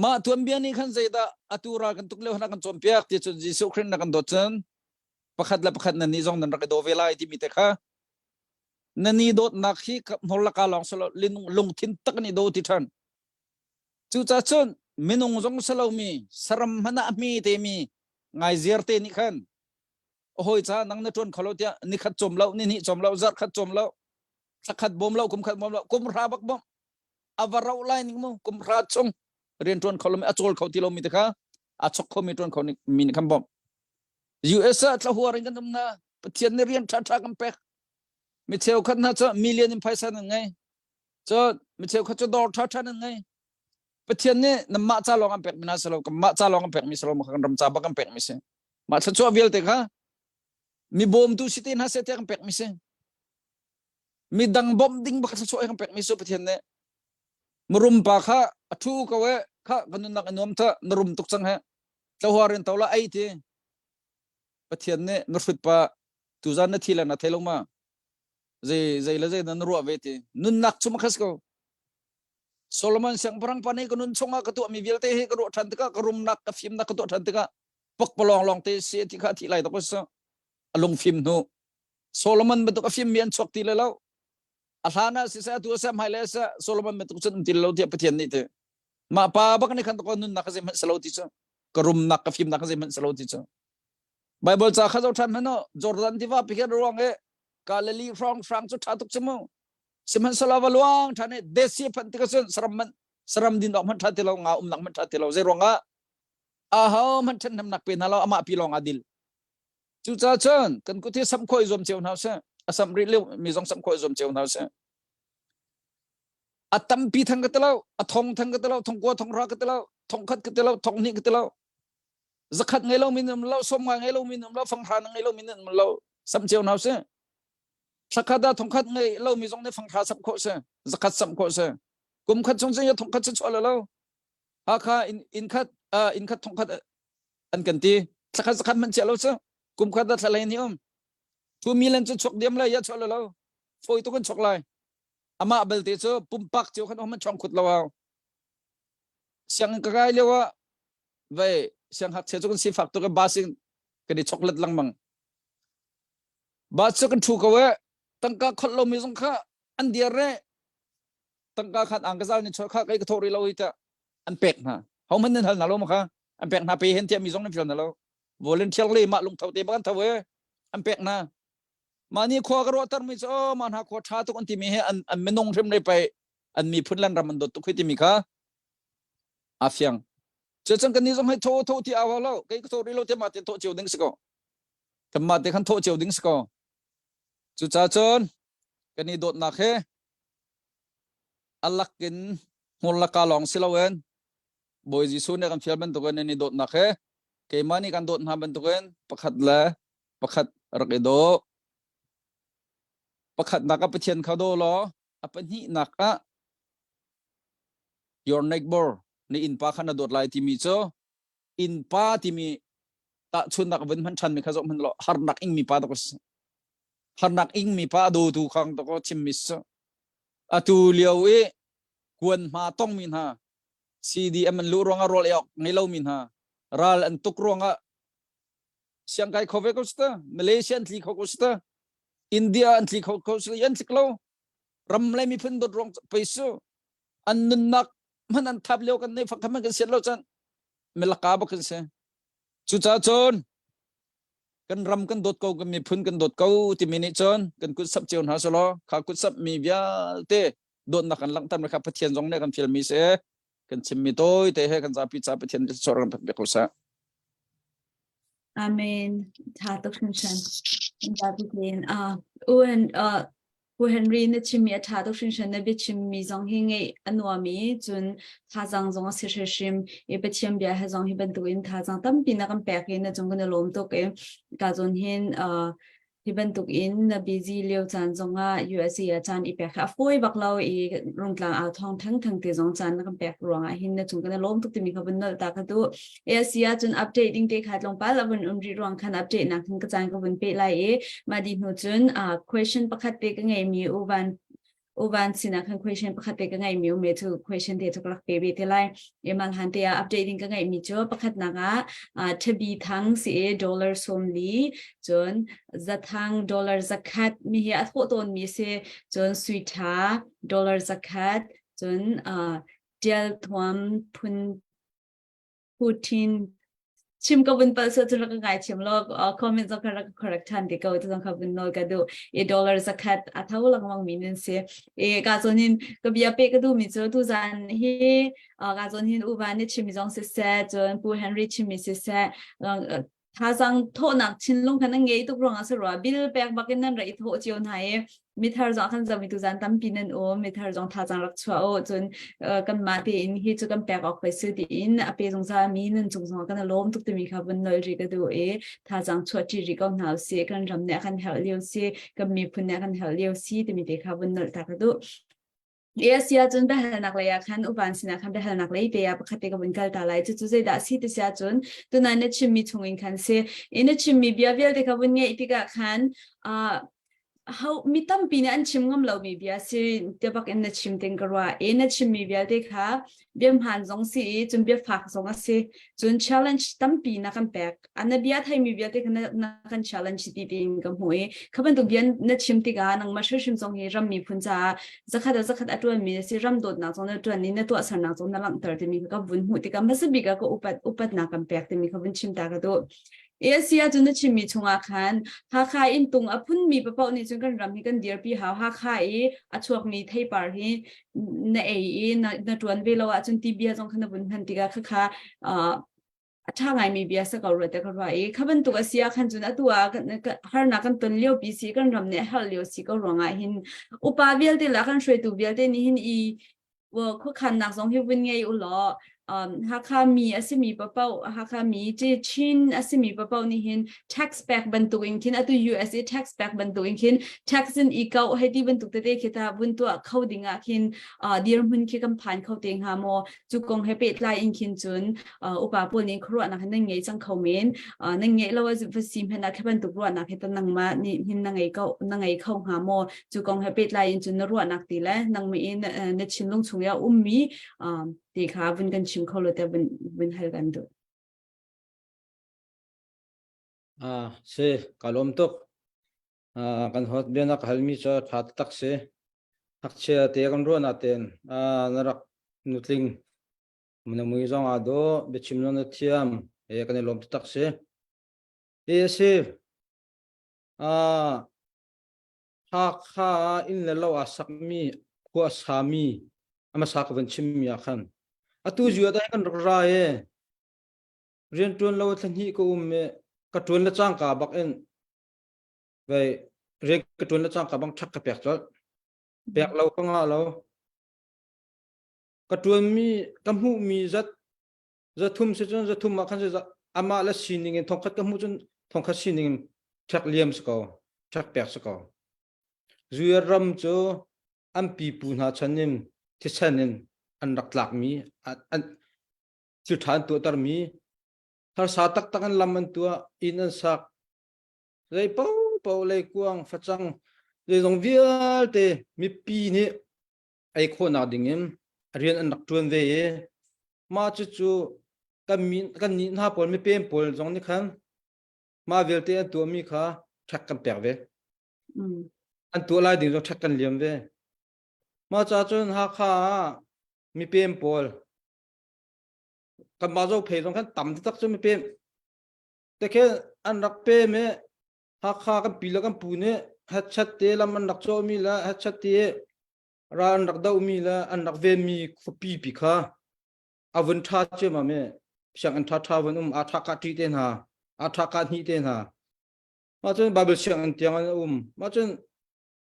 มาทวนเบียนี่ขันใจตาอตุรากันตุกเลวนักกันจอมเปียกที่จุดจิสุครินนักกันโดดเชนประคัดละประคัดนันนี่จงนันรักโดเวลาที่มีเตค่ะนันนี่โดดนักฮีกับหลักการลองสโลลินลงทินตักนี่โดดที่ทันจู่จ้าชนมินงจงสโลมีสรมหนามีเตมีไงเจียร์เตนี่ขันโอ้ยจ้านังนัทวนเขาเราเตะนี่ขัดจมแล้วนี่จมแล้วจัดขัดจมแล้วสักขัดบ่มแล้วกุมขัดบ่มแล้วกุมราบักบ่มอาวาเราไล่นี่มั้งกุมราชงเรียนทวนเขาเราไม่อจวลเขาที่เรามีแต่ค่ะอจกเขามีทวนเขานี่มีคำบ่ม US จะหัวเรื่องกันทำนะประเทศนี้เรียนช้าๆกันไปไม่เชี่ยวขัดน่าจะมิลเลนไพศาลนั่งไงจะไม่เชี่ยวขัดจะดอร์ช้าๆนั่งไงประเทศนี้น้ำมาจ้าลองกันเป็กมินาสโลกับมาจ้าลองกันเป็กมิสโลมากันรำจ้าบักกันเป็กมิเสมาชัดชัววิลเตค่ะมีบอมดูสิตินหาเสตีกันเป็กมิเสมีดังบอมดิ้งบักชัดชัวกันเป็กมิสประเทศนี้มรุมปากค่ะทูกเอาไว้ค่ะกันนักนวมท่านรุมตุกสังเหเจ้าหัวเรียนตัวละไอทีประเทศนี้นรุดปะตุจานนาทีละนาทีลงมาใจละใจนั่นรัวเวทีนุนนักชุมขัสก็โซโลมอนเสียงพรังปานีก็นุนชงกระตัวมีวิลเตะกระโดดทันติกะกระรุมนักกับฟิล์มนักกระโดดทันติกะปกปลองเตะเสียที่ข้าที่ไหลตะกุศลลงฟิล์มโนโซโลมอนเป็นตัวกับฟิล์มเมียนชกตีเลยแล้ว อาหารน่ะสิเสตัวเสมไฮเลสโซโลมอนเมตุกุนติลโลที่ประเทศนี้เถอะมาป้าบักนี่ขันตะกอนนุ่นนักเซมันสโลติโซกรุมนักกับฟิมนักเซมันสโลติโซไบเบิลจะข้าจะทำให้เนาะจอร์แดนที่ว่าพิการร้องกาเลลีฟรองฟรังจุดท้าทุกชั่วโมงสิมันสลาวลวงท่านเดซี่พันติกสันสรัมดินออกมันทัดที่เรางานักมันทัดที่เราเจรองอาฮามันฉันทำนักเป็นเราอามาพิลองอดิลจุดจ้าเชิญกันกุที่สัมคอยจอมเจ้าหน้าเสอสัมริเลวมีสองสัมคอยจอมเจ้าหน้าเสอัตมปีทั้งกันตะเลาอัทองทั้งกันตะเลาทองกัวทองรักกันตะเลาทองขัดกันตะเลาทองนี่กันตะเลาจะขัดไงเรามีนเราสมไงเรามีนเราฟังทานไงเรามีนเราสัมเจ้าหน้าเสสักขัดทองขัดไงเรามีสองในฟังทานสัมโคเสจะขัดสัมโคเสกุมขัดสองเสียทองขัดจะช่วยเราหากอินขัดทองขัดอันกันตีสักขัดมันเจ้าเราเสกุมขัดทะเลนี่ทุมีเลนจะฉกเดียมเลยยัดช่วยเราโฟยตุกันฉกเลยอามาเบลติโซปุ่มปักเจ้าขันมันช่องขุดเราเสียงกระไรเรียกว่าเว้เสียงหักเสียจุกันสีฝักตัวกับบาสิงกันดิช็อกโกแลตลังมังบาสกันถูกเอาไว้ตั้งกาขัดเรามีสงค่าอันเดียร์เร่ตั้งกาขัดอ่างกระซานี่ช่วยข้าไอ้กระโถรีเราอีกแต่อันเป็กนะเขามันนั่นหันหน้าเรามั้งค่ะอันเป็กนะไปเห็นเทียมมีสองน้ำฟิลนั่นเราวอลเลนเทียร์เลยมาลงเท่าเตะบ้านเท่าเว้อันเป็กนะมานี่ขวากระโดดตั้งมิโซมันหาขวาชาตุกันที่มีให้อันไม่นงเริ่มได้ไปอันมีพื้นแลนด์รำมันโดดตุกที่มีค่ะอาฟียงเจ้าจังกันนี้ต้องให้โทที่เอาเราไอ้กระโถรีเราเตะมาเตะโถเจียวดึงสกอทำมาเตะขันโถเจียวดึงสกอจุดจ้าจนกันนี้โดดหนักเฮอัลลักกินหุ่นลักกาลองสิลาเวนบอยจิสุเนี่ยกันฟิลเป็นตัวกันนี่โดดหนักเฮเกมานี่กันโดดหาเป็นตัวกันประคัดละประคัดรักโดประคัดนักกับเชียนเขาโดหรออันนี้นักอะ your neighbor นี่อินปาขันโดดไล่ที่มีโซอินปาที่มีตะชุนนักเป็นพันชันมีข้าจมันหรอฮาร์นักอิงมีปาตะกุสฮาร์นักอิงมีปาดูถูกขังตะกุชิมมิสอะตูเลียวกวนมาต้องมินฮะ CDM มันรู้รองอารอลเอกไงเล่ามินฮะรัลอันตุกรองอะเชียงไกเขาเวกุสตามาเลเซียอันที่เขากุสตาอินเดียอันที่เขากุสตายันสิกโลรำเลยมีพื้นดดรองไปสู้อันนั้นนักมันอันทับเลี้ยวกันในฝักทำมันกันเสียแล้วจันเมลกาบกันเสียจุดจ้าจนกันรำกันดดเกากันมีพื้นกันดดเกาที่มีนิจนกันกุศลเจียวหาสโลขากุศลมีวิาเตโดนนักกันหลังตั้งนะครับพัฒน์จงเนี่ยกันฟิลมีเสกันชิมมีโต้แต่ให้กันจะพิจารณาพัฒน์จะสอนกันแบบกุศลอาเมนชาตุกชันดาบิเนอ้วนผู้เฮนรี่เนี่ยชิมีชาตุกชันเนี่ยบิชิมีจงหิงไออันวามีจนท่าจังจงเสียชิมเอเปชิมเบียให้จงหิเป็นตัวอินท่าจังตั้มปีนักกันแปลกเนี่ยจงกันล้มตัวเองกาจนเห็นที่เป็นตุกอินนะบิซีเลียวจันจงอ่ะ USC อาจารย์อีแปะค่ะฟุยบักเราอีรงกลางเอาทองทั้งที่จงจันนักแปะรวงอ่ะเห็นนะจงกันล้มตุกที่มีขบวนนตากระดูASC จนอัปเดตดิ้งเด็กขาดลงไปแล้ววันรีรวงคันอัปเดตนักกระจายขบวนเปไลมาดีหนูจนquestion ประคัดเด็กไงมีuban sina kan question pakhat te ka ngai mi me thu question te thok lak pe be te lai emal han te updating ka ngai mi cho pakhat na ga thabi thang si dollar somli chon zathang dollar zakat mi he atho ton mi se chon suitha dollar zakat chon del thwam phun putinชิมก็เป็นภาษาจุลกายชิมลอกคอมเมนต์จะการ correct ทันที่เขาจะต้องขับเป็นนอยกันดูดอลลาร์สักแค่อัฐาวลังมังมีนินเสียการส่วนนี้ก็บียเปก็ดูมีเจอทุกจันเฮการส่วนนี้อุบานนี่ชิมจงเสียจนปูเฮนรี่ชิมเสียถ้าจังโทนักชินลงกันนั่งเงยตุกรองอาศัยว่าบิลแบกบักนั่นไรโทเจียวไหนมิทาร์จงขันจะมีตุจันตั้มปีนันโอมิทาร์จงท่าจังรักชัวโอจนกันมาที่อินฮิจุกันแบกออกไปซื้อที่อินอเปจงซามีนันจงกันล้มตุกที่มีขับนนอยริกดูท่าจังชัวจีริกองหนาวเสียกันรำเนี่ยกันเหวเลี้ยวเสียกันมีพุ่นเนี่ยกันเหวเลี้ยวสีที่มีเด็กขับนนอยตากระดูเสียจนไปหานักเลยคันอุบันสินะคันไปหานักเลยไปยาปกติกับวินกัลตาไลจุดๆได้สิที่เสียจนตัวนั้นเนี่ยชิมมีทงอินคันเสียอินชิมมีเบียเวลเด็กกับวินเนี่ยอีพิกาคัน how mi tam pi na an chim ngam lo mi bia si te bak en na chim teng karwa e na chim mi bia de kha bem han zong si chun bia phak zong a si chun challenge tam pi na kan pek an na bia thai mi bia te na kan challenge ti ding kam hoi khaban tu bian na chim ti ga nang ma shir shim zong he ram mi phun cha zakhat atwa mi si ram dot na zong na twa ni na to asar na zong na lang tar te mi ka bun hu ti ka ma se bi ga ko upat na kan pek te mi khabun chim ta ga do Asia chun na chimi chunga khan ha kha in tung apun mi papa ni chung kan ram hi kan dear pi ha kha e achuak mi thei par hi na e na tuan ve lo a chun ti bia jong khana bun han ti ga kha tha ngai mi bia sa ka ro ta ka ra e khaban tu Asia khan chun atua har na kan ton leo pi si kan ram ne hal leo si ko ronga hin upa bial te la kan shwe tu bial te ni hin I wo khu khan nak jong hi win ngai u lo hakami asimi papau hakami je chin asimi papau ni hin tax back bantu in kin atu USA tax back bantu in kin tax in ikau hedi bantu te khita buntu khawdinga kin dir mun ki kam phan khawteng ha mo chukong hepe lai in kin chun upa pol ni khro na han ngai chang khawmen nang ngai lawa sim hena khaban tu ro na khita nang ma ni hin nang ngai khau ha mo chukong hepe lai in chun ro nak ti la nang mi in na chinlong chungya ummi thì khá vun kan chim kholo te vun hal kan do se kalom tok kan hot bena khalmi cha that tak se hakche te kan ro na ten narak nutling muna mui zong ado be chimno na thiam e kan lom tak se e se ha kha in le lo asakmi ko asami ama sak van chim ya khan atu juya da kan ra e rian tun lo than hi ko me ka tun la chang ka bak en vai re ka tun la chang ka bang thak ka pek chol pek lo ka nga lo ka tun mi kam hu mi zat thum se chon za thum ma khan za ama la sining en thong khat ka mu chon thong khat sining thak liam se ko thak pek se ko juya ram cho am pi pu na chanim thi chanin an rak lak mi an chu than tu tar mi thar sa tak takan laman tua in an sak rei pau lei kuang phachang le jong vial te mi pi ni ai kho na dingin rian an rak tuan ve e ma chu kan ni na pol mi pem pol jong ni khan ma vel te tu mi kha thak kan pek ve an tu lai ding jong thak kan liam ve ma cha chun ha kha mi pem pol kan ma zo phe jong kan tam tak chu mi pem te khe an rak pe me ha kha kan pi la kan pu ne ha chat te lam an rak cho mi la ha chat te ran rak dau mi la an rak ve mi khu pi kha avun tha che ma me chang an tha van a tha ka ti ten ha a tha ka ni ten ha ma chun babel chang an tiang an ma chun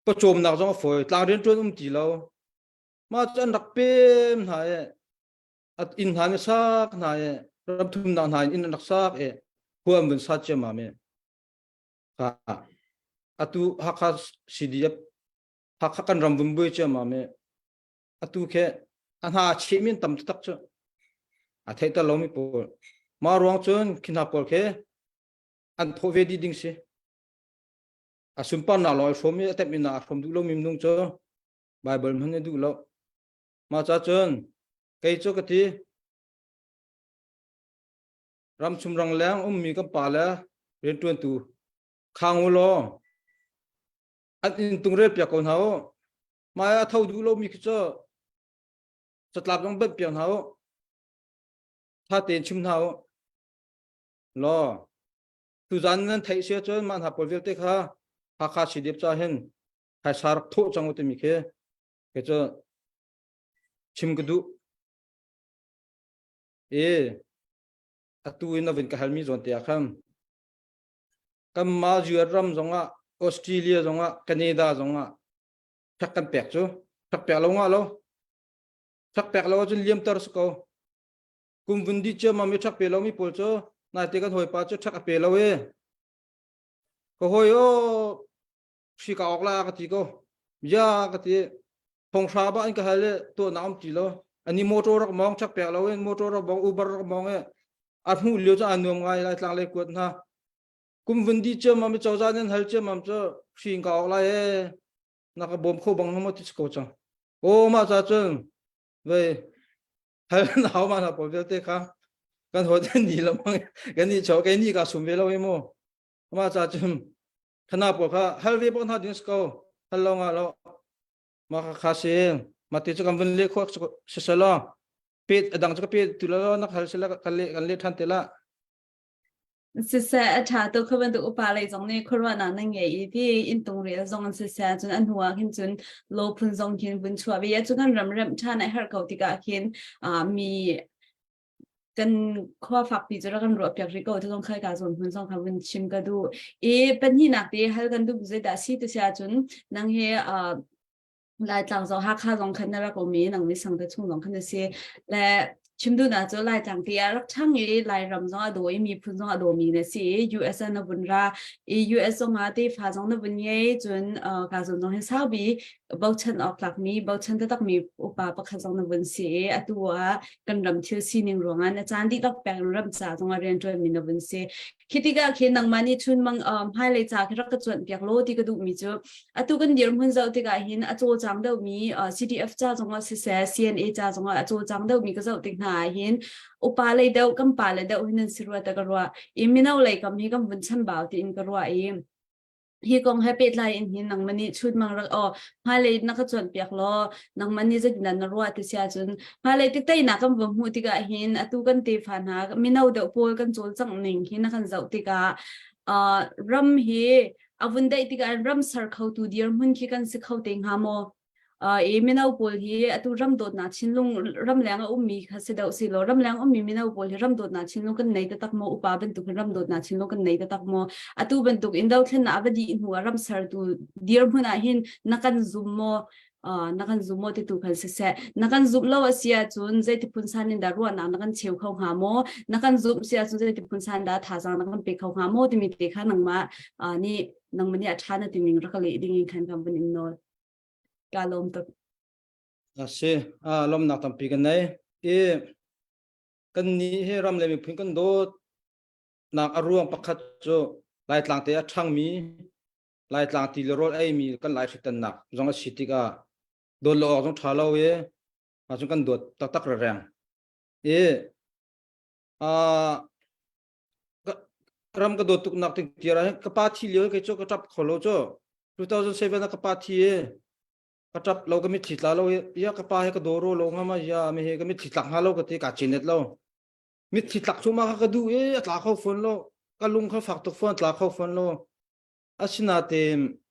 pa chom nak jong foi tlang ren tun ti lo ma chan rak pem na e at in han sak na e ram thum na na in rak sak e huam bun sa che ma me ka atu hakha cdf hakha kan ram bum bui che ma me atu khe an ha chi min tam tak chu a thei ta lo mi pol ma rong chun khina pol khe an tho ve di ding se asumpan na loi from mi atep min na from du lo mim nung cho bible man du lo ma cha chun kai cho ka ti ram chum rang lang mi ka pa la ren tuan tu khang lo an in tung re pya ko na o ma ya thau du lo mi cho chatlap jong bet pya na o tha ten chim na o lo tu zan nan thai se chon man ha pol vel te kha hakha sidip cha hen hai sar tho chang te mi khe ke cho chim gdu e atu in avin ka halmi zon te akham kam ma ju ram zonga Australia zonga Canada zonga thak kan pek chu thak pek lo nga lo thak pek lo chun liam tar sko kum vundi che ma mi thak pe lo mi pol cho na te kan hoi pa chu thak pe lo e ko hoi o shi ka ok la ka ti ko ya ka ti phong sha ba an ka hale to nam ti lo ani motor rak mong thak pek lo en motor rak bong uber rak mong e a hu lyo cha anom ngai lai tlang le kot na kum vundi che mam cho za nen hal che mam cho hring ka ok la e na ka bom kho bang mo ti ko chang o ma cha chen ve hal na ma na po te kha kan ho den ni la mang kan ni cho ke ni ka sum ve lo mo ma cha chen khana po kha hal ve bon ha din sko hal lo nga lo ma kha kha se ma ti cha kam vun le kho se se lo pet adang cha pet tu lo na hal se la kan le than te la Sisa acha to khaban to upale jong ne khorwa na nang ye pi in tong re jong sisa chun an huwa hin chun lo phun jong hin bun chua bi ya chun kan ram tha na har kau tika khin mi kan khwa fak pi jora kan ro pyak ri ko to jong khai ka zon phun jong khabun chim ka du e pan hi nak te hal kan du buzai da si to sia chun nang he lai tlang zo ha kha jong khan na ra ko mi nang mi sang de chung jong khan de se la chimdu na zo lai tang tia rak chang ye lai ram zo ado mi phun zo ado mi ne si US na bun ra US zo ma te pha jong na bun ye chun ka zo jong he sa bi bau chen ok lak mi bau chen ta tak mi upa pa kha jong na bun si atua kan ram thil si ning ronga na chan di lak pang ram cha jong a ren tro mi na bun si khitika khe nang mani chun mang hai le cha khrak ka chon pyak lo ti ka du mi chu atu kan dir mun zo ti ka hin a cho chang do mi CDF cha jong a si se CNA cha jong a cho chang do mi ka zo ti na hin upa le do kam pa le do hin sirwa ta ka ro iminau le kam hi kam bun chan baw ti in ka ro hi kong happy lai in hin nang mani chut mang rak hai le na ka chon pyak lo nang mani je na ro ti sia chun hai le ti tai na kam bum hu ti ka hin atu kan te pha na minau de pol kan chol chang ning hin na kan zau ti ka ram hi avun dai ti ka ram sar khau tu dir mun ki kan se khau teng ha mo e minau pol hi atu ram dot na chinlung ram lang ummi kha se dau si lo ram lang ummi minau pol hi ram dot na chinlung kan nei ta tak mo upa ben tu ram dot na chinlung kan nei ta tak mo atu ben tu indau thlen na abadi in huwa ram sar tu dir huna hin nakan zum mo nakan zum mo ti tu khan se nakan zum lo asia chun je ti pun san in da ro na nakan cheu khau ha mo nakan zum sia chun je ti pun san da tha jang nakan pe khau ha mo ti mi te kha nang ma ni nang mani a thana ti ning rakale ding in khan kam bun in no kalom to ase lom na tam pi kan nei e kan ni he ram le mi phin kan do nak aruang pakhat cho lai tlang te a thang mi lai tlang ti rol ai mi kan lai fitan nak jong a sitika do lo jong thalo we ma chung kan dot tak tak rang e ram ka dot tuk nak ting tira ka pa thi le ke cho ka tap kholo cho 2007 na ka pa thi e katap lo ka mi thitla lo ya ka pa he ka doro lo nga ma ya me he ka mi thitlak ha lo ka ti ka chinet lo mi thitlak chu ma ka du e atla kho phone lo ka lung kha fak tok phone atla kho phone lo asina te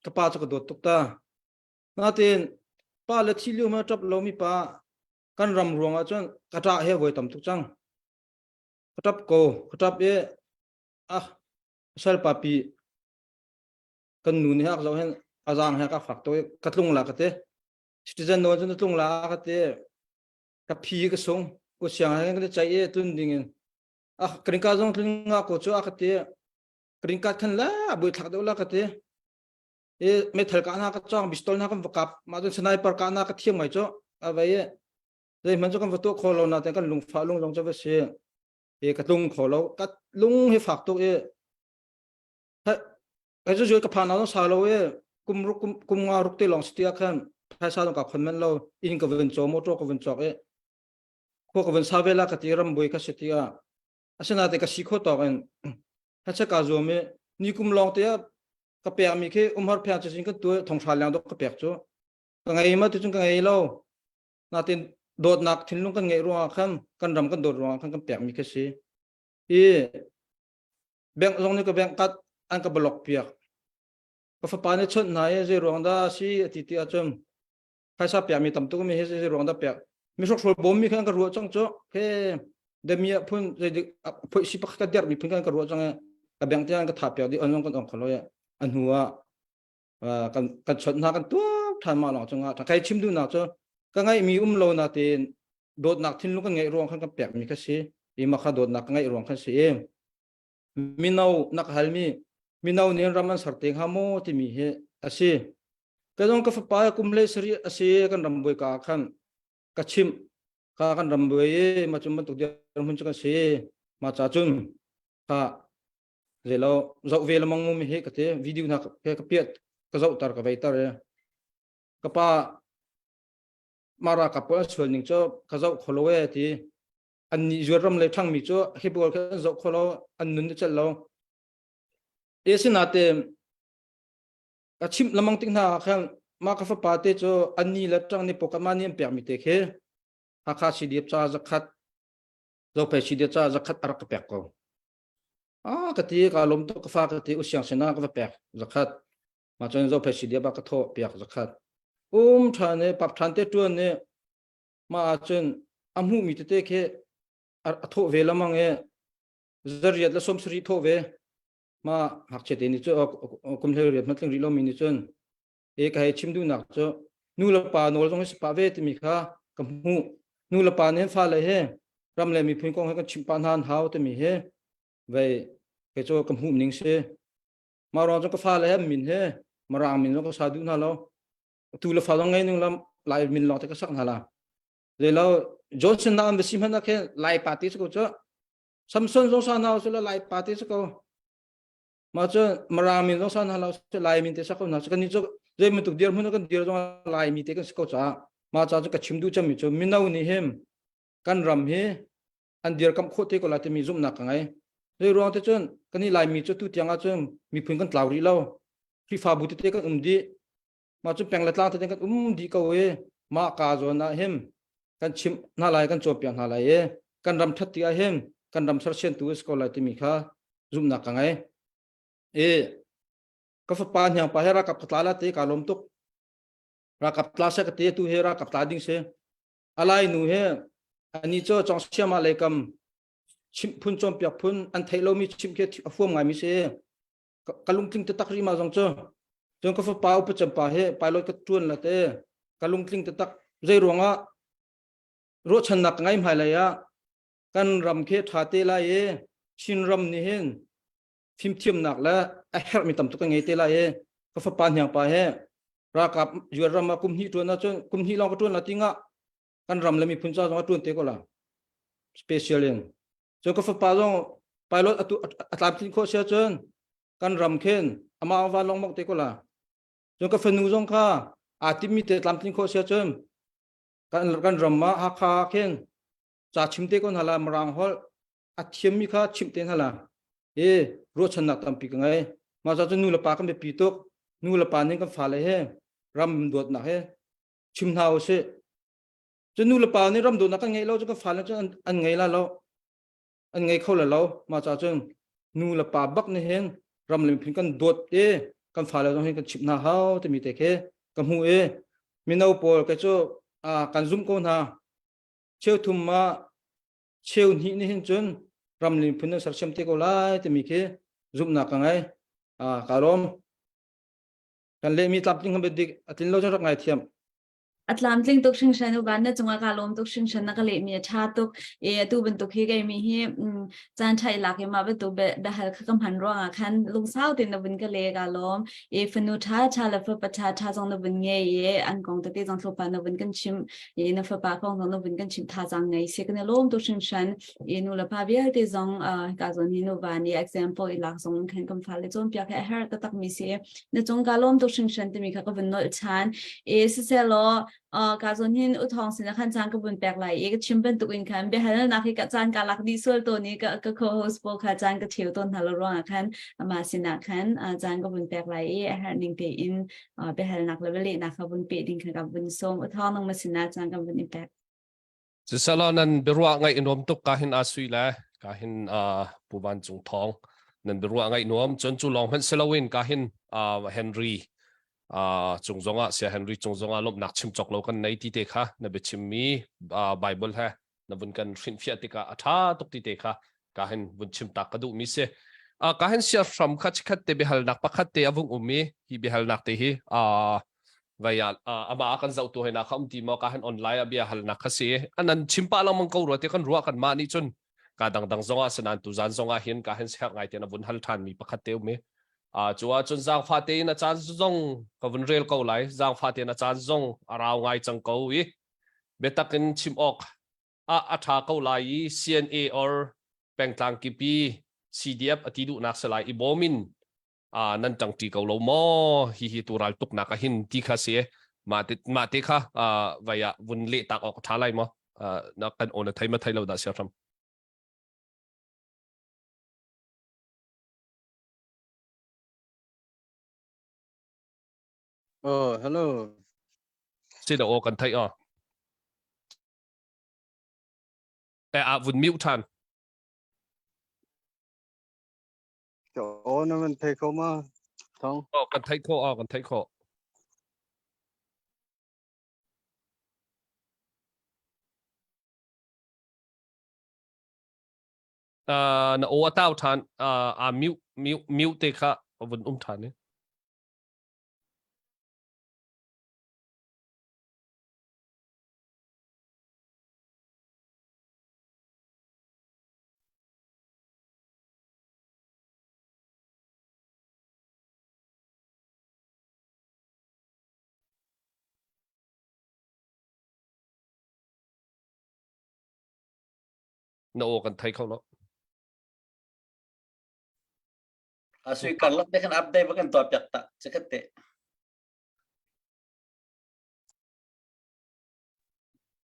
ka pa cha ka dot tuk ta na ten pa la thi lu ma tap lo mi pa kan ram ruang a chon ka ta he voi tam tuk chang katap ko katap e sal papi kan nu ni hak zo hen azang he ka fak to ka tlung la ka te citizen no chen tlung la ka te ka phi ka song ko siang ha ka chai e tun ding kring ka jong tling nga ko chu ka te kring ka khan la bui thak do la ka te e me thal ka na ka chang pistol na ka kap ma do sniper ka na ka thiam mai cho a vai e dei man cho kan to kholo na te kan lung fa lung jong cho ba se e ka tlung kholo ka lung he fak to e cái chỗ cái phản nó sao lâu ấy kum nga ruk te long stia khan thay sao ka khon men lo in ka ven cho motor ka ven chok e ko ka ven savela ka tiram boi ka setia asana te ka sikho to kan hacha ka zo me ni kum long te ka pe mi ke umhar phya cha sing ka tu thong thal lang do ka pek cho ka ngai ma tu chung ka ngai lo na tin dot nak thin lung ka ngai ro khan kan ram kan dot ro khan kan pek mi ke si e bank long ni ka bank kat an ka block piak ka fa pane chon na ye je rong da si ti ti achom phaisa pya mi tam tu mi he je rong da pya mi sok sol bom mi khan ka ro chang cho he de mi phun je phoi si pak ka der mi phun kan ka ro chang ka bang tian ka tha pya di anong kan ong kholo ya an huwa kan chon na kan tu than ma long chang ta kai chim du na cho ka ngai mi lo na tin dot nak thin lu ka ngai rong khan ka pya mi ka si i ma kha dot nak ngai rong khan si em mi nau nak hal mi minau nen raman sarteng hamo ti mi he ase kadong ka fa kumle sari ase kan ramboi ka khan ka chim ka kan ramboi ma chum tu dia mun cha se ma cha chun ka rồi lo dậu về là mong mình hết cái thế video nào cái biết cái dậu tar cái vậy tar cái pa mà ra cái pa xuân những chỗ cái dậu kholo thì anh vừa ram lấy thằng mi chỗ khi bữa cái dậu kholo anh nún chết lâu ấy xin nãy cái chim làm mang tiếng nào khen mà cái pháp party cho anh ni là trang ni Pokemon ni bẹt mi thế khi hakha si điệp cha zakat dậu phải si điệp cha zakat ar cái bẹt ko cái tí cái lồng tóc cái pha cái tí usiang sena cái bẹt zakat mà cho nên dậu phải si điệp cái thọ bẹt zakat thà này bắp thàn tê tuôn này mà chun amhu mi te ke atho ve lamang e zariat la som sri tho ve ma hak che te ni chu kum le riat matling ri lo mi ni chun e ka he chimdu nak chu nu la pa nol jong pa ve ti mi kha kam hu nu la pa ne fa le he ram le mi phin kong he kan chim pan han hau te mi he ve ke chu kam hu ning se ma ro jong ka fa le he min he ma rang min jong ka sa du na lo tu la fa lo ngai nu lam lai min lo te ka sak na la rồi lâu Johnson nào em xin hắn cái lại party số cho Samson trong sân nào số lại party số mà cho Marami trong sân nào số lại mình thế sao nào cái này cho rồi mình tụt điên muốn cái điên trong lại mình thế cái số cha mà cho cái chim du cho mình cho mình nào ni hem can ram he anh điên cầm khốt thế có lại thì mình zoom nạc ngay rồi rồi thế cho cái này lại mình cho tu tiếng cho mình phun cái tàu đi lâu khi pha bút thế cái đi mà cho bèn lát thế cái đi câu ấy mà cả rồi na hem kan chim na lai kan chopian na lai e kan ram that tia hem kan ram sar chen tu school lai ti mi kha zum na ka ngai e ka fa pa nya pa hera kap tla la te ka lom tuk ra kap tla sa ka te tu hera kap tla ding se alai nu he ani cho chong sia ma lai kam chim phun chom pyak phun an thailo mi chim ke afuam ngai mi se kalung ting te takri ma jong cho jong ka fa pa up cham pa he pilot ka tuan la te kalung ting te tak zai ronga rốt chân nặc ngay mai lại á căn rầm kia thà tê lại e xin rầm ni hen phim thiêm nặc là hết mình tầm tụi cái ngày tê lại e có phải pan hàng pa he ra cặp vừa rầm mà cùng hi tuần là cho cùng hi long cái tuần là tiếng á căn rầm là mình phun ra trong tuần tê có là special liền cho có phải pa trong pilot làm tin khó xe chân căn rầm khen ama va long mọc tê có là cho có phải nu trong kha tim mi tê làm tin khó xe chân kan ramma hakha khen cha chimte kon hala marang hol athiam mi kha chimte hala e ro chan nak tampi ka ngai ma cha chu nu la pa kan be pi tok nu la pa ning kan fa le he ram dot na he chim nau se chu nu la pa ni ram dot na kan ngai lo chu kan fa le chu an ngai la lo an ngai khol la lo ma cha chu nu la pa bak ne hen ram lim phin kan dot e kan fa le jong hen kan chim na hau te mi te khe kam hu e mi nau pol ka chu kan zoom ko na cheu thum ma cheu ni ni hin chun ram lim phun sar chem te ko lai te mi ke zoom na ka ngai karom kan le mi tap ting ham dik atin lo jang ngai thiam Atlantic tuk sing shan ban na chunga ka lom tuk sing shan na ka le mi cha tuk e tu ben tuk hi ga mi hi chan chai la ke ma be tu be da hal kham han ro nga khan lung sao tin na bin ka le ga lom e fnu tha cha la fa pa cha jong na bin nge ye an kong ta te jong thlo pa na bin kan chim e na fa pa kong na bin kan chim tha jang ngai se kan lom tuk sing shan e nu la pa bia te jong ka zon hi no ba ni example i lak jong khan kam fa le jon pya ka her ta tak mi se na chong ka lom tuk sing shan te mi kha ka bin no chan e se lo cả dân hin ở thong xin là khán trang cái buồn bạc lại cái chim bên tụi mình khán bây giờ là khi cả trang cả lạc đi xuôiตัวนี้cái co-host bộ khán trang cái chiều tuần thảo luận khán mà xin là khán trang cái buồn bạc lại hàng đình thể in bây giờ nạc là về lệ nạc cái buồn bạc đình khán cái buồn sông ở thong năng mà xin là trang cái buồn bạc chỉ sau đó nên bị ruộng ngay inom tục cả hin asui là cả hin bu ban trung thong nên bị ruộng ngay inom chân chu long hen selawin cả hin Henry chung zonga sia Henry chung zonga lom nak chim chok lo kan nei ti te kha na be chim mi Bible ha na bun kan fin fia te ka atha tok ti te kha ka hen bun chim ta ka du mi se ka hen sia from khat khat te be hal nak pakhat te avung umi hi be hal nak te hi vaya ama kan zau tu he na kham ti mo ka hen online abia hal nak kha se anan chim pa lang mang ko ro te kan ruwa kan ma ni chun ka dang zonga sanan tu zan zonga hin ka hen sia ngai te na bun hal than mi pakhat te umi chúa chun giang pha te na chan zong ka vun rel ko lai giang pha te na chan zong arau ngai chang ko wi betakin chim ok atha ko lai CNA or pengtang kipi CDF อติดูนักสลายอีบอมินนั่นจังตีเกาโลมอฮิตูรัลตุกนักหินที่ข้าเสียมาเตค่ะวายวุนเละตักออกท้าไล่มั้นักกันโอนไทยมาไทยเราได้เสียทำฮัลโหลเสียดโอกันไทยแต่วุนมิวทันโอ้นั่นมันเทคเข้ามาท้องกันไทยโคกันไทยโคนะโอว่าเต้าทันมิวเตค่ะวุนทันเนี่ยนะโอกันไทยเขาเนาะAsli kalau dia kan update bahkan tuh apjak tak sekete.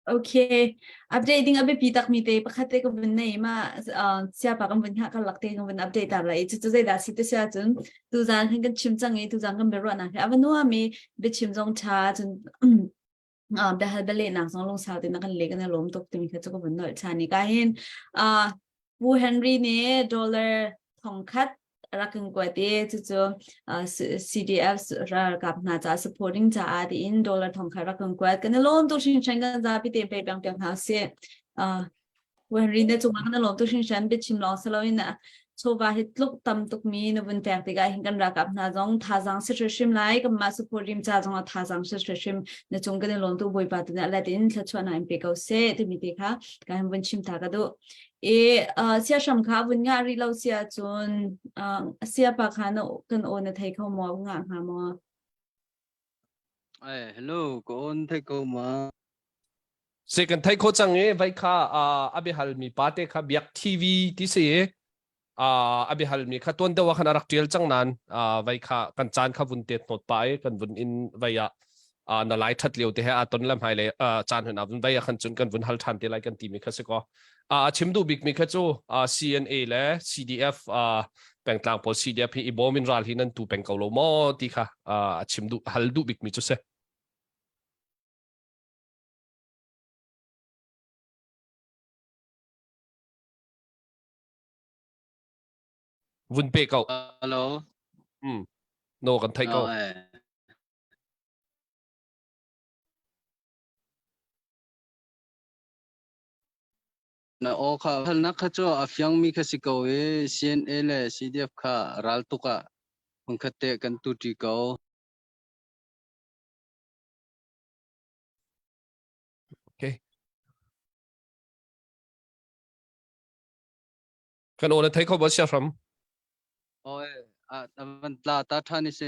Okay, updating abe pitak mite pakate ko bin nei ma siapa kan bin ha kan lakte ko bin update tar lai chu zai da si tu sia chun tu zan kan chim chang e tu zan kan berwa na ava no me be chim jong cha chun da hal bele na song long sa te na kan le kan lom tok ti mi kha chu ko bin no cha ni ka hin Wu Henry ne dollar thong khat rakan ko te chu CDF ra kap na cha supporting cha the in dollar thong khat rakan ko kan lom to shin chen gan za pi te pe bang pyang ha se Wu Henry ne chu kan lom to shin shan be chim long sa lo in na so va hit luk tam tuk mi no bun pyang te ga hin kan ra kap na jong tha jang se shim lai kam ma supporting cha jong tha jang se shim ne chung kan lom to boi pa te la tin thla chwa na pe ko se te mi te kha ka hin bun chim tha ka do sia sham kha bun nga ri lo sia chun sia pa kha no kan on na thai kho mo nga ha mo hello ko on tek ko ma secondไทยโคจังเอไว้ค่ะอเบฮัลมีปาเตค่ะเบียกทีวีที่เสียอเบฮัลมีค่ะตัวเดียวกันรักเจียลจังนั้นไว้ค่ะกันจานค่ะวุนเตตโนดไปกันวุนอินไว้นาไลทัดเลียวที่ให้ต้นลำไฮเลยจานหันวุนไว้ขันจุนกันวุนฮัลทันที่ไลกันทีมีค่ะสิก็ชิมดูบิ๊กมีค่ะจูCNA และ CDF แบ่งกลางพอ CDF อีโบมินรัลที่นั่นตูเป็นเกาโลมอที่ค่ะชิมดูฮัลดูบิ๊กมีจุดเสวุนเปเกาฮัลโหลโนกันไทยเกานะโอค่ะพันนักข้าจ้าอาฟยังมีข้าสิเกาCNA และ CDF ค่ะรัลตุกะมันคัดเตะกันตุจีเกาโอเคกันโอนไทยเขาบอกเสียฟรัมแต่มันตาทานิเซ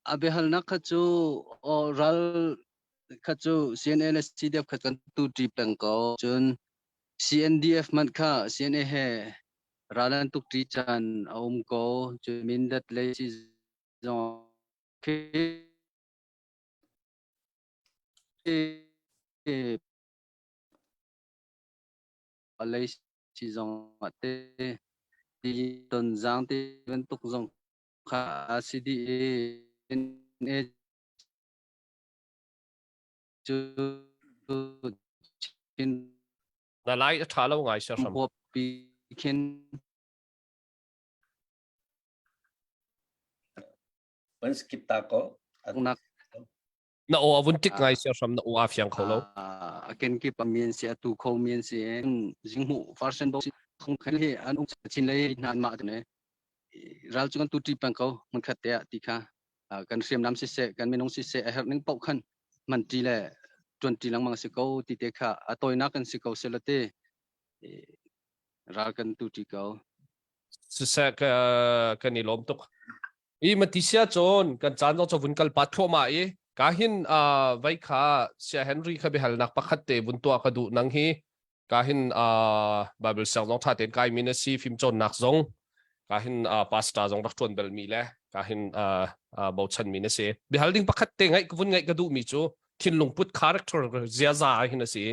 อาเบฮัลนักข้าจ้ารัลข้าจ้า CNA และ CDF คัดกันตุจีเป็งเกาจน CNDF มันค่ะ CNA เฮรัลันตุจีจันเอาเกาจนมินดัดเลยซีจงเคอะไรซีจงมาเตที่ต้นจางที่เป็นตุกจงค่ะ CDA จุดชินนาไลท์ท้าเราไงเสียฟรัมพบปีเข็นPun kita ko นักนาโอวุนติกไงเสียฟรัมนาโออาฟยังเขาแล้วเกันกี่ปมีนเสียตูเขามีนเสียจิงหูฟาร์เซนบอกคงคันที่อันอุ้งชินเลยนานมากเนี่ยรัลจุกันตุจีปังเขามันขัดเตะตีค่ะกันเสียมน้ำสิเสกันไม่น้องสิเสไอ้หักนึงปอกขันมันจีแหละจนจีหลังมังสิเขาตีเตะค่ะตัวนักกันสิเขาเสละเตะรัลกันตุจีเขาสิเสกันนี่ล้มตุกมันที่เสียจนกันจานเราจะวุนกัลปัดทั่วมากาหินไว้ค่ะเสียเฮนรี่เขาไปหันนักประคัตเตบุนตัวกระดูนังฮี kahin Bible sang nong thaten kai minasi phim chon nak zong kahin pasta zong rak tuan bel mi le kahin bau chan minasi bihalding pakhat te ngai kvun ngai kadu mi chu thin lungput character zia za hin asi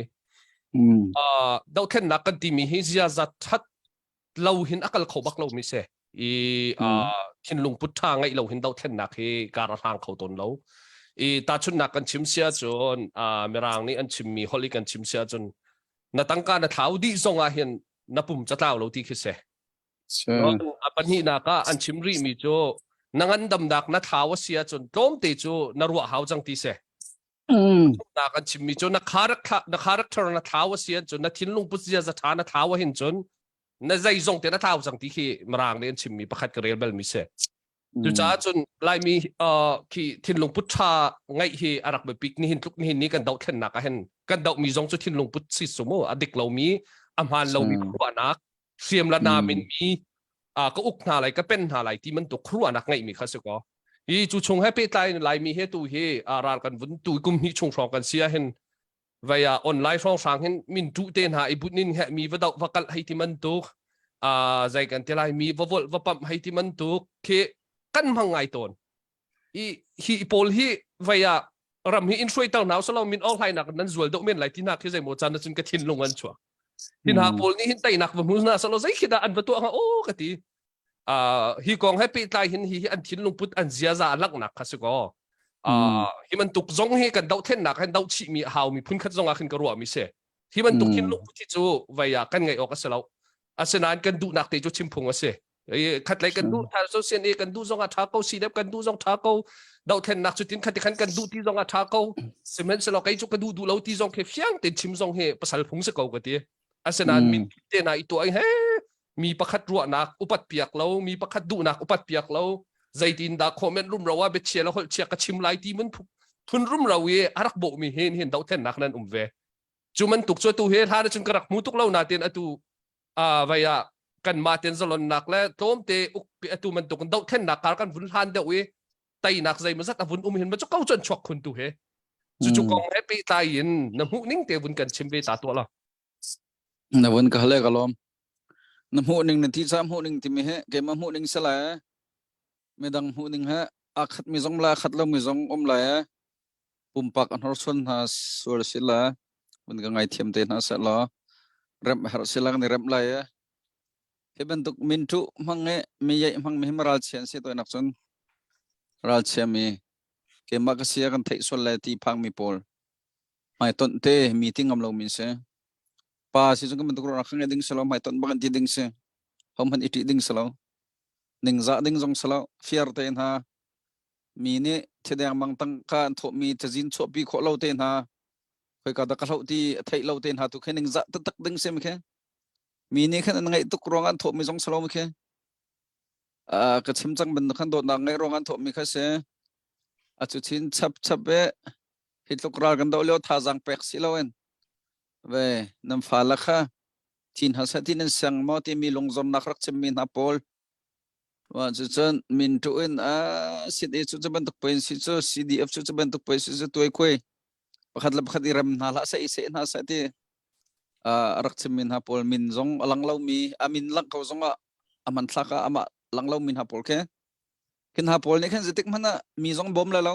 dau then nak kan ti mi hi zia za that lo hin akal khobak lo mi se i thin lungput tha ngai lo hin dau then nak hi kara hang khau ton lo i ta chun nak kan chim sia chon merang ni an chim mi holi kan chim sia chon na tangka na thau di zonga hian na pum chatlaw lo ti khise apan hi na ka an chimri mi cho nangan dam dak na thaw sia chon tom te chu na ruwa haw jang ti se na kan chimmi cho na character na thaw sia chon na thinlung pu sia za tha na thaw hin chon na zai zong te na thaw jang ti khi marang ne chimmi pakhat ka rel bel mi se tu cha chun lai mi ki thinlung pu tha ngai hi arak be pik ni hin tuk ni hin ni kan dau then na ka hen kan dau mi zong chu thinlung pu si sumo adik lo mi amhan lo mi khwa nak siam la na min miก็อุกหาอะไรก็เป็นหาอะไรที่มันตัวครัวนักไงมีข้าศึกก็อีจู่ชงให้เปิดไลน์ไลน์มีให้ตัวเฮรานกันวุ่นตัวกุมหิชงรองกันเสียเห็นวิยาออนไลน์ช่องทางเห็นมินจู่เต้นหาไอ้บุญนินให้มีวัดวักให้ที่มันตัวใจกันที่ไลน์มีวัดวัดปั๊มให้ที่มันตัวเคกันพังไงตนอีฮีโพลฮีวิยารำฮีอินทรีย์ต่างหนาวสลามินออนไลน์นักนั้นส่วนดอกเมียนไหลที่นักที่ใจโมจันนั้นจนกระทินลงกันชัวที่หาโพลนี้หินไตนักว่ามุสนาสโลใจคิดอันประตูอ่ะโอ้กะทีฮีกองให้ปีตายหินฮีอันทินลงพุทธอันเสียจาลักหนักข้าศึกก็ฮีมันตุกจงฮีกันดาวเทนนักกันดาวชิมีหาวมีพุ่นขัดจงอาขึ้นกระรัวมิเสฮีมันตุกทินลงพุทธที่จูไว้ยากันไงออกก็เสร็จแล้วอาเซนานกันดูนักเตจูชิมพงอ่ะเสขัดไหลกันดูทาร์โซเซียนเอกันดูจงอาท้าเขาซีเดบกันดูจงท้าเขาดาวเทนนักจุดทิ้งขัดที่ขันกันดูที่จงอาท้าเขาเซมันเสร็จแล้วไอ้จุกันดูแล้วที่จงเคฟียงเต็มชิมจงเฮภาษาพงศกก็ตีอาเซนานมินเตน่าอีตัวไอ้เฮมีประคัดรัวนักอุปัตเปียกเรามีประคัดดูนักอุปัตเปียกเราใจดินดาคอมเมนต์รุ่มเราว่าเบเชียแล้วเชียกระชิมไลที่มันทุนรุ่มเราเออารักโบมีเห็นดาวเทนนักนั้นเวจูมันตุกช่วยตัวเฮท่าจนกระรักมุตุกเรานาเตียนอตูวิยากันมาเตียนสลอนนักและโต้มเตอุกอตูมันตุกดาวเทนนักการกันวุ่นทันเดวีไตนักใจมันสัตว์วุ่นเห็นมันจะเข้าจนช็อกคนตัวเฮจู่ๆกองให้ไปตายยินน้ำหูนิ่งเตวุ่นกันชิมไปตาตัวละน้ำวุ่นก็เลยก็ล้อมน้ำหูหนึ่งนาทีสามหูหนึ่งที่มีเหเกมหูหนึ่งสลายไม่ดังหูหนึ่งอาขัดมีสองลาขัดแล้วมีสองลายปุ่มปักอันรสวนหาส่วนสิละมันก็ไงเทียมเตนหาเสร็จแล้วเริ่มหาสิละกันเริ่มลายเห็นตุกมินทุมังเงมีใหญ่มังมีมาราเชียนสิตัวนักส่วนราเชียมีเกมมักเสียกันเทส่วนลายที่พังมีโพลไม่ต้นเตมีทิ้งกำลังมีเสป้าสิจงก็มันตุกรักให้ดิ้งสลาวไม่ต้นบังที่ดิ้งเสเขามันอิติดิ้งสลาวดิ้งจะดิ้งจงสลาวเฟียร์เตนฮะมีนี่ที่เดียงบางตั้งการทบมีจะจินชอบปีโคเราเตนฮะเคยกระดักเราที่ไทยเราเตนฮะทุกแค่ดิ้งจะตักดิ้งเสมั้ยแค่มีนี่แค่นั้นไงตุกรองอันทบมีจงสลาวมั้ยแค่กระชิมจังเป็นขันโดดนังไงรองอันทบมีแค่เสอาจุชินชับเบะฮิตลุกรากันดาวเลี้ยวท่าจังเป็กสิลาเวนเว้น้ำฟ้าละค่ะทินหาสัตย์นั่นเสียงมอที่มีลงจนนักรักจะมีนับพอลว่าจะจนมินตัวเองสิทธิ์จะบรรทุกไปสิจะ CDF จะบรรทุกไปสิจะตัวคุยประคัดละประคัดอิรำนาละใส่เสนาสัตย์รักจะมีนับพอลมินจงหลังเรามีมินหลังเขาจงมันสักหลังเรามีนับพอลแค่ขึ้นนับพอลนี่แค่จะติกมันมีจงบ่มแล้วเรา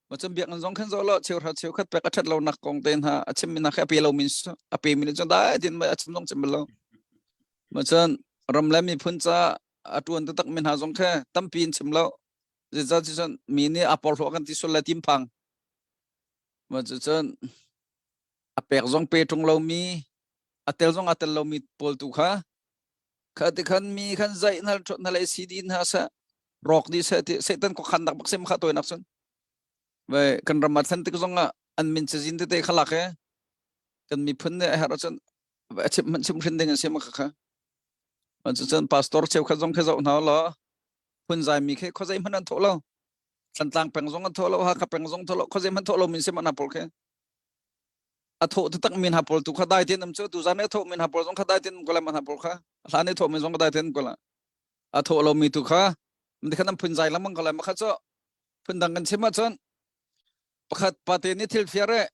มันจะเบียดกันจงขึ้นโซโล่เชียวขัดไปกระชัดเราหนักกองเต็นฮะอาจจะมีนักเปียเรามินส์เปียมินจนได้ที่มันอาจจะต้องจำเป็นเรามันจะรำแล้วมีพุ่นจะตัวนั้นตักมินหาจงแค่ตั้มปีนจำเราจะจะมีนี่อพอลหัวกันที่สุดละทีมพังมันจะเปียกจงเปียตรงเรามีอัตเตลจงอัตเตลเรามีพอลตุค่ะขัดขันมีขันใจนั่นเลยซีดีน่ะซะรอกดีเสตันก็ขันดักบักเซมขัดตัวนักส่วนเว้กันรำมัดสันติกจงอันมินจะจินเตะขลักกันมีพุ่นเนี่ยฮะเราจะมันชิมขึ้นเด้งเสียมค่ะมันจะพาสตอร์เชฟขจงขจงหนาละพุ่นใจมีแค่ขจงมันนั่นทั่วเราสันต่างแปลงจงทั่วเราฮะกับแปลงจงทั่วเราขจงมันทั่วเรามินเสียมันนับพอลแค่ทั่วตั้งมินนับพอลตุขได้ที่นั่นเจ้าตุจานเนี่ยทั่วมินนับพอลจงขได้ที่นั่นก็เลยมันนับพอลค่ะหลานเนี่ยทั่วมินจงขได้ที่นั่นก็ละทั่วเรามีตุค่ะมันที่ขนาดพุ่นใจแล้วมันก็เลยมาขจงพุ่นดังกันเสียมาจนประคัดปฏินิทิลเฟียร์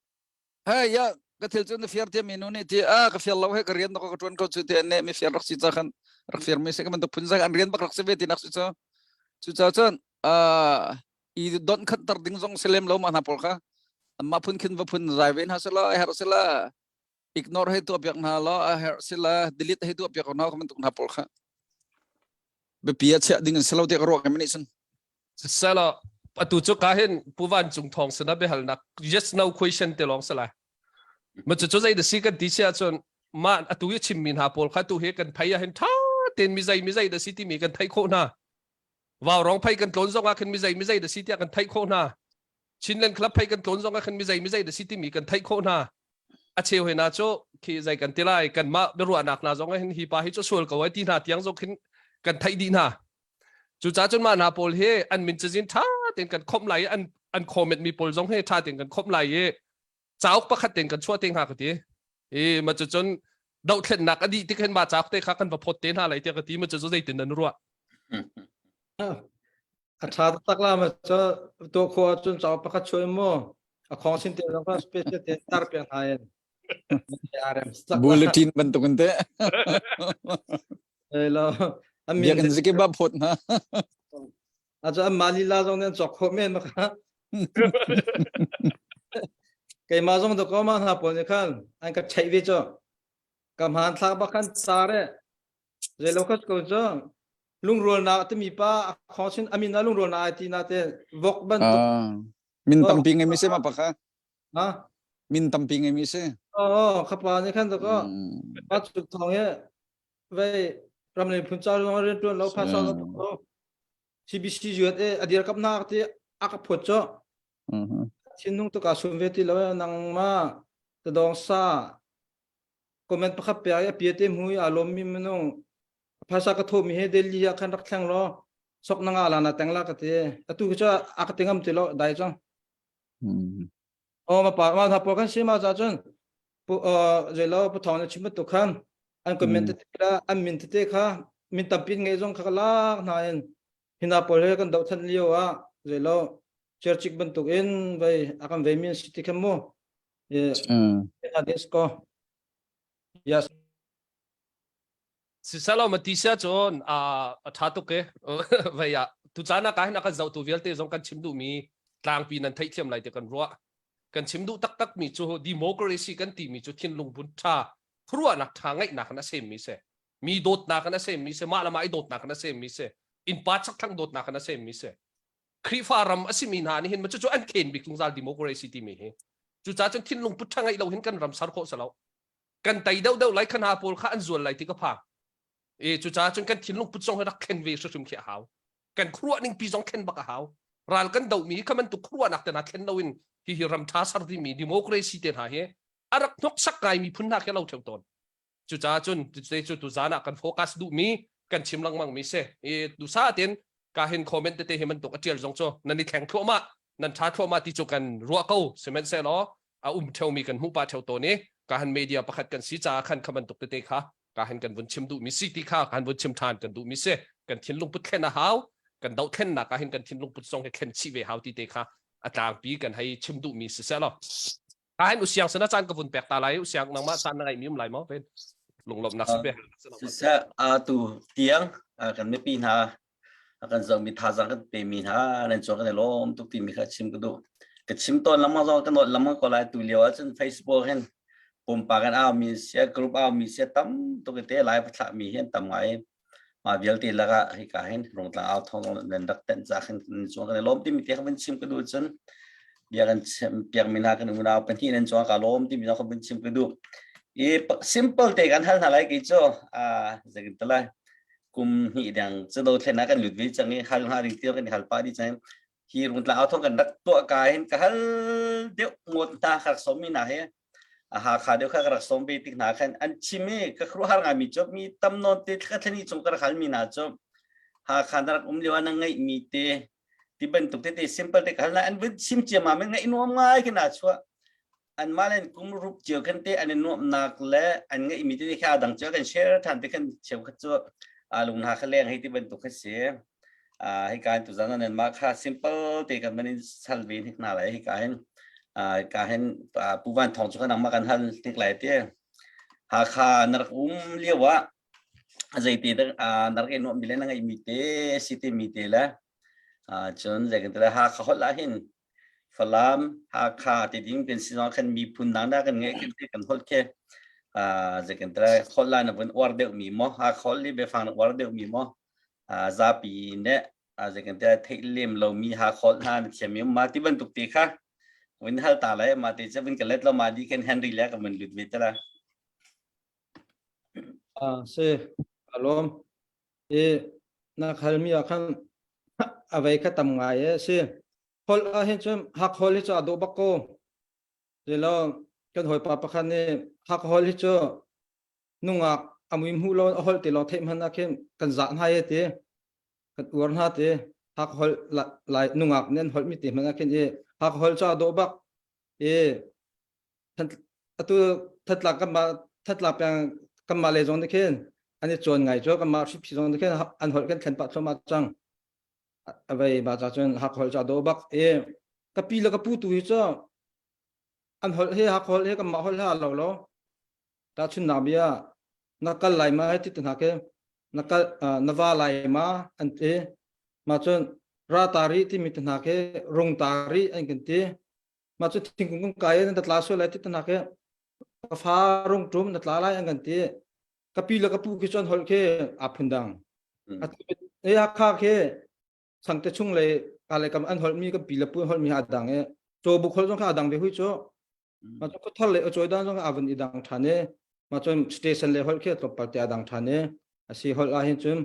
เฮ้ยยะก ก็เที่ยวจนเฟียร์ที่มีนู่นนี่ที่ก็เฟียร์เราให้ก็เรียนก็ชวนเขาสุดที่เนี่ยมีเฟียร์รักษากันรักเฟียร์ไม่ใช่ก็มันต้องพุ่งกันเรียนบักรักษาเวทีนักศึกษาสุดท้ายจนอีดอนขัดตัดดิ้งซองเซเลมเรามาหน้าพอลค่ะมาพุ่งขึ้นมาพุ่งไรเว้นฮะสิละเฮาสิละ ignore ให้ตัวเปียกนาละเฮาสิละ delete ให้ตัวเปียกนาก็มันต้องหน้าพอลค่ะเบียดเสียดิ้งเซลล์ที่กระโดดกันไม่ได้สิ Sala atu kahin puvan chung thong sana be halnak yes no question te long sala ma chu zai de sikat di sia chon ma atu ye chim min ha pol kha tu he kan phaya hen tha ten mi zai de city mi kan thai kho na wow rong phai kan tlon zonga kan mi zai de city kan thai kho na chinlen club phai kan tlon zonga kan mi zai de city mi kan thai kho na a cheu he na cho khi zai kan tilai kan ma be ru anak na zonga hen hi pa hi cho sul ka wai ti na tiang zo kan thai di na chú cha chun ma na pol he an min chizin tha ten kan khom lai an comment mi pol jong he tha ten kan khom lai ye chau pa khat ten kan chua teng ha ka ti ma chu chun dau thlen nak adi ti khen ma chak te kha kan va phot ten ha lai te ka ti ma chu zai ten nan ruwa ขัดชาตักล่ามาจะตัวขวจนจะเอาไปขัดช่วยมั่วของสินเตียงก็สเปเชียลเตตาร์เปียงไทยbulletin bentukan teh แล้วอันมี dia kan sikit babot na อาจจะมาลีลาตรงนั้นจอกคอมเมนต์นะคะไก่มาตรงตะก้อมาหาปนกันอันก็ใช้วิจารณ์กำหันทักบักขันสาระเจโลกัสก็จะลุงรัวนาที่มีป้าของฉันอามินาลุงรัวนาที่นาเตวกบันตุ min tamping ay mise mapaka นะ min tamping ay mise อ๋อขับปานนี่ขั้นตะก้อมาจุดทองเนี่ยไว้รำในพุ่นเจ้าเราเรียนตัวเราภาษาเราCBC อยู่เออเดียร์กับนักที่อักพดจ้ะชิ้นนุ่งตัวกาสุนเวทีแล้วนังมาตะดองซาคอมเมนต์ประคับเปียเปียเต็มหุยอารมณ์มีมันนุ่งภาษากระทบมีให้เดลียคันรักแข่งรอสกนังอาลานาแต่งลากะเตอตุกจะอักเต็งมติโลได้จังอ๋อมาถ้าพอกันสิมาจ้ะจนเจเราปทองในชิมตุคันอันคอมเมนต์ที่ละอันมินที่ค่ะมินตับปินไงจงขลากนายhina pole kan dau than liwa zelo churchik bentuk in vai akan vemin city kemo ye adesko yes si salo matisa chon tha tu ke vai ya tu chana ka na ka zau tu velte jong kan chimdu mi tlang pi nan thai thiam lai te kan ruwa kan chimdu tak tak mi chu democracy kan ti mi chu thin lung bun tha khruwa nak tha ngai nak na sem mi se mi dot na kana sem mi se ma la mai dot na kana sem mi se in part sak thang dot na kana sem mi se khri faram asimi na ni hin ma chu an ken bik lungzal democracy ti mi he chu cha chon thin lung put thang ai lo hin kan ram sar kho salo kan tai dau lai khana pol kha an zual lai ti ka pha chu cha chon kan thin lung put song rak ken ve sum khia haw kan khruwa ning pi jong ken bak haw ral kan dau mi khaman tu khruwa nak ta na ken lawin hi ram tha sar ti mi democracy te ha he arak nok sak ngai mi phun na ke lo theu ton chu cha chon chu tu zana kan focus du mi kan chim lang mang mi se du sa ten ka hin comment te he man tok atial jong cho nan ni thang thoma nan tha thoma ti chu kan ruwa ko semen se lo theu mi kan hu pa theu to ni ka han media pakhat kan si cha khan khaman tok te kha ka hin kan bun chim du mi si ti kha kan bun chim than kan du mi se kan thin lung put khen na haw kan dau khen na ka hin kan thin lung put song he khen chi ve haw ti te kha atang pi kan hai chim du mi se lo ka hin usiang sana chan ka bun pek ta lai usiang nang ma san ngai mi lai mo pen lung lom nak se sa tu tiang kan me pi na kan zong mi tha jang kan pe mi na nen chong kan lom tuk ti mi kha chim ku do ka chim ton lam ma zo kan not lam ko lai tu lewa chen Facebook hen pum pa kan mi sia group mi sia tam to ke te lai pha mi hen tam ngai ma vial ti la ka hi ka hen rong tla thong nen dak ten za khan chong kan lom ti mi te kan chim ku do chen dia kan piak mi na kan mu na pen ti nen chong ka lom ti mi na kan chim ku do simple te kan hal halai ki cho zagin tala kum hi dang chado thena kan lutwi changi hal ha ring tio kan hal pa di chang hi rung tla authong kan dak to ka hin ka hal de ngot ta khak somi na he ha kha de khak rak som be tik na khan an chime ka khru har nga mi chop mi tam non te kha thani chung kar khal mi na chop ha khan rak liwa na ngai mi te ti ban tuk te simple te khal na an bit sim che ma me ngai nom ngai ki na chwa an malen kum rup chiều kan te an nom nak le an ngai mi te kha dang cho kan share than te kan cheu kha chu lung na kha leng hai ti ban tuk kha se hai kan tu zan an ma kha simple te kan manin salvin hik na lai hai kan การเห็นผู้วันทองจุกันนังมากันทันที่ไหลเตี้ยหาคานรักเรียกว่าใจตีนรักเอ็นวมิเลนังไอมีเตสิเตมีเตละจนใจกันแต่หาเขาละเห็นฝรั่งหาคาที่ดิ้งเป็นสิ่งกันมีพุ่นนังได้กันไงกันที่กันฮอลเคใจกันแต่ฮอลลานะเป็นวอร์เดอร์มีมั้งหาฮอลลี่เบฟังวอร์เดอร์มีมั้งซาปีเนี่ยใจกันแต่เทเลมเรามีหาฮอลฮานเชื่อมีมาที่บรรทุกตีค่ะวันนี้ตาเลยมาที่จะเป็นกันเล็ดเรามาดีกันเฮนรี่แล้วก็มันหลุดไปแต่ละเซอารมณ์นักฮาลมีอาคันเอาไว้แค่ทำไงเซฮอลเห็นจนหักฮอลจะดูบักโก้เดี๋ยวเรากันหอยปาปะคันนี่หักฮอลจะนุ่งอักอามิมหูเราฮอลติเราเทมันนักกันจันให้เตะกันอวรหาเตะหักฮอลลายนุ่งอักเนี่ยฮอลมิติมันนักหักฮอลจะดูบักท่านตัวทัดหลักกันมาทัดหลักอย่างกันมาเลยจงได้แค่อันนี้จวนไงจวนกันมาชิบจงได้แค่อันฮอลกันขันปัดเข้ามาจังเอาไว้บาดจนหักฮอลจะดูบักกับปีแล้วก็พูดตัวอีจ้าอันฮอลหักฮอลกันมาฮอลเราตาชุนนาบียนักไล่มาให้ติดนักนวาไล่มาอันมาจนราตารีที่มีติดนักรงตารีอันกันที่มาจนทิ้งกุ้งไก่นั่นตัดลาสุไล่ติดนักฟ้ารงจุ่มตัดลาไล่อันกันที่กับปีแล้วก็พูดจนฮอลอับพันดังหักข้าสังเกตช่วงเลยอะไรกับอันฮอลมีกับปีแล้วพูดฮอลมีหาดังโจบุคคลต้องหาดังไปหุ้ยโจมาจนก็ทัลเลยโจด้านต้องอาวันอีดังท่านมาจนสเตชันเลยฮอลตบปฏิอาดังท่านอาศัยฮอลอาหินจุม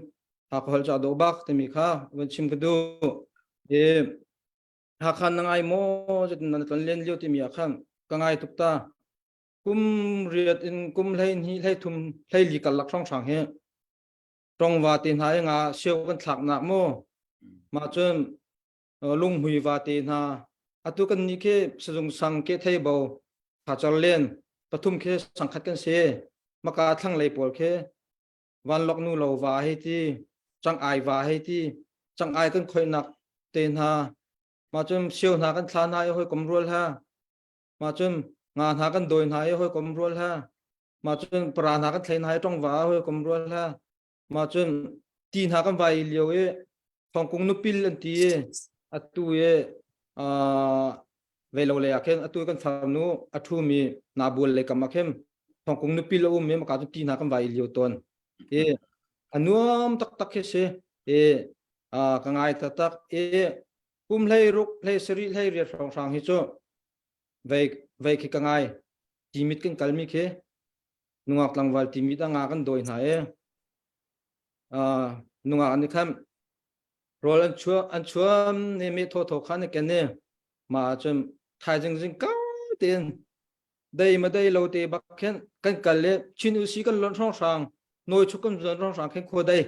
หากฮอลจะดูบักแต่มีข้าวันชิมกันดูหากขันง่ายโมจะนั่นตอนเล่นเลี้ยวที่มีอาคันก็ง่ายทุกตากุมเรียดกุมให้นี่ให้ทุ่มให้ลีกันลักช่องช่างเฮตรงว่าตีนหายงาเชี่ยวกันถักหนักโมมาจนลุงหุยว่าตีนหาอัตุกันนี่แค่สงสังเกตให้เบาถ้าจะเล่นปฐุมแค่สังคัดกันเสียมากาทั้งเลยปวดแค่วันล็อกนูเราว่าให้ที่จังไอว่าให้ที่จังไอกันค่อยหนักเตีนหามาจนเชี่ยวหากันทานหายห้อยกำรัวฮะมาจนงานหากันโดยหายห้อยกำรัวฮะมาจนปราณหากันเทนหายต้องว่าห้อยกำรัวฮะมาจนตีนหากันไวเลียวของกงนุปิลอันตีอัตุเวลาเลยอาเคนอัตุกันฟานูอัตุมีนาบุลเลยกับมาเข้มของกงนุปิลอุ้มมากาตุตีนหากันไวเลียวตนอันนู้มตักเสกังไงตักกุมเลยรุกเลยสรีเลยเรียนฟังฮิโจไว้คิดกังไงทีมิดกันกัลมิเคนุ่งอักลังวัลทีมิดงากันโดยไหนนุ่งอักนี่ครับโรลอันชัวเนี่ยมีโทษขันกันเนี่ยมาจนไทยจริงก้าวเตียนได้มาได้เราเตะบักเข็นกันกันเลยชินอุศิกันล้นช่องช่างหน่วยชุกกันล้นช่องช่างแค่คนได้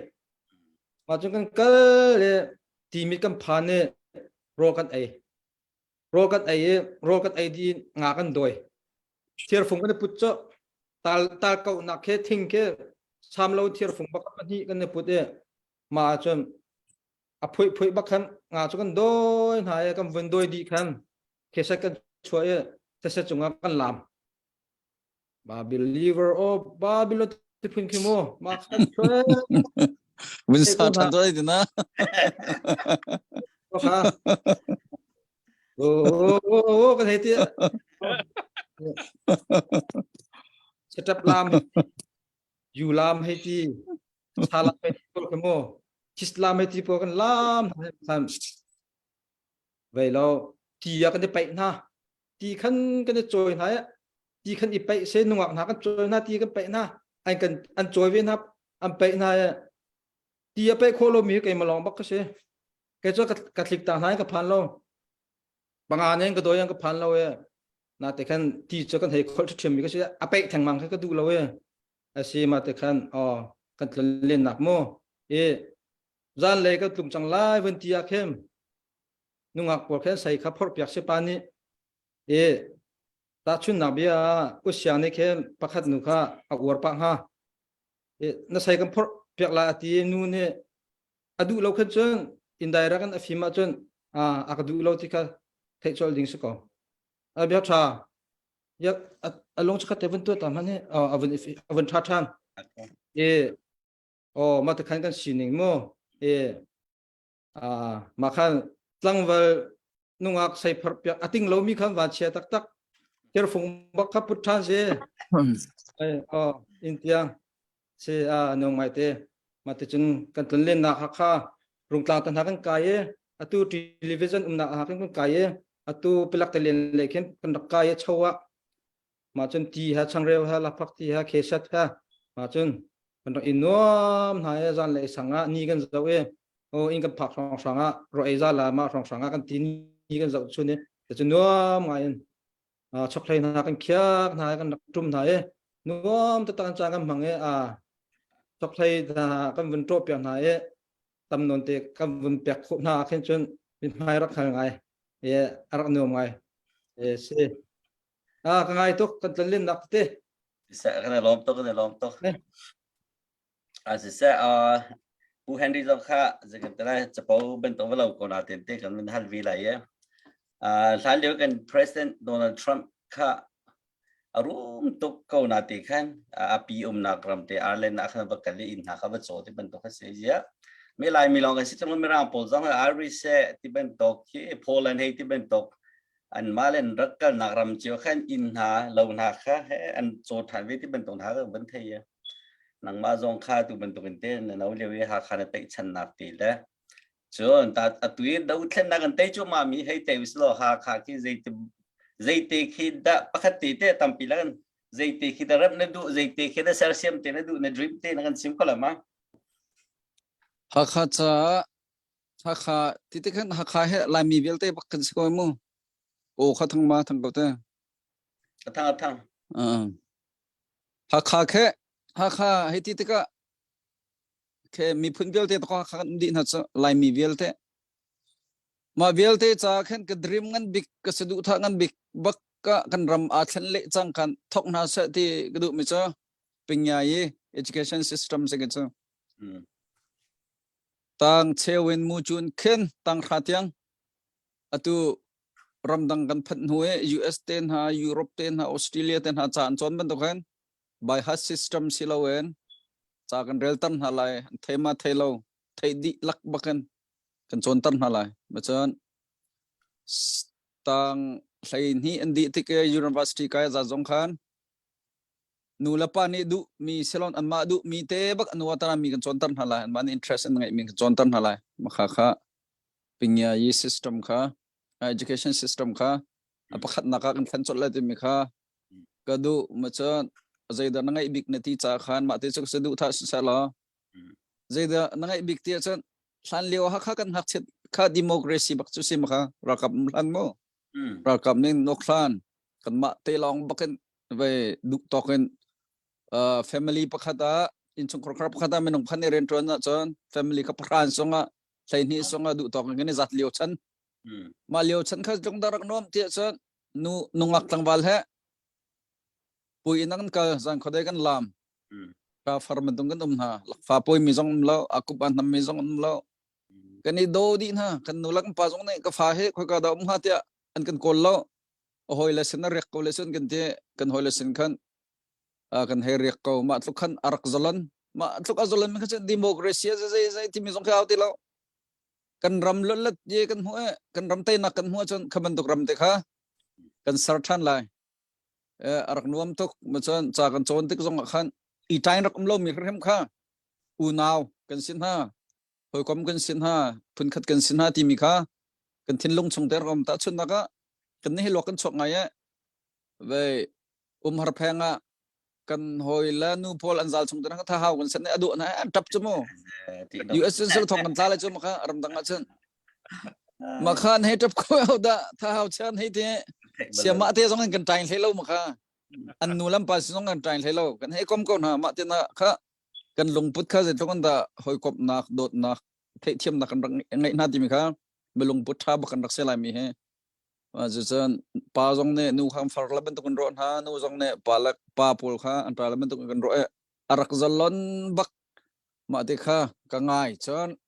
มาจนกันก็เลยทีมิดกันผ่านเนี่ยโรกันไอดีงากันโดยเทียร์ฟงกันปุจเจาตาเก่านักแค่ทิ้งแค่ชามเราเทียร์ฟงบักมันนี่กันเนี่ยปุจมาจนพุยบักขันงาจกันโดยหายกันวันโดยดีขันเคสกันช่วยแต่เสจงกันลามบาบิลลีเวอร์โอบาบิลที่พึ่งขี้โมมาขันช่วยวินซาทันตัวดีนะก็ค่ะโอ้กันเหตุสตับลามยูลามเหตุชาลามเหตุพวกขี้โมคิสลามเหตุพวกกันลามทำไว้เราที่อยากกันจะไปนะที่ขันกันจะจอยไหนที่ขันอีไปเส้นหนวกหนากันจอยนะที่กันไปนะอันจอยเวียนครับอันไปนะที่ไปโคโลมีกันมาลองบักก็เสียแกจะกัดลิกต่างหายกับพันเราบางอันยังก็โดยยังกับพันเราน่าแต่ขันที่จะกันให้คนที่เชื่อมีก็เสียอาไปแทงมังก็ดูเราอาชีมาแต่ขันกันเล่นหนักโมจานเลยก็ตุ่มจังไล่วันที่อาเข้มนุ่งอักปวดแค่ใส่ขับพอดเปียกเสปานี่ตาชุนนับยาอุษยานี่เข้มประคัดนุข้าอักวรปังฮะน่าใส่กันพอดเปียกลาตีนู่นเนี่ยอดูเราขึ้นจนอินไดรักันอฟิมาจนอากดูเราที่เขาเทคโชลดิ้งสกอ เบียชาอยากลงชักเตวันตัวตามมันเนี่ยวันท่าทางมาตะขันกันสิหนึ่งโมมาขันตั้งวันนุ่งอักใส่ผักเปียกติ้งเรามีคำว่าเชียตักเจ้าฟงบักขับพุทธาเสียอินเดียเสียนุ่งไม่เตะมาตะจุนกันตุนเล่นนักฮักข้ารุงกลางตันหักกันกายatu television umna hakin kun kaye atu pilak telen leken kan kaye chawa ma chun ti ha changreu ha lapak ti ha khesat ha ma chun kan inom na ya jan le sanga ni kan zawe in kan phak song sanga ro ai za la ma song sanga kan ti ni kan zau chune chun nom ngain choklai na kan khyak na kan tum na e nom ta tan chang kan mange choklai na kan vun top ya na e tâm nôn tê các vùng bẹt khúc na khen chân bên mai rắc hàng ngày rắc nhiều ngày xe cái ngày tốt cần tân lên nạp tê sẽ cái này lom tốt sẽ bu Henry trong kha giờ cái nàyจะbảo bên trongเราcòn là tiền tê cần mình hành vi lại sáng liệu cái President Donald Trump kha arum tuk kau nati kan api nakram te Ireland akan bakali in hakabat so ti bentuk hasilnya Milai milong kasi tamo mirang po zang Irish tibentok Poland hay tibentok an malen rakal nakram chiyo khan in ha law na kha an so than vi tibentok na ka ban thei nang ma zong kha tu bentok inte na naw lewi ha kha na te chan nak ti le chon ta atui dau thlen na kan te chu ma mi hay te wislo ha kha ki zeite khi da pakati te tampilan zeite khi da rap na du zeite khi da sersiam te na du na dream te na kan sim ko lama hakha titikan hakha he la mi belte bakkan sko mu khathang ma thang ko te thang hakha he titika ke mi phun belte to kha di na cha la mi belte ma belte cha khan ka dream ngan bik ka sedu tha ngan bik bakka kan ram a thlen le chang kan thok na sa ti gdu mi cha pingya ye education system se cha tang chewin mu chun khen tang khatiang atu ramdang kan phat nuwe US ten ha Europe ten ha Australia ten ha chan chon ban to khan by has system silawen cha kan rel tan halai thema thelo theidi lak bakan kan chon tan halai machan tang hlain hi andi tike university kai za jong khan nulapa ni du mi selon anma du mi te bak anwatara mi kan chontan hala man interest in ngai mi kan chontan hala makha kha pingya yi system kha education system kha apakhat naka kan than chotla ti mi kha kadu machan zaida nangai big nati cha khan ma te chok sedu tha sala zaida nangai big ti chan san leo ha kha kan hak chet kha democracy bak chu sim kha rakap lan mo rakap ning noklan kan ma te long bakan ve duk token family pakhata in chung khor pakhata menong phane rentron na chon family ka pran songa thaini songa du tok ngene zat leo chan ma leo chan kha jong darak nom ti chon nu nungak tangwal he pui inan ka zang khodai kan lam ka farman tung kan na fa poi mi jong lo akupan nam mi jong lo kani do di na kan nulak pa jong ne ka fa he khoi ka da ha tia an kan kol lo hoi lesson rek ko lesson kan te kan hoi lesson kan kan heriak ko ma tukhan arak zalan ma tuk azalan mi kha democracy zai ti mi jong ka auti lo kan ram lolat ye kan hu kan ram tai na kan hu chon khaban tuk ram te kha kan sarthan lai arak nuam tuk ma chon cha kan chon tik jong khan i tain rak lo mi rem kha u naw kan sin ha hoi kom kan sin ha phun khat kan sin ha ti mi kha kan thin lung chung ter rom ta chun na ka kan ni lo kan chok ngai ve har phenga kan hoi la nu pol anzal chung tan tha haw kan san adu na tap chumo US sel thong kan tala chum kha ram dang chen ma khan he tap ko da tha haw chan he te siama te jong kan tain thelo ma kha an nu lam pa jong kan tain thelo kan he kom ko na ma te na kha kan lung put kha je thong da hoi kop nak dot nak the thiam na kan ngai na ti mi kha belung put tha ba kan rak selai mi he Azusan pa jong ne nu kham parliament kun ron ha nu jong ne palak pa pol kha an parliament kun ro arak zalon bak ma te kha ka ngai chon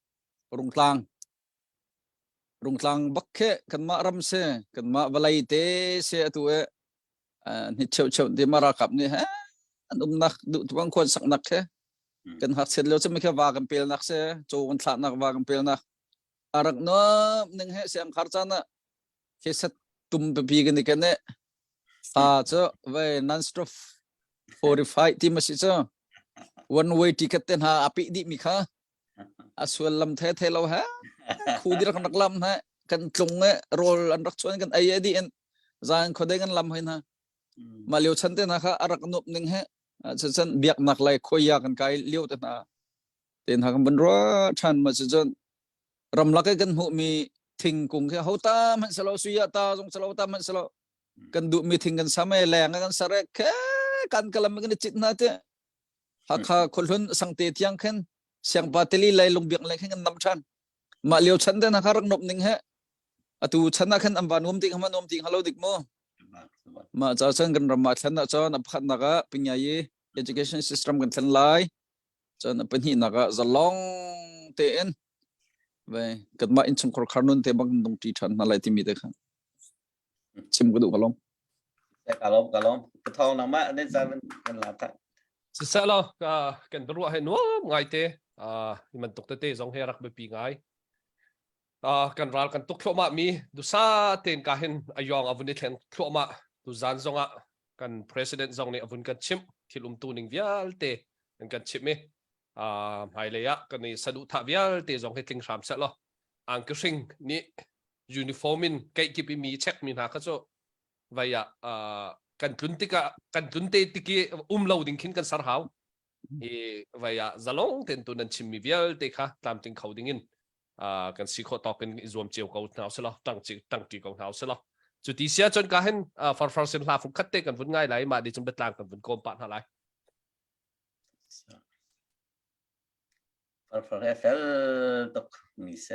rung tlang rung tlang bakke kan ma ram se kan ma balai te se tu e ni cheu de mara kap ni ha nak du tuang khon sak nak he kan hak set lo chme kha wa kan pel nak se cho kan thla nak wa kan pel nak arak no ning he sem kharcha na ke sat tum pe pi kan ni kan ne cho ve non stop 45 ti ma si cho one way ticket ten ha api di mi kha aswal lam the lo ha khu di rak nak lam ha kan tlung e rol an rak chuan kan ai di en zang khodai kan lam hoin ha malio chan te na kha arak nop ning he chan biak nak lai khoya kan kai liu te na ten ha kan ban ro chan ma chan ram lak kan hu mi thing kung kha hota man salo suya ta jong salo ta man salo kan du mi thing kan samai leng kan sare khe kan kalam kan chit na te ha kha kholhun sangte tiang khen siang pateli lai lung biak lai khen nam chan ma liu chan te na kha rak nop ning he atu chana khan amban nom ting nom ting halo dik mo ma cha chan kan ram ma thlan na chon apkhat na ga pingyai education system kan thlan lai chon apni na ga zalong te en ve kan ma in chung khor kharnun te bang dong ti than na lai ti mi te kha chim gu du kalom kalom cái thong nào mà nên ra mình làm taสิเสละกันตัวให้นัวง่ายเตะมันตกเตะจงให้รักไปปีง่ายกันรักกันตุกขวมามีดูซาเต็นกันเห็นอายองอาวุธนี่เห็นขวมาดูจานจงกัน president จงเนี่ยอาวุธกันชิมที่ลุมตูนิงวิาลเตะกันชิมมั้ยไฮเลยะกันนี่สะดุท่าวิาลเตะจงให้ทิ้งสามเสร็จแล้วอังกฤษนี่ยูนิฟอร์มินไก่กิบมีเช็คมีหาก็จะไว้กันตุนติกะกันตุนเตติกีเราดิ้งขินกันสารหาวไว้จะลงเต็นตุนันชิมมีเวลเตค่ะตามติงเขาดิ้งอินกันสิขอตอกกันรวมเจียวเขาหนาวเสร็จแล้วตั้งจีเขาหนาวเสร็จแล้วจุดที่เสียจนการเห็นฟาร์เซนลาฟุกคัดเตกันฝุ่นง่ายไหลมาดิจงเบ็ดต่างกันฝุ่นโกมปานอะไรฟาร์เอฟเอลตกมีเส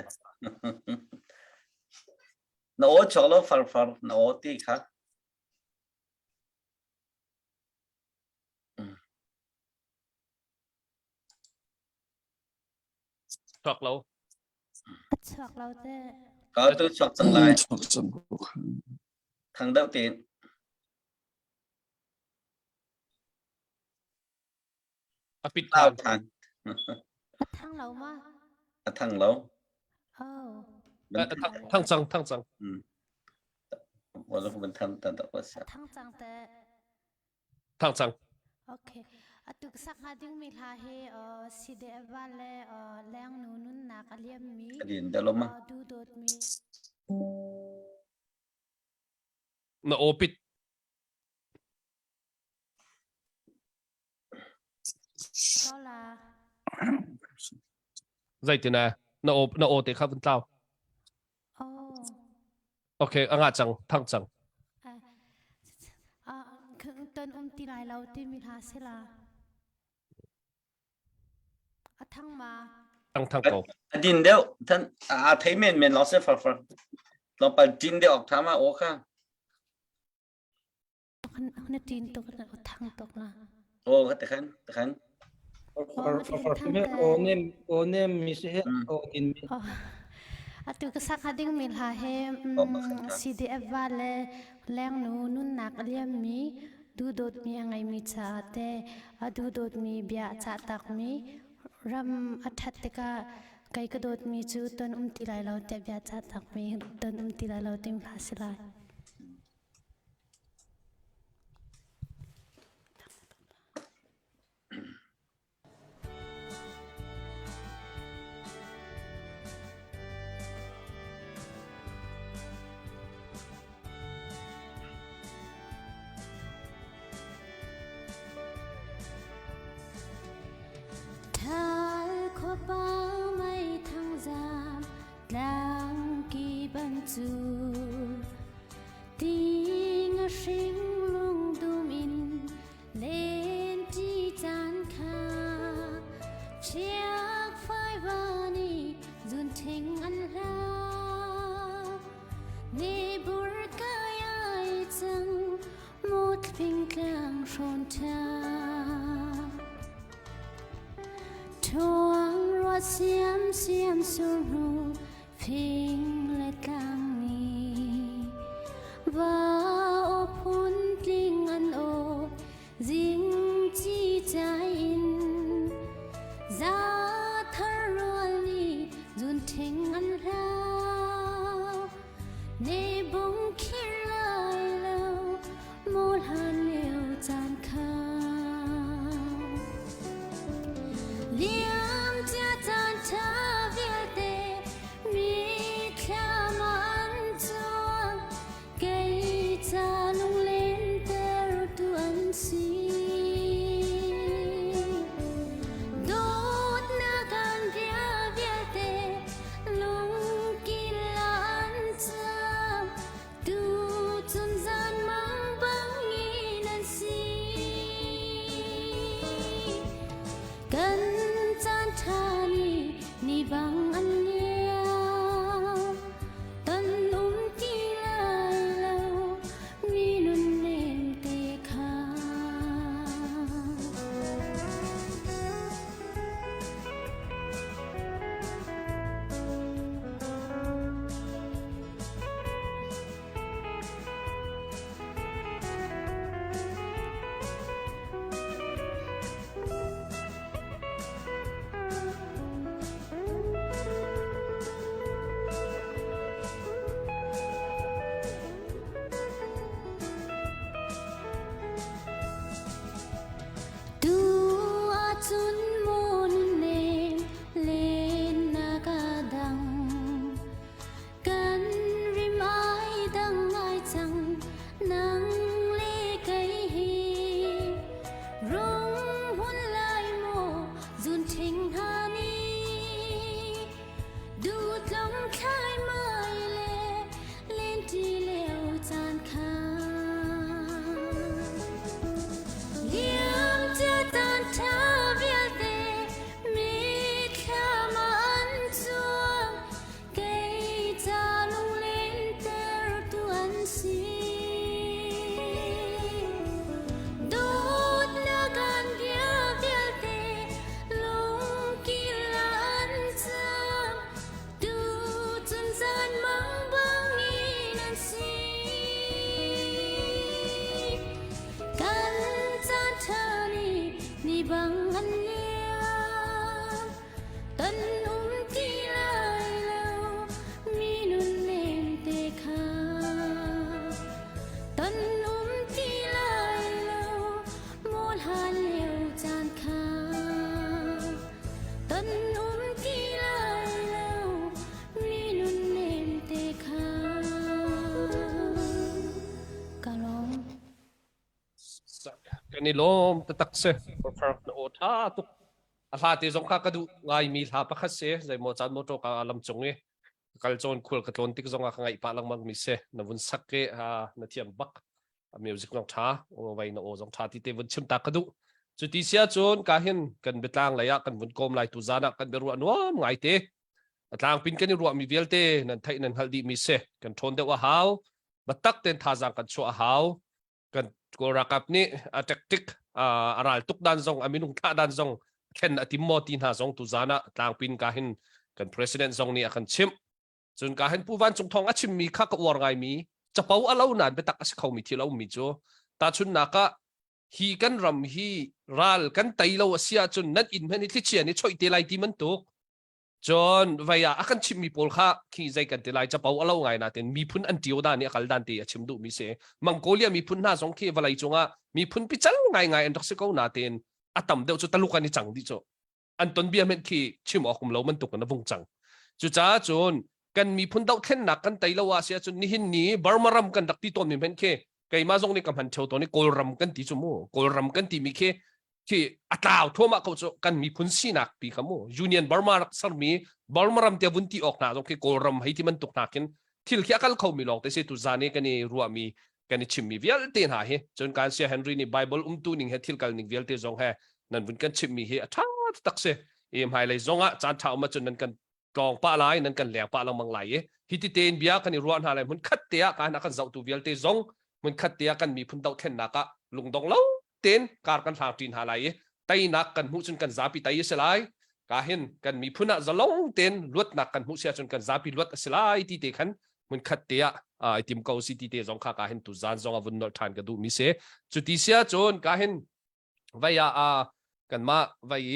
โน้ตชอลฟาร์โน้ตที่ค่ะชอกเราเต้ก็ตัวชอกจังไรทางเดิมตีนปิดเล่าทางทางเรามาทางเราทางจังวันนี้ผมทำแต่ว่าทางจังแต่ทางจังโอเคตุกสักหาดิ้งมีลาเฮสิเดวาเลแรงนุ่นนักเลียมมีดินเดลมาดูโดดมีน่าโอปิดก็ล่ะใจตีน่ะน่าโอเตะข้าวฝุ่นเต้าโอเคอ่ะจังทางจังคือตอนตีลายเราที่มีลาเสลาทั้งมาทั้งโกดินเดียวท่านไทยเมนเราเสียฟาร์เราไปดินเดียวออกทำมาโอ้ค่ะนี่ดินตกทั้งตกนะโอ้แต่ขันโอเนมมิเชโอดินตุกสักดิ้งมีลาเฮซีดีเอฟวาเลแรงนุ่นนักเลียมมีดูโดดมียังไงมีชาเตดูโดดมีเบียชาตักมีรำอัฐติกาไก่กระโดดมีจูต้นตีลายเราแต่เบียชาตักมีต้นตีลายเราเต็มภาษาลายป้าไม่ทั้งจามลังกีบันจูติงชิงลงดูมินเลนที่จานคาเชียกไฟวานีจุนทิ้งอันลาเนบุรกายจังหมดพิงกลางชนทาทวงรถเสียมสูรูพิงเล็ด กันนี่ล้มตะตักเซ่พาร์กโอท่าตุกอาลาที่สงข้ากระดูไงมีลาปะคัสเซ่ใจโมจันโมโตกาลำจงเอกัลจนคุลกระตนติกสงข้างไงปะลังมังมีเซ่นวุนสักเกฮานาเทียมบักมิวสิกน้องท่าโอ้ไว้นโอสงท่าที่เตวุนชิมตากระดูจุดที่เสียจนกาเห็นกันเบตางระยะกันวุนกลมลายตุจานะกันเบรัวนัวไงเตตางปินกันนี่รัวมีเวลเตนันไทยนันฮัลดีมีเซ่กันทนเดว่าฮาวบัตักเต็นท่าจังกันชัวฮาวกันกูรักกับนี่แท็กติกอะไรทุกด้านซองอามินุงท่าด้านซองเข็นอติมโมตินหาซองตุจานะต่างปินกาเห็นกัน president ซองนี่อากันชิมจนกาเห็นผู้วันจงทองอาชิมมีข้ากวอร์ไงมีจะเป้าอะไรนั่นไปตักอาศัยเขามีที่เรามีจ้ตาชุนนักฮีกันรำฮีรัลกันไตเราเสียจนนั่นอินเมนิที่เชียนี่ช่วยเตลัยที่มันตุกจนวัยอากันชิมมีปอลข้าขี้ใจกันเตลัยจะเป้าอะไรไงนะเต็นมีพุ่นอันเดียวด้านนี้กัลดันเตียชิมดูมีเสมังโกเลียมีพุ่นหน้าสองขี้วัยจงมีพุ่นพิจัลไงอันทักษิโกนาเต็นอัตมเดียวจุดตะลุกันนี่จังดิจ้อันต้นเบียมันขี้ชิมออกคุมเรามันตุกกันนะวงจังจุดจ้าจนกันมีพุ่นดาวเทนนักกันไตเราเสียจนนี่หินนี้บาร์มารำกันดักที่ต้นมีเป็นขี้ไก่มาซงนี่กำพันเชียวตัวนี้โกลรำกันตีจมูกโกลรำกันตีมีแค่ที่อัตราทั่วมาเขาจะกันมีพุนซีนักปีขโมยูเนียนบาร์มารักษามีบาร์มารำเตียวุนตีออกหน้าตรงแค่โกลรำให้ที่มันตกหนักกันที่เหลือกันเขามีลองแต่เสียตุจานี่กันนี่รัวมีกันนี่ชิมมีเวลเตียนหาเฮจนการเสียเฮนรี่นี่ไบเบิลตัวนิ่งเฮที่กันนิ่งเวลเตียจงเฮนั่นวุนกันชิมมีเฮท้าตักเสไฮไลท์จงจานเท้ามาจนนั่นกันกองป้าลายนั่นกันแหลงป้าลังมังไหลฮิติเตนเบียกันนี่รัวหาอะไรมันคัดเตียกันนักกันเจ้าตัวเวลเตียจงมันขัดเตียกันมีพุ่นดาวเทนนักลุงดองเล่าเต้นการกันทางจีนหาไหลไตนักกันหูจนกันซาปีไตเสลายกาเห็นกันมีพุ่นจะลงเต้นลวดนักกันหูเสียจนกันซาปีลวดเสลายที่เตะขันมันขัดเตียไอติมเกาซีที่เตะจงข้ากาเห็นตุจานจงอวุนนอร์ทานกันดูมิเสจุดที่เสียจนกาเห็นวัยกันมาวัย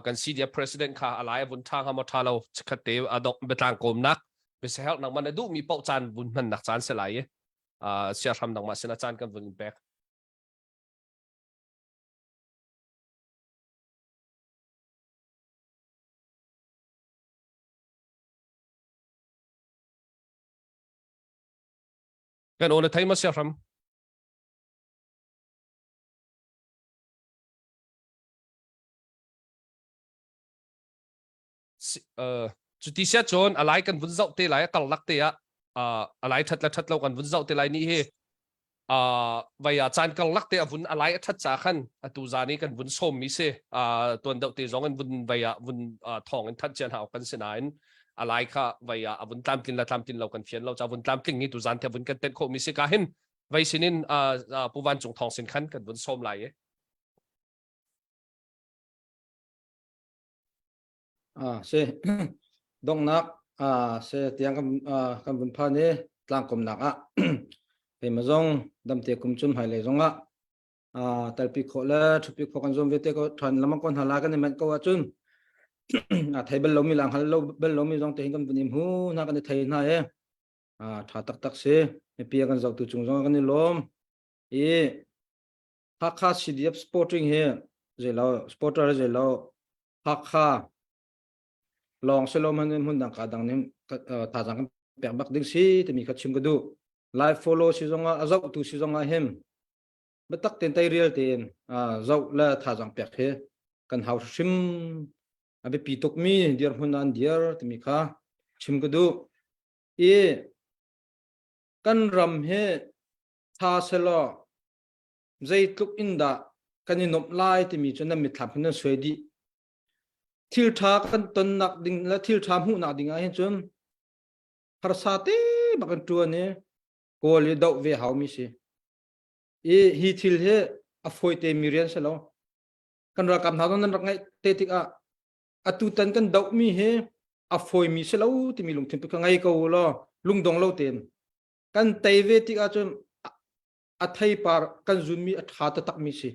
กันซีเดีย president ข้าอะไรวุนทางหามทาเราขัดเตียดอกเบตางกลมนักเป็นเสียนักมันดูมีเป้าจานวุนมันนักจานเสลายเสียทำดังมาเสนาจานกันวันแบกกันโอนไทยมาเสียทำจุดที่เสียจนอะไรกันวันเสาร์เตะไหลกัลลักเตะอะไรทัดละทัดเรากันวันเสาร์เตะไหลนี่เฮวัยจานกัลลักเตะวันอะไรทัดจากขันตูจานี่กันวันส้มมิเซตัวเดาเตะจงกันวันวัยวันทองกันทัดเจนหากันเสนานอะไรค่ะวัยวันตามกินละตามกินเรากันเขียนเราจะวันตามกินนี่ตูจานเทวันกันเต็นโคมิเซกาเห็นวัยสินินผู้วันจงทองสินขันกันวันส้มไหลเซ่ดงนักเซ่เตียงกันบุญพานี่กลางกลมนักเป็นมาจงดำเตียกุมจุนหายเลยจงแต่ปีโคละทุปีโคกันจงเวทีก็ทันละมังคนหาลากันในมันก็ว่าจุนไทยเบลลมีหลังฮัลโหลเบลลมีจงเตียงกันบุญอิมหูนักกันในไทยน่าถ้าตักเซ่ในปีกันจากตุจุงจงกันในลมฮักข้าซีดีเอฟสปอร์ติ้งเฮเจล่าสปอร์ตเตอร์เจล่าฮักข้าลองเซลมันหุ่นดังกาดังนี้ท่าจังกันแปลกบักดิ้งซีแต่มีขัดชิมกันดูไลฟ์ฟอลโล่ซีจงอาเจ้าตัวซีจงอาเห็มบัตักเต็นไตเรียลเต็นเจ้าและท่าจังแปลกเฮกันหาชิมอาไปปีตกมีเดียร์หุ่นอันเดียร์แต่มีข้าชิมกันดูกันรำเฮท่าเซลใจตุกอินดากันยินนบไล่แต่มีจนนั้นมีทำให้นั่นสวยดีทิลทากันตนนักดิ่งและทิลทามหูนักดิ่งไอ้จนภาษาเต้บักันตัวเนี่ยก็เลยดาวเวหามิสิฮีทิลเฮอฟอยเตมีเรียนเสร็จแล้วกันรักกันหาตอนนั้นรักไงเตติกตุตันกันดาวมีเฮอฟอยมีเสร็จแล้วที่มีลุงทิมไปกันไงก็ว่าลุงดงเล่าเต็มกันเตเวติกจนไทยปาร์กันจุนมีหาตตักมิสิ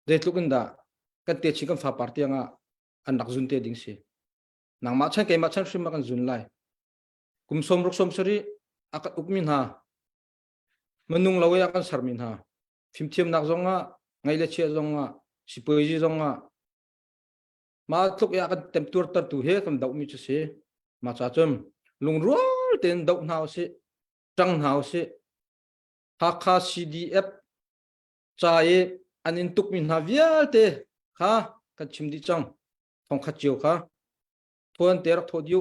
เด็ดลูกกันด่ากันเตชิกันฟ้าปาร์ตี้อันนักจุนเตดิ้งสินางมาชันเกมาชันชิมกันจุนไลกุมสมรุกสมสรีอากัดอุกมินฮามันนุ่งลาวยักันสารมินฮาฟิมเทียมนักจงไงเลเชียจงสิเปย์จงมาทุกอย่างกันเต็มตัวตัดตัวเฮกันดาวมิจุสิมาจ้าจมลุงรัวเต็นดาวหาวสิจังหาวสิฮักคา CDF ใจ anh in tục mình havial te kha kan chim di chang thong kha chiu kha thuan te rak thodiu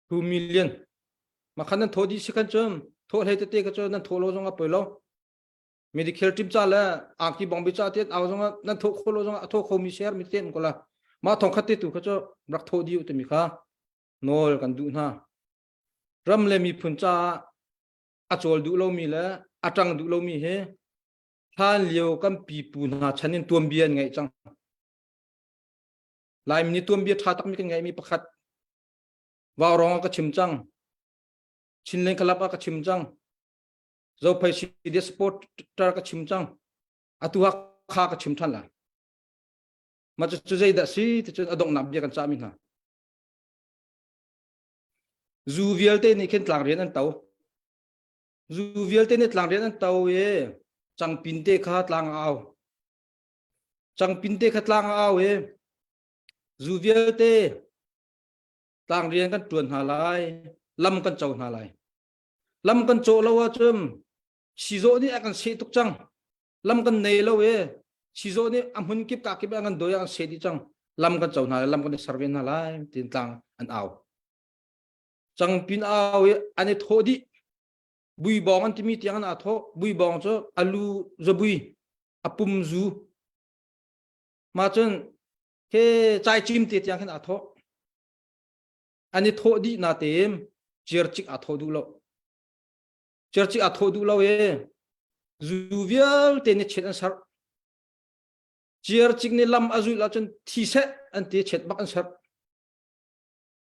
2 million mà khăn nan thodi si kan chum tho he te ka cho nan tholo zonga poilo medical team cha la aki bong bi cha te aw zonga nan tho kholo zonga tho khomi share mi ten ko la ma thong kha te tu ka cho rak thodiu te mi kha nol kan du na ram le mi phun cha a chol du lo mi la atang du lo mi he than liu kam pi pu na chanin tuam bian ngai chang lai mi tuam bia tha tak mi kan ngai mi pakhat wa rong ka chim chang chin len kalap ka chim chang zo phai si de sport tar ka chim chang atu ha kha ka chim than la ma chu zai da si ti chu adong nap bia kan cha mi na zu vial te ni khen tlang rian an tau zu vial te ni tlang rian an tau e chang pin te kha tlang aw chang pin te kha tlang aw e zu vial te tlang rian kan tuan ha lai lam kan chau ha lai lam kan cho lo wa chum si zo ni akan se tuk chang lam kan nei lo e si zo ni amhun kip ka kip an doya an se di chang lam kan chau na lam kan sarven na lai tin tlang an aw chang pin aw e ani thodi bui bong an timi tiang na tho bui bong cho alu zo bui apum zu ma chen ke chai chim ti tiang khan a tho ani tho di na tem cherchik a tho du lo cherchik a tho du lo e zuvial te ni chet an sar cherchik ni lam azu la chen thi se an te chet bak an sar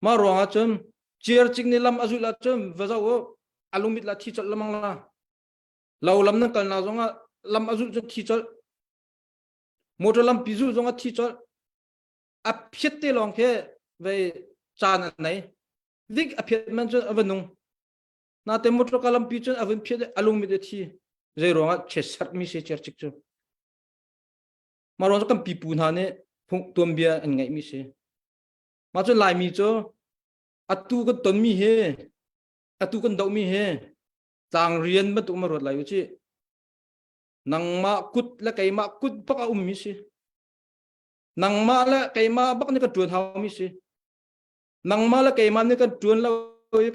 ma ronga chen cherchik ni lam azu la chen vazawo alumit la thi chal lamang la law lam na kal na zonga lam azu chen thi chal motor lam pizu zonga thi chal a phiet te long ke ve chan nei dik a phiet man chen avanung na te motor kalam pi chen avin phiet alumit thi zai ronga che sat mi se cherchik chu maron kam pi pu na ne phung tom bia an ngai mi se ma chu lai mi chu atu ko ton mi he atu kan dau mi he tang rian ma tu ma rot lai chi nang ma kut la kai ma kut pak a mi si nang ma la kai ma bak ni ka tuan ha mi si nang ma la kai ma ni ka tuan la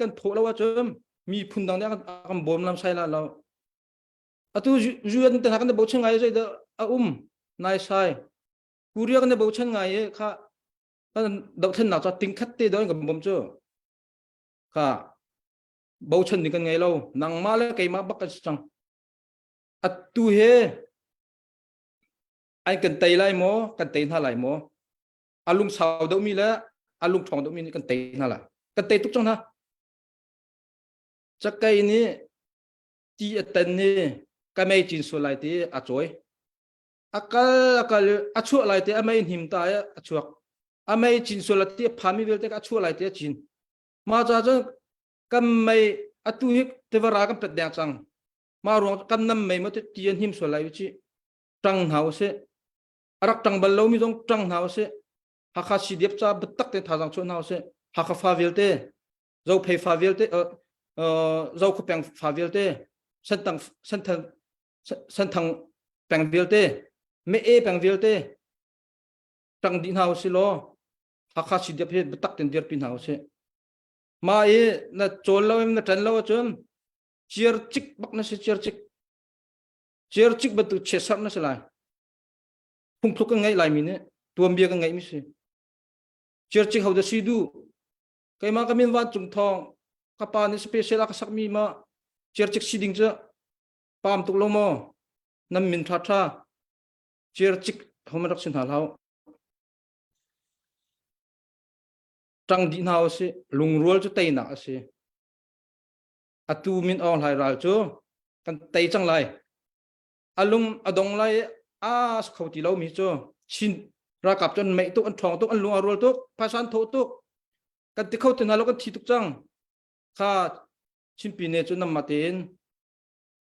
kan tho la wa chum mi phun dang ne kan bom lam sai la lo atu juan ta kan bo chang ai zai da a nai sai kuria kan bo chang ai kha kan dau thân nào cho tính khắt tê đó kan bom chu kha bầu chân thì cần ngày lâu nang ma le kai ma bak ka chang atu he ai cần tay lại mo cần tay na lại mo alum sao đâu mi la alum thong đâu mi cần tay na la cần tay tuk chang na chắc cái ni ti atan ni cái mấy chín số lại thì à choi akal achu lại thì amai him ta achuak amai chín số lại thì phami vel te achu lại thì chín ma cha cha kam mai atu hik te vara kam pet dang chang ma rong kam nam mai mo te tien him so lai chi tang hau se arak tang bal lo mi jong tang hau se ha kha si diep cha betak te tha jang chon hau se ha kha fa vel te zo phei fa vel te zo khu peng fa vel te san thang peng vel te me e peng vel te tang din hau se lo ha kha si diep he betak ten der pin hau se ma e na chol lo em na tan lo chum chiar chik bak na se chiar chik batu che sar na se lai phung thuk ka ngai lai mi ne tuam bia ka ngai mi se chiar chik hau da si du kai ma ka min wan chung thong ka pa ni special ka sak mi ma chiar chik si ding cha pam tuk lo mo nam min tha tha chiar chik hom rak sin hal hau trăng đi nào sẽ lùng ruột cho tây nã sẽ atu min on hai ral cho kan tây trăng lại alum adong lại khâu ti lâu mi cho chin ra cặp chân mẹ tục ăn thong tục ăn lung ruột tục pasan thô tục kan ti khâu ti na lo kan thi tục trăng kha chin pi ne cho nam matin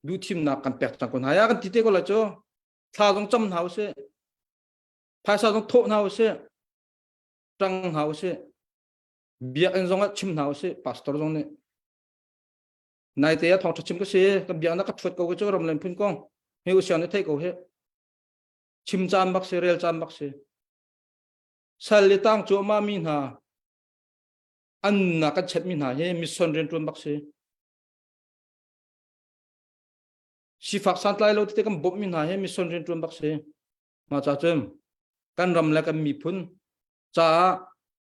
du thim na kan pek trăng kon haya kan ti te ko la cho tha dong cham hau sẽ pasan dong thô hau sẽ trăng hau sẽ biak en zonga chim nau se pastor zong ne nai te thong chim ko se ka biak na ka thut ko cho ram len phun kong he u sian ne thai ko he chim chan bak se rel chan bak se sal li tang chu ma min ha an na ka chet min ha he mission ren tun bak se si phak san tlai lo te kam bob min ha he mission ren tun bak se ma cha chem kan ram la kan mi phun cha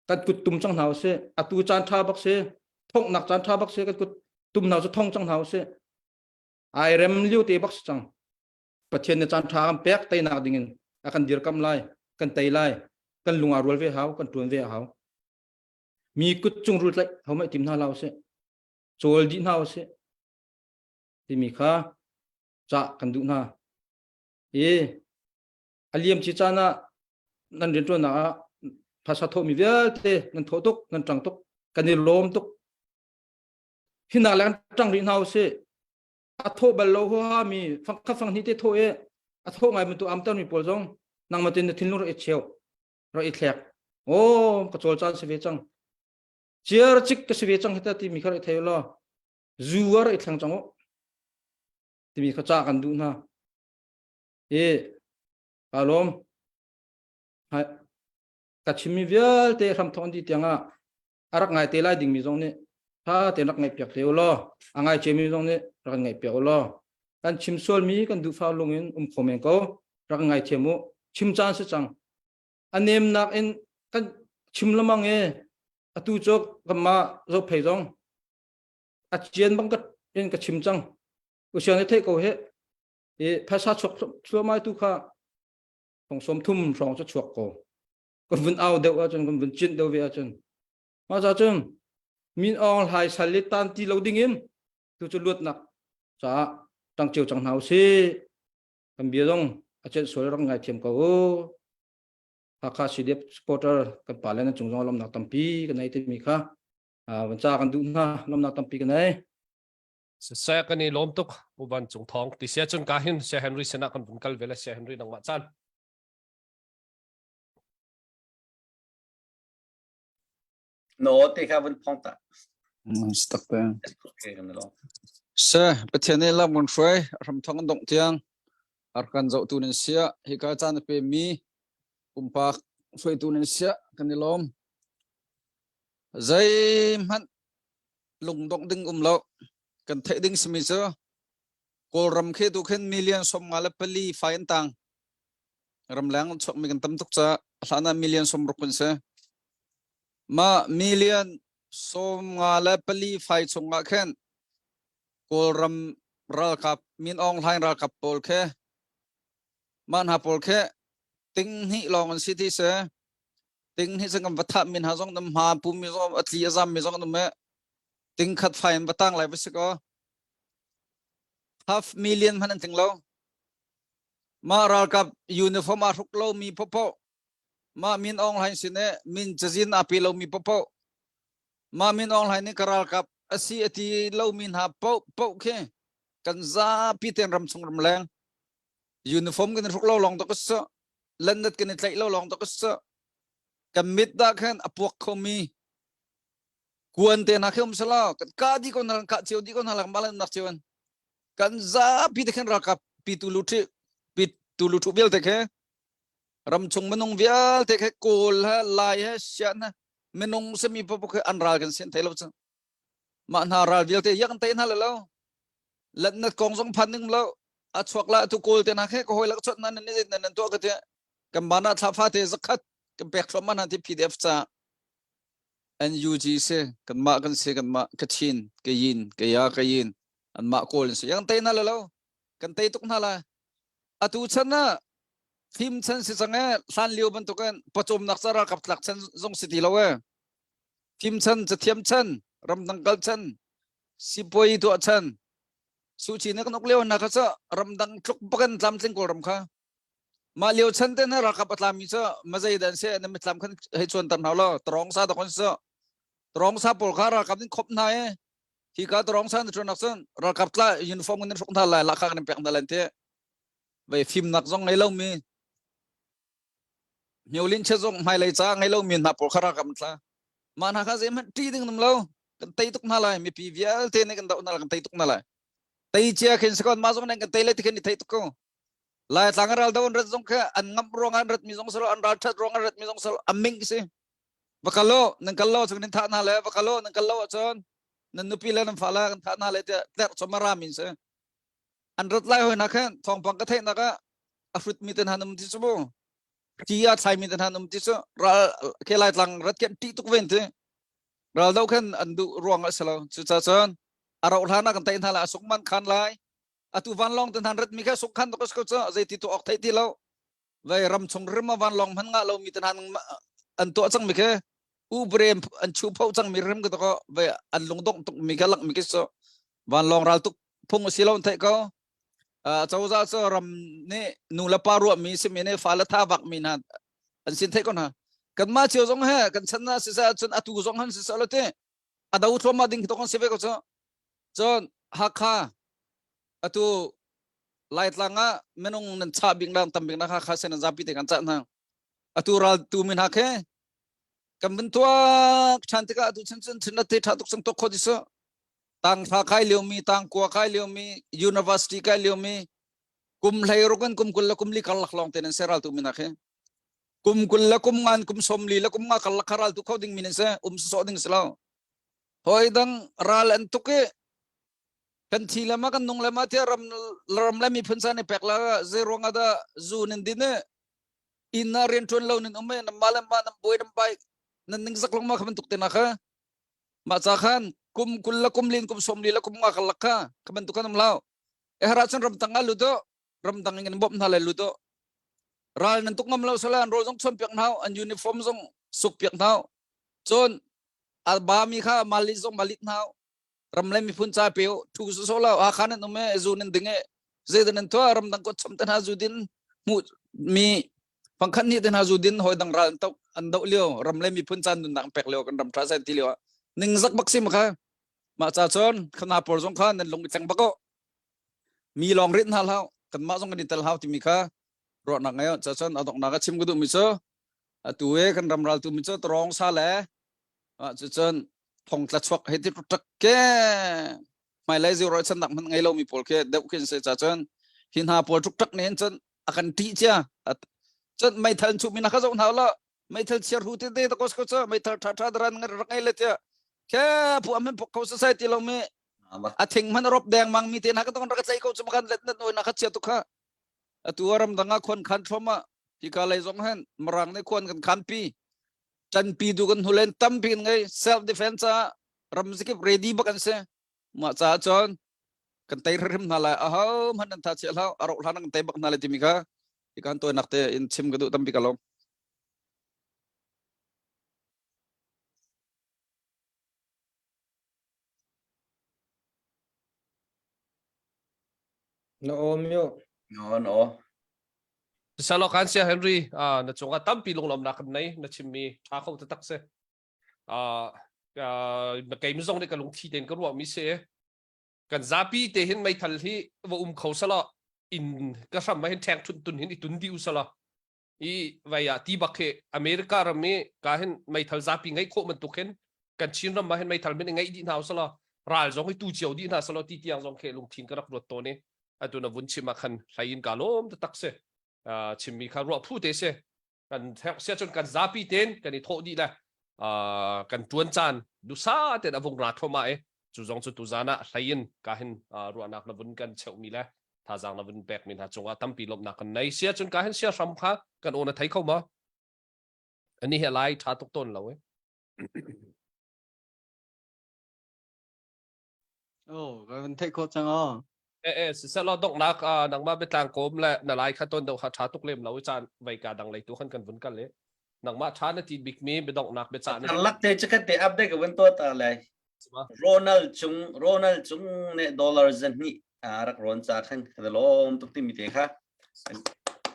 kan kut tum chang hau se atu chan tha bak se thong nak chan tha bak se kan kut tum nau chu thong chang hau se ai rem liu te bak chang pathian ne chan tha am pek tai nak dingin akan dir kam lai kan tai lai kan lunga rol ve hau kan tuan ve hau mi kut chung rut lai hau mai tim na lao se chol di na se ti mi kha cha kan du na e aliam chi chana nan rin to na phasa tho mi vel te nan tho tok nan tang tok kan ni lom tok hina lan tang ri nau se a tho bal lo ha mi phang kha phang ni te tho e a tho ngai tu am tan mi pol jong nang ma tin thin lo e cheu ro e thlek o ka chol chan se ve chang chiar chik ka se ve chang hita ti mi khar e thei lo zuar e thlang chang o ti mi kha cha kan du na e alom ha ka chimi vel te ram thon di tianga arak ngai te lai ding mi jong ne tha te nak ngai pyak te lo angai che mi jong ne rak ngai pyak lo kan chim sol mi kan du fa lungin khomen ko rak ngai che mu chim chan se chang anem nak en kan chim lamang e atu chok kama zo phei jong a chien bang ka en ka chim chang u sian the ko he e phasa chok chua mai tu kha phong som thum rong cho chuak ko con vun ao deuh a chun con vun chin deuh ve a chun ma cha chun min ong hai salit tan ti lo ding in tu chu lut nak cha tang chiu chang hau se kam bia dong a chen sol rang ngai thiam ko akha CDF supporter kan palen chung jong lom nak tampi kan nei te mi kha wan cha kan du na lom nak tampi kan nei se kan ni lom tuk uban chung thong ti sia chun ka hin se Henry sena kan bun kal vela se Henry nang ma chan no te kha vun phong ta stuck there okay kan lo se pathian ne la mun fai ram thong dong tiang arkan zo tu nen sia hi ka chan pe mi umpak fai tu nen sia kan ni lom zai man lung dong ding lo kan thai ding smi so kol ram khe tu khen million som ngala pali fain tang ram lang chok mi kan tam tuk cha hlana million som rukun se ma million som ngala pali fai chunga khen kol ram ral kap min ong hai ral kap pol khe man ha pol khe ting hi long on city se ting hi sangam watha min ha jong nam ha pu mi zo atli azam mi jong nam me ting khat fain batang lai bas ko 500,000 man ting lo ma ral kap uniform a ruk lo mi popo ma min ong hai sine min jazin api lo mi popo ma min ong hai ni karal kap asi ati lo min ha po khe kan za pi ten ram chung ram lang uniform kan ruk lo long to ko so landat kan tlai lo long to ko so kamit da khan apuak khomi kuan te na khum sala ka di kon ka chiu di kon halang balan nak chiwan kan za pi te khan ra ka pi tu lu thu bel te khe ram chung manung vial te khe kol ha lai ha sian ha menung semi po khe anral kan sen thai lo cha ma na ral vial te yak te na lo lat na kong song phan ning lo a chuak la tu kol te na khe ko hoi lak chot nan ni nan to ka te kam bana tha pha te zakhat kam pek thom man ti PDF cha NUG se kan ma kachin ke yin ke ya ke yin an ma kol se yang te na lo kan te tuk na la atu chana thim chan si changa san liu ban to kan pachom nak sara kap tlak chan jong city lo we thim chan cha thiam chan ram dang kal chan sipoi to chan su chi na kanok leo na kha cha ram dang tluk bakan tlam tling ko ram kha ma leo chan te na ra kap atlam mi cha mazai dan se na mitlam khan he chon tam halo trong sa da kon sa trong sa pol kha ra kap din khop na e hi ka trong sa na chon nak san ra kap tla uniform ngan sok na la kha kan pek na lan te ve phim nak jong ngai lo mi Nyolin chezong mai lai cha ngai lo min na por khara kam tla man ha kha zem ti ding num lo kan tei tuk na lai mi pi vial te ne kan da na kan tei tuk na lai tei chia khen sakon ma jong nan kan tei le ti khen ni tei tuk ko lai tlang ral daun rat zong kha an ngam rongan rat mi zong salo an ral that rongan rat mi zong salo aming si bakalo nang kallo chung nin tha na le bakalo nang kallo chon nan nupi le nan phala kan tha na le te ter chomara min se an rat lai hoi na khan thong pang ka the na ka afrut mi ten hanum ti subo tia thai mi ten hanum ti so ral ke lai tlang rat ken ti tuk ven te ral dau khan an du rong a salo chu cha chon aro lana kan tain thala sukman khan lai atu van long ten han rat mi kha suk khan to ko cha zai ti to ok thai ti lo vai ram chung rim van long man nga lo mi ten han an to chang mi kha u brem an chu phau chang mi rim ka to ko vai an lung dong tuk mi kha lak mi ki so van long ral tuk phung si lo thai ko chau za so ram ne nu la paru mi se mi ne fa la tha vak mi na an sin thai ko na kan ma chiu zong ha kan chan na si sa chun atu zong han si sa lo te adau thoma ding to kon se ve ko cho chon hakha atu light langa menung nan cha bing dang tam bing na kha sen zapi te kan cha na atu ral tu min hakhe kam bin tua chantika atu chen chen thina te tha tuk sang to khodi so tang tha khai liomi tang kwa khai liomi university khai liomi kum lai rogan kum kul kum li kal long ten seral tu min hakhe kum kul kum ngan kum somli la kum nga kal kharal tu khoding min se so ding selo hoi dang ral an tuke kan thilama kan nung lama te ram lami phunsa ne pekla zero nga da zu nin dine inna ren ton lo nin umme na malam ba nam boy nam bai nan ning sak long ma khaman tukte na kha ma cha khan kum kulla kum lin kum somli la kum nga khalakha khaman tukan nam lao e hara chan ram tanga ludo ram tangin bop na le ludo ral nan tuk ngam lo sala an ro jong chom pek nau an uniform jong suk pek nau chon al ba mi kha mali jong malit nau ram le mi phun cha peo thu so la a khan no me zunin dinge zedan to ram dang ko chom tan ha zudin mu mi pangkhan ni tan ha zudin hoi dang ral tok an do leo ram le mi phun chan dun dang pek leo kan ram tra sa ti leo ning zak bak sim kha ma cha chon khana por jong kha nan long chang bako mi long rit hal hau kan ma jong kan tel hau ti mi kha ro na ngayo cha chon adok na ka chim gu du mi so atu e kan ram ral tu mi so trong sa le cha chon thong tla chok he ti tak ke mai lai zero chan dak man ngai lo mi pol ke deu kin se cha chon hin ha pol tuk tak nen chon akan ti cha chon mai thal chu mi na kha zo na la mai thal cher hu te te to kos ko cha mai thal tha tha dran ngar ngai le te ke pu am pok ko society lo me a thing man rop deng mang mi te na ka tong ra chai ko chum kan let na noi na kha chia tu kha atu aram danga khon khan thoma ti ka lai zong han marang ne khon kan khan pi chan pi du kan hulen tam pin ngai self defense ram sikip ready ba kan se ma cha chon kan tai rim na la a ho man an tha che lau aro hlan kan tai bak na le ti mi kha ti kan to nak te in chim ga du tam pi ka long no omyo no Salo kan siya Henry na chunga tampi long lam nak nai na chimmi tha kho ta tak se na kai mi zong de kalung thi den ka ro mi se kan zapi te hin mai thal hi wa kho sala in ka sam mai thang tun hin itun di usala I vaya ti bakhe America rame ka hin mai thal zapi ngai kho man tukhen kan chin ram ma hin mai thal men ngai di na usala ral zong hi tu chiao di na sala ti tiang zong khe lung thin ka rak ro to ne atuna vun chima khan hlain ka lom ta tak se chimmi kha ro phu te se kan se chon kan zapi ten kan I tho di la kan tuan chan du sa te da vung ra thoma e chu zong chu tu zana hlain ka hin ro anak na vun kan cheu mi la tha jang na vun pek min ha chunga tampi lom na kan nei sia chon ka hin sia ram kha kan ona thai khau ma ani he lai tha tok ton lo e kan thai ko chang se lo dok nak nang ma betang kom la na lai kha ton do kha tha tuk lem lo chan vai ka dang lai tu khan kan vun kan le nang ma tha na ti big me be dok nak be cha ne lak te chakat te update ka wen to ta lai Ronald chung ne dollars an ni rak ron cha khan ka lom tuk ti mi te kha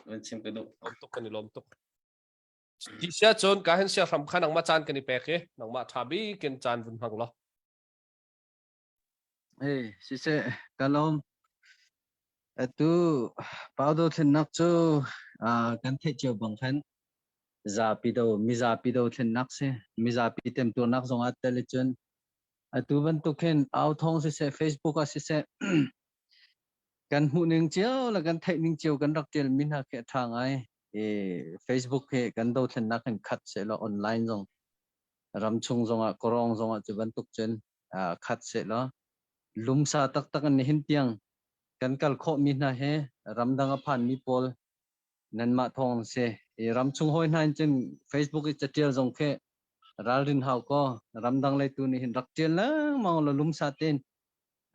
wen chim ka du tuk kan lom tuk ti sia chon ka hen sia ram kha nang ma chan kan I pe ke nang ma tha bi ken chan vun hang lo si se kalom atu paudo thin nak chu kan the chiu bang khan za pi do mi za pi do thin nak se mi za pi tem tu nak zong at television atu ban tu khen au thong se Facebook a se กันหูหนึ่งเจียวแล้วกันไทยหนึ่งเจียวกันรักเจียวมินหาแค่ทางไอFacebook เฮกันโดนนักกันคัดเสร็จแล้วออนไลน์ส่งรำชงส่งกรองส่งจะบรรทุกจนคัดเสร็จแล้วลุมซาตักตักกันเห็นเตียงกันกัลโคมินหาเฮรำดังผ่านมีโพลนั่นมาทองเสรำชงห้อยนั่นจน Facebook จะเจียวส่งแค่รัลรินเฮาก็รำดังเลยตัวนี้เห็นรักเจียวแล้วมองแล้วลุมซาเต้น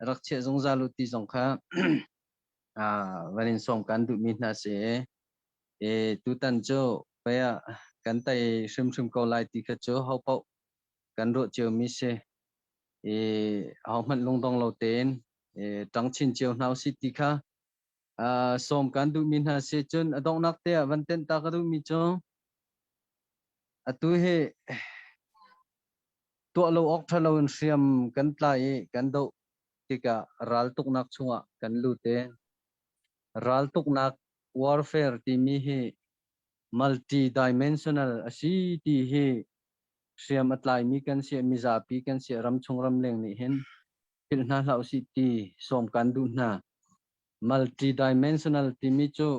รักเชส่งซาลุตีส่งค่ะวันนี้ส่งกันดูมินหาเสตุตันโจไปกันไต่ซึมเกาไลตีกระโจเขาเปากันโรเจียวมิเสเอามันลงตรงเราเต้นจังชินเจียวนาสิติค่ะส่งกันดูมินหาเสจนดองนักเตะวันเต้นตากระดูมิจงตัวเฮตัวเราออกทะเลาเสียมกันไล่กันดูที่กะรัลตุกนักชัวกันลูเต้รัลตุกนัก warfare ที่มีเฮ multi dimensional อาที่เฮเสียมอัตไลมีกันเสียมิซาปีกันเสียรำชงรำเล่งนี่เห็นพิลนาเหล่าสิตีส่งกันดูนะ multi dimensional ที่มีจู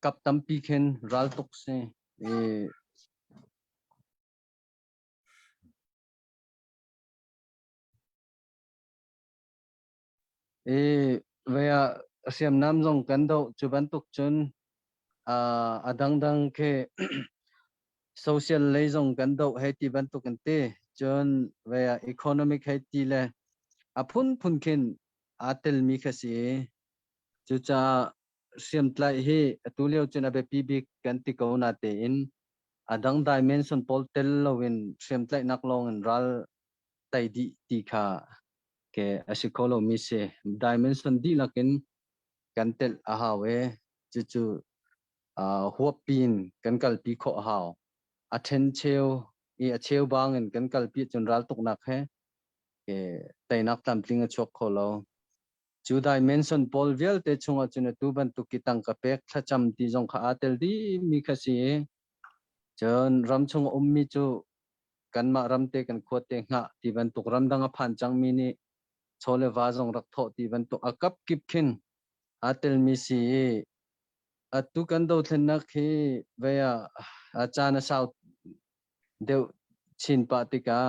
กับตัมปีเข็นรัลตุกเซเวียเสียมน้ำส่งกันดูจุบันตุกจนดังแค่ social เลยส่งกันดูให้ที่บันตุกันเตจนเวีย economic ให้ที่เลยพุ่นเข็นเตลมีแค่สิจุจะเสียมไล่ให้ตัวเลี้ยวจนเอาไปปีบิกันที่เขาหน้าเตอินดัง dimension พอลเตลเราเว้นเสียมไล่นักลงรัลไตดีตีค่ะแกสิโคโลมิเซ dimension ดีลักินกันเตลหาเวจุหัวปีนกันกัลปีโคหาวเทนเชลเชลบางกันกัลปีจนรัลตกหนักเฮแต่นักตามติงชกโคโลจูได้เมนสันพอลเวลเตชงจุนตูบันตุกิตังกะเป็กถ้าจำที่จงขาเตลดีมีคสีจนรำชงมีจูกันมารำเตกันขวดเตงหะที่บันตุกรำดังผ่านจังมีนี่โชเลวาจงรักโทที่บันตุกกับกิบขินเตลมีสีตุกันโดดนักเฮเวียอาจารย์สาวเดียวชินปาติกา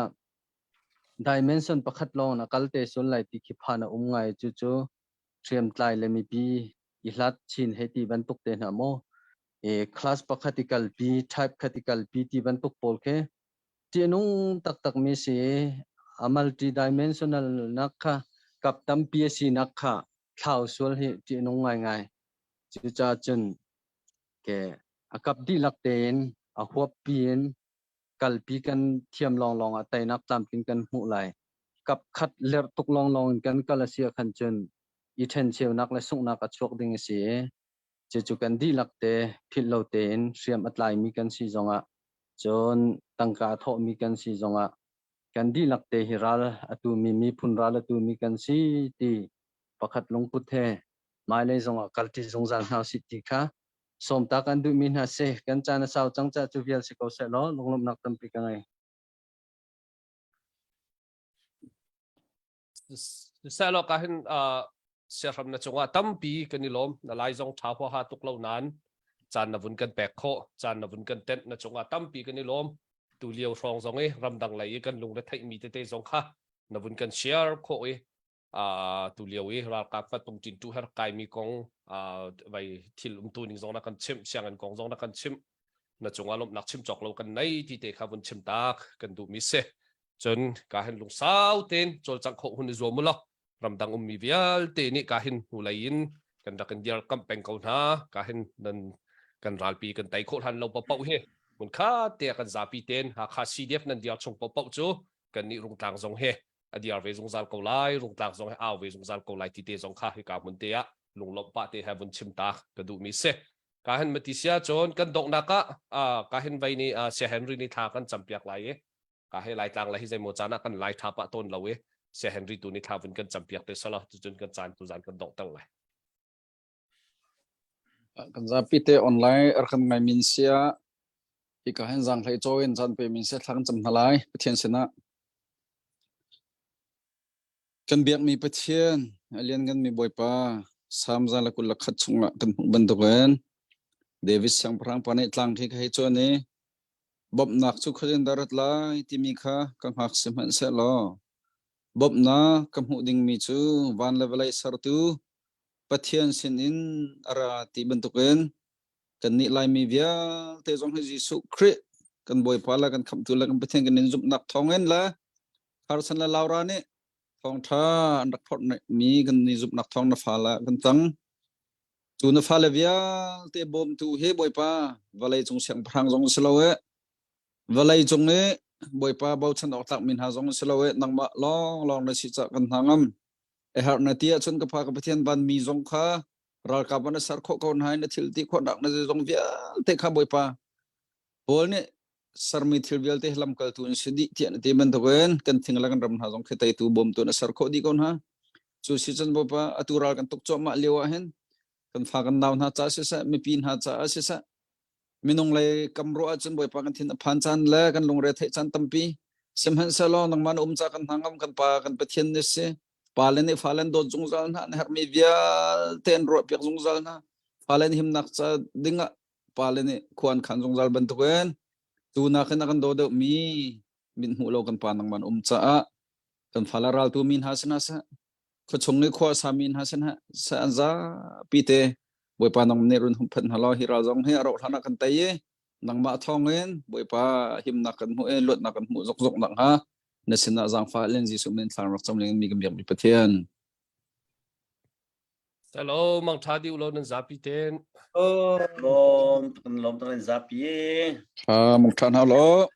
dimension ประคัดลงนักเตะส่วนไหลที่ขีพานะไงจู่เตรียมไล่เลมีปีอิลัดชินให้ที่บรรทุกเตนะโมclass ประคัดกัลปี type คัดกัลปีที่บรรทุกโพลเคที่นุ่งตักมีเสีย multi dimensional นักค่ะกับตั้มปีสีนักค่ะข่าวส่วนที่นุ่งง่ายจู่จ้าจนแกกับดีลักเตนหัวปีนกัลปีกันเทียมลองแต่นับตามกินกันหูไหลกับคัดเลือดตกลองกันก็ละเสียขันจนอีเทนเชียวนักและสุกนักอัดชกดิ่งเสียจู่กันดีลักเตพิลโลเตนเสียมอัดไลมีกันสีจงจนตั้งกาทอมีกันสีจงกันดีลักเตฮิรัลตูมีพุนรัลตูมีกันสีตีประคัดลงพุทเทหมายเลยจงกัลที่จงจานหาสิทธิค่ะสมตากันดูมินหาเซกันจานสาวจังจะจูเวียลสิเขาเสล้อลงลมนักตั้มปีกันไงเสร็จแล้วก็เห็นเสียรำนะจงว่าตั้มปีกันนี่ล้มนะไล่จงท้าพอหาตุกเหล่านั้นจานนวุ่นกันแบกโคจานนวุ่นกันเต้นนะจงว่าตั้มปีกันนี่ล้มตูเลียวฟองจงรำดังไหลกันลงได้ไทยมีเตจงค่ะนวุ่นกันเชียร์โคตูเลียวรักกับตรงจินตูเฮร์กายมีกองไปทิลตูนิงจงนักกันชิมเสียงกันกองจงนักกันชิมนะจงว่าลมนักชิมจอกเรากันในที่เตะข้าวันชิมตากกันดูมิเซจนการเห็นลุงสาวเต้นจนจังโคหุ่นรวมมุลรำดังมีเวียลเตนี่การเห็นหูไหลยินกันดักกันเดียร์กัมเป็นเขาหน้าการเห็นนั่นกันรัลปีกันไต่โคทันเราเป่าเฮมันข้าเตะกันซาปีเต้นหากข้าซีเดฟนั่นเดียร์ชงเป่าจูกันนี่ลุงต่างจงเฮอดีตเวสงซาลเกาไลลุงต่างจงให้เวสงซาลเกาไลที่เตะจงข้าให้การมันเตะลุงลบปะเตะให้วันชิมตากระดูมิเซการเห็นมาติเสียจนกันดกนักการเห็นไว้นี่เสียเฮนรี่นี่ทากันจำเปียกไหลการให้ไหลต่างไหลให้ใจโมจานักกันไหลทาปะต้นเราเสียเฮนรี่ตัวนี้ทาวันกันจำเปียกเตะสละจนกันจานตัวจานกันดกตั้งไหลกันจะปิดเตะออนไลน์อันกันไงมินเสียอีกการเห็นจังไหลโจยจันไปมินเสียทั้งจำทลายประเทศชนะกันเบียกมีประเทศ alian kan mi boy pa samza la kul khat chunga kan bantukan Davis sang prang pane tlang thi khai cho ni bob nak chu khajen darat la timi kha kang hak seman se lo bob na kam hu ding mi chu van levelai sar tu pathian sin in ara ti bantukan kan ni lai mi via te jong he jisu kri kan boy pa la kan kham tu la kan pathian kan in zup nak thongen la har san la laura ni thong tha an rak phot mi kan ni zup nak thong na fa la kan tang tu na fa la via te bom tu he boy pa valai chung siang prang jong slowe valai chung ne boy pa bau chan ok tak min ha jong slowe nang ma long long na si cha kan hangam e har na tia chun ka pha ka pathian ban mi jong kha ral ka ban sar kho kon hai na thil ti kho dak na jong via te kha boy pa bol ne sarmi thil vial te lam kal tu sidi tian te man to kan thing la kan ram ha jong khetai tu bom tu na sar kho di kon ha chu si chan bo pa atural kan tuk cho ma lewa hen kan fa kan dawn ha cha se sa mi pin ha cha se sa minung lai kamro a chun boy pa kan thin phan chan la kan lung re thai chan tampi sem han sa lo nang man cha kan hangam kan pa kan pathian ne se palen e falen do jung zal na har mi via ten ro pek jung zal na palen him nak cha dinga palen e khuan khan jung zal ban to ken tu na kan do mi min hu lo kan pa nang man cha a kan falaral tu min hasna sa ko chung ni kho samin hasan ha sa anza pite boy pa nang nerun hum phan halo hi ra jong he ro thana kan tai ye nang ma thongen boy pa him na kan mu e lot na kan mu jok jok nang ha na sina jang fa len ji sum nen thang rak chom len mi gam yam pathian hello mang thadi ulo nan zapi ten lom kan zapi mung than halo